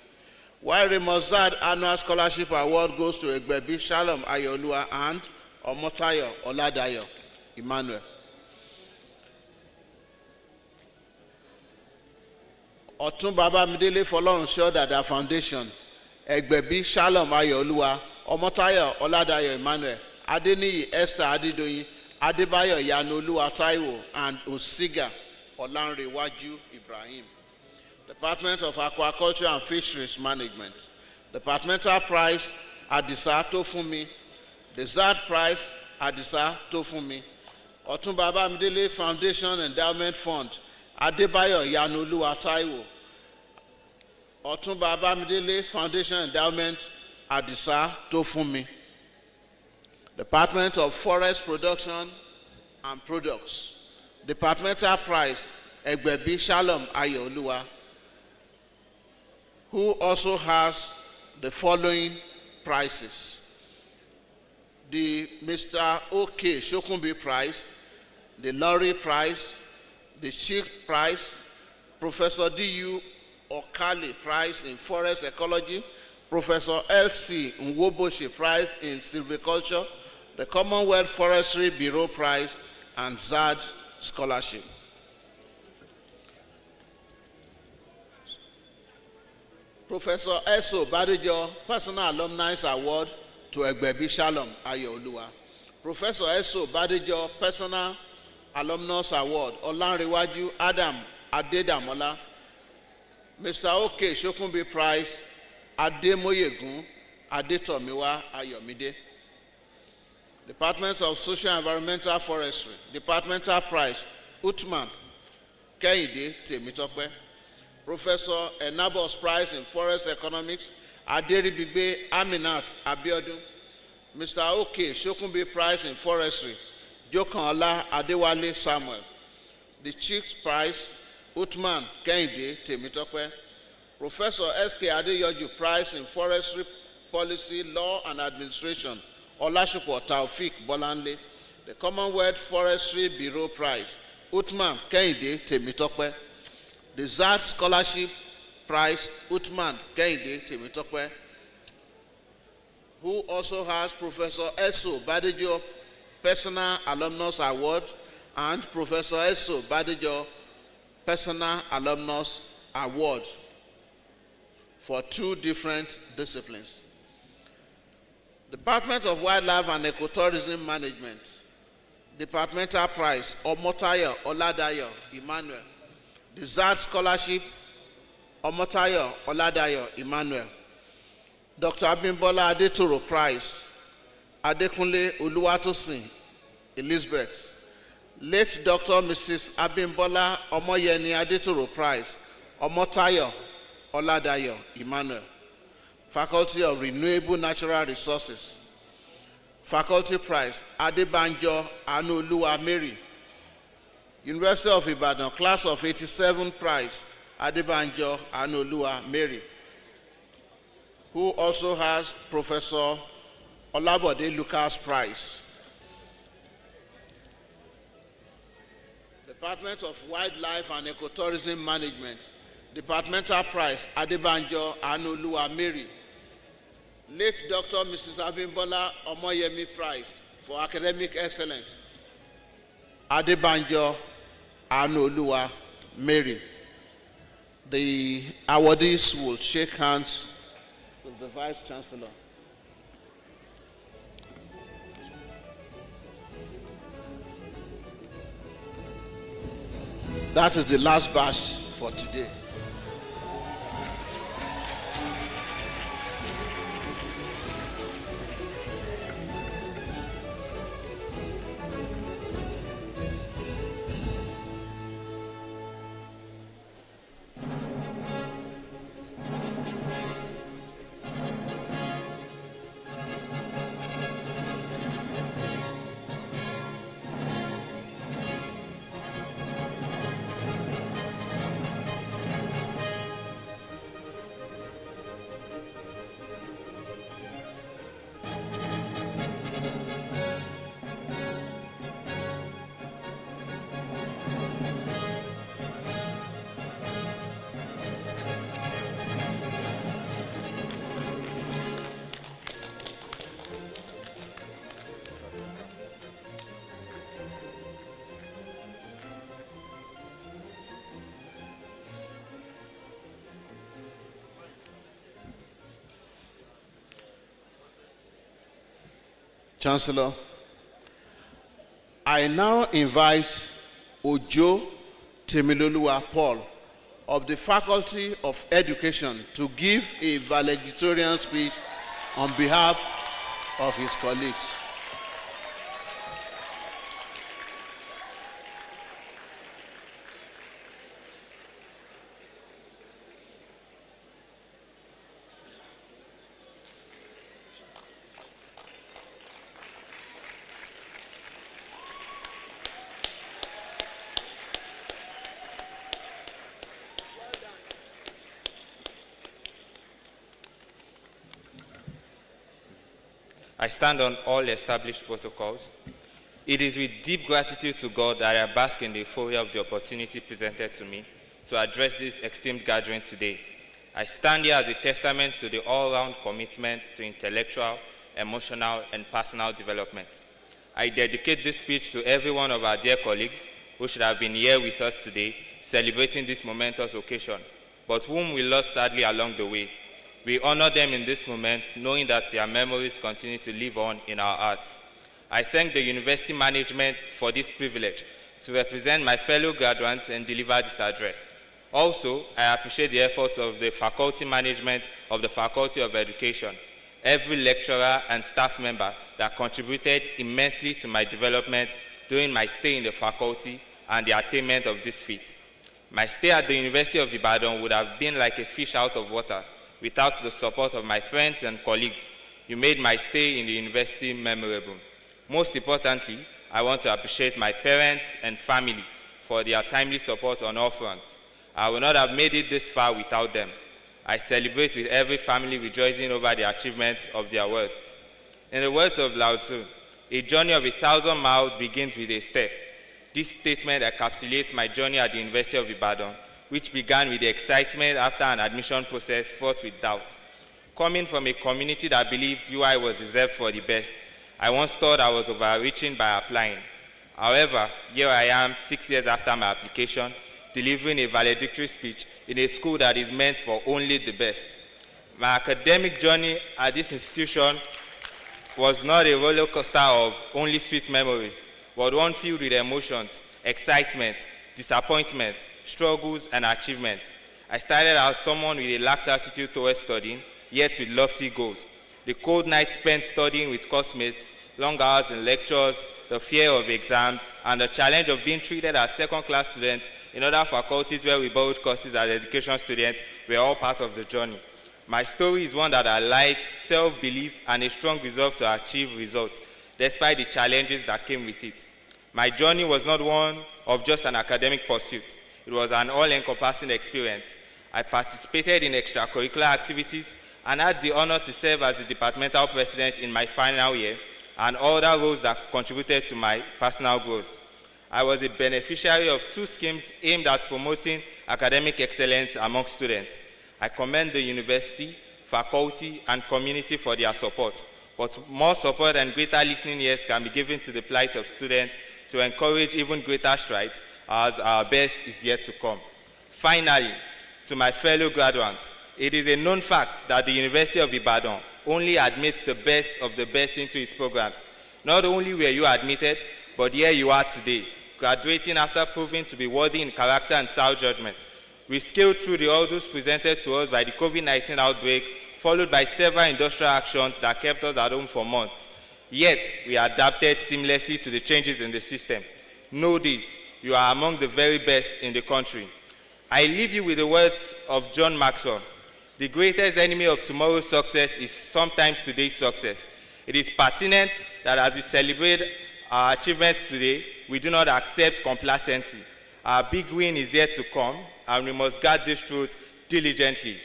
while Remozad Annual Scholarship Award goes to Egbebi Shalom Ayooluwa and Omotayo Oladayo Emmanuel. Otun Baba Midele Folorunsho Dada Foundation, Egbebi Shalom Ayooluwa, Omotayo Oladayo Emmanuel, Adeniyi Esther Adedoyin, Adebayo Yanoluwa Taiwo, and Osiga Olanrewaju Ibrahim. Department of Aquaculture and Fisheries Management. Departmental Prize Adisa Tofunmi. The ZAD Prize Adisa Tofunmi. Otun Baba Midele Foundation Endowment Fund, Adebayo Yanoluwa Taiwo. Otun Baba Midele Foundation Endowment Adisa Tofunmi. Department of Forest Production and Products. Departmental Prize Egbebi Shalom Ayooluwa, who also has the following prizes: the Mr. OK Shokunbi Prize, the Laurie Prize, the Chief Prize, Professor D.U. Okali Prize in Forest Ecology, Professor L.C. Nwoboshi Prize in Silviculture, the Commonwealth Forestry Bureau Prize, and ZAD Scholarship. Professor Eso Badijo Personal Alumni Award to Egbebi Shalom Ayooluwa. Professor Eso Badijo Personal Alumnus Award Olanrewaju Adam Adedamola. Mr. OK Shokunbi Prize Ademoyegun Adetomiwa Ayomide. Department of Social and Environmental Forestry. Departmental Prize Utman Kehinde Temitope. Professor Enabos Prize in Forest Economics Aderibigbe Aminat Abiodun. Mr. OK Shokunbi Prize in Forestry Jokanla Adewale Samuel. The Chiefs Prize Utman Kehinde Temitope. Professor S.K. Adeyoju Prize in Forestry Policy, Law and Administration Olasupo Taufik Bolanle. The Commonwealth Forestry Bureau Prize Utman Kehinde Temitope. The ZAD Scholarship Prize Utman Kehinde Temitope, who also has Professor Eso Badijo Personal Alumnus Award and Professor Eso Badijo Personal Alumnus Award for two different disciplines. Department of Wildlife and Ecotourism Management. Departmental Prize Omotayo Oladayo Emmanuel. The ZAD Scholarship Omotayo Oladayo Emmanuel. Dr. Abimbola Adetoro Prize Adekunle Oluwatosin Elizabeth. Late Dr. Mrs. Abimbola Omoyeni Adetoro Prize Omotayo Oladayo Emmanuel. Faculty of Renewable Natural Resources. Faculty Prize Adebanjo Anoluwa Mary. University of Ibadan, class of 87 prize Adebanjo Anoluwa Mary, who also has Professor Olabode Lucas Prize. Department of Wildlife and Ecotourism Management. Departmental Prize, Adebanjo Anoluwa Mary. Late Dr. Mrs. Abimbola Omoyemi Prize for Academic Excellence, Adebanjo Anoluwa Mary. The awardees will shake hands with the Vice Chancellor. That is the last batch for today. Chancellor, I now invite Ojo Temiloluwa Paul of the Faculty of Education to give a valedictorian speech on behalf of his colleagues. I stand on all established protocols. It is with deep gratitude to God that I bask in the euphoria of the opportunity presented to me to address this esteemed gathering today. I stand here as a testament to the all-round commitment to intellectual, emotional, and personal development. I dedicate this speech to every one of our dear colleagues who should have been here with us today, celebrating this momentous occasion, but whom we lost sadly along the way. We honor them in this moment, knowing that their memories continue to live on in our hearts. I thank the university management for this privilege to represent my fellow graduates and deliver this address. Also, I appreciate the efforts of the faculty management of the Faculty of Education, every lecturer and staff member that contributed immensely to my development during my stay in the faculty and the attainment of this feat. My stay at the University of Ibadan would have been like a fish out of water without the support of my friends and colleagues. You made my stay in the university memorable. Most importantly, I want to appreciate my parents and family for their timely support on all fronts. I would not have made it this far without them. I celebrate with every family rejoicing over the achievements of their work. In the words of Lao Tzu, a journey of 1,000 miles begins with a step. This statement encapsulates my journey at the University of Ibadan, which began with the excitement after an admission process fraught with doubt. Coming from a community that believed UI was reserved for the best, I once thought I was overreaching by applying. However, here I am 6 years after my application, delivering a valedictory speech in a school that is meant for only the best. My academic journey at this institution was not a roller coaster of only sweet memories, but one filled with emotions, excitement, disappointment, struggles, and achievements. I started as someone with a lax attitude towards studying, yet with lofty goals. The cold nights spent studying with classmates, long hours in lectures, the fear of exams, and the challenge of being treated as second-class students in other faculties where we borrowed courses as education students were all part of the journey. My story is one that highlights self-belief and a strong resolve to achieve results, despite the challenges that came with it. My journey was not one of just an academic pursuit. It was an all-encompassing experience. I participated in extracurricular activities and had the honor to serve as the departmental president in my final year and other roles that contributed to my personal growth. I was a beneficiary of 2 schemes aimed at promoting academic excellence among students. I commend the university, faculty, and community for their support. But more support and greater listening ears can be given to the plight of students to encourage even greater strides, as our best is yet to come. Finally, to my fellow graduates, it is a known fact that the University of Ibadan only admits the best of the best into its programs. Not only were you admitted, but here you are today, graduating after proving to be worthy in character and sound judgment. We scaled through the hurdles presented to us by the COVID-19 outbreak, followed by several industrial actions that kept us at home for months. Yet, we adapted seamlessly to the changes in the system. Know this, you are among the very best in the country. I leave you with the words of John Maxwell. The greatest enemy of tomorrow's success is sometimes today's success. It is pertinent that as we celebrate our achievements today, we do not accept complacency. Our big win is yet to come, and we must guard this truth diligently.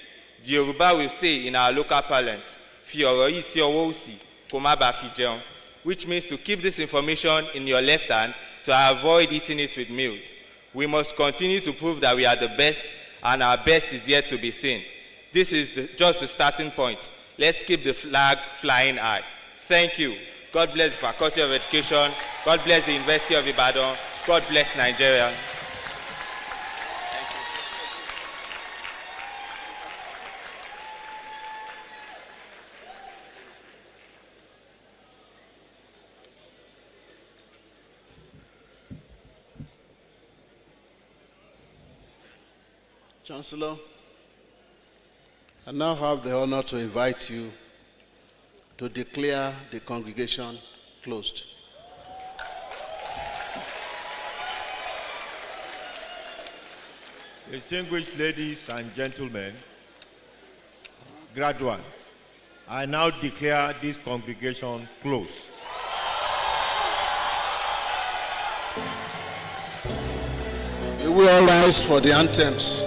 The Yoruba will say in our local parlance, "Fi ọ̀rọ̀ yìí sí ọwọ́ òsì, kó má bàa fi jẹun," which means to keep this information in your left hand to avoid eating it with mute. We must continue to prove that we are the best, and our best is yet to be seen. This is just the starting point. Let's keep the flag flying high. Thank you. God bless the Faculty of Education. God bless the University of Ibadan. God bless Nigeria. Chancellor, I now have the honor to invite you to declare the congregation closed. Distinguished ladies and gentlemen, graduates, I now declare this congregation closed. We will all rise for the anthems.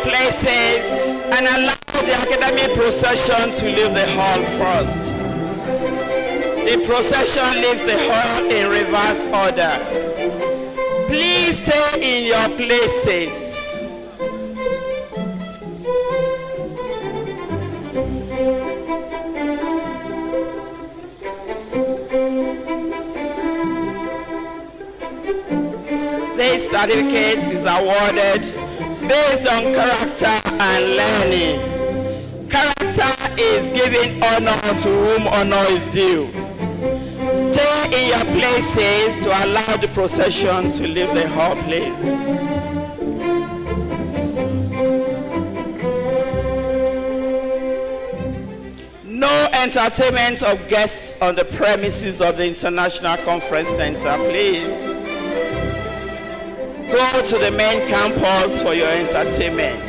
Places and allow the academic procession to leave the hall first. The procession leaves the hall in reverse order. Please stay in your places. This certificate is awarded based on character and learning. Character is giving honor to whom honor is due. Stay in your places to allow the procession to leave the hall, please. No entertainment of guests on the premises of the International Conference Center, please. Go to the main campus for your entertainment.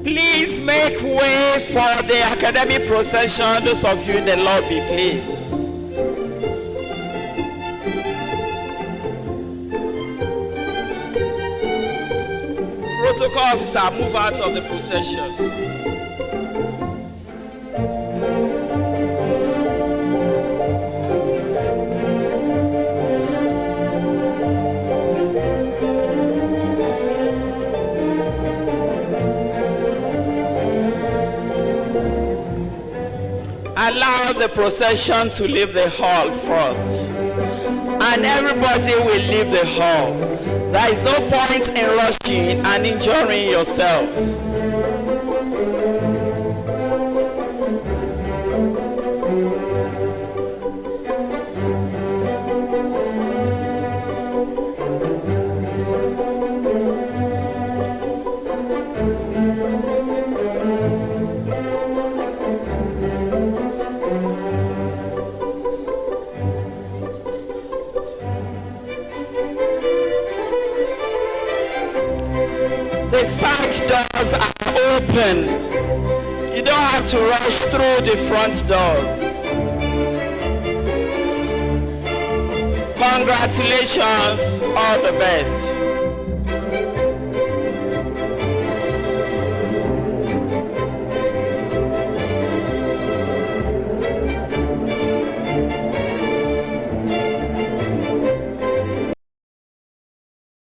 Please make way for the academic procession, those of you in the lobby, please. Protocol officer, move out of the procession. Allow the procession to leave the hall first, and everybody will leave the hall. There is no point in rushing and injuring yourselves. The side doors are open. You don't have to rush through the front doors. Congratulations, all the best.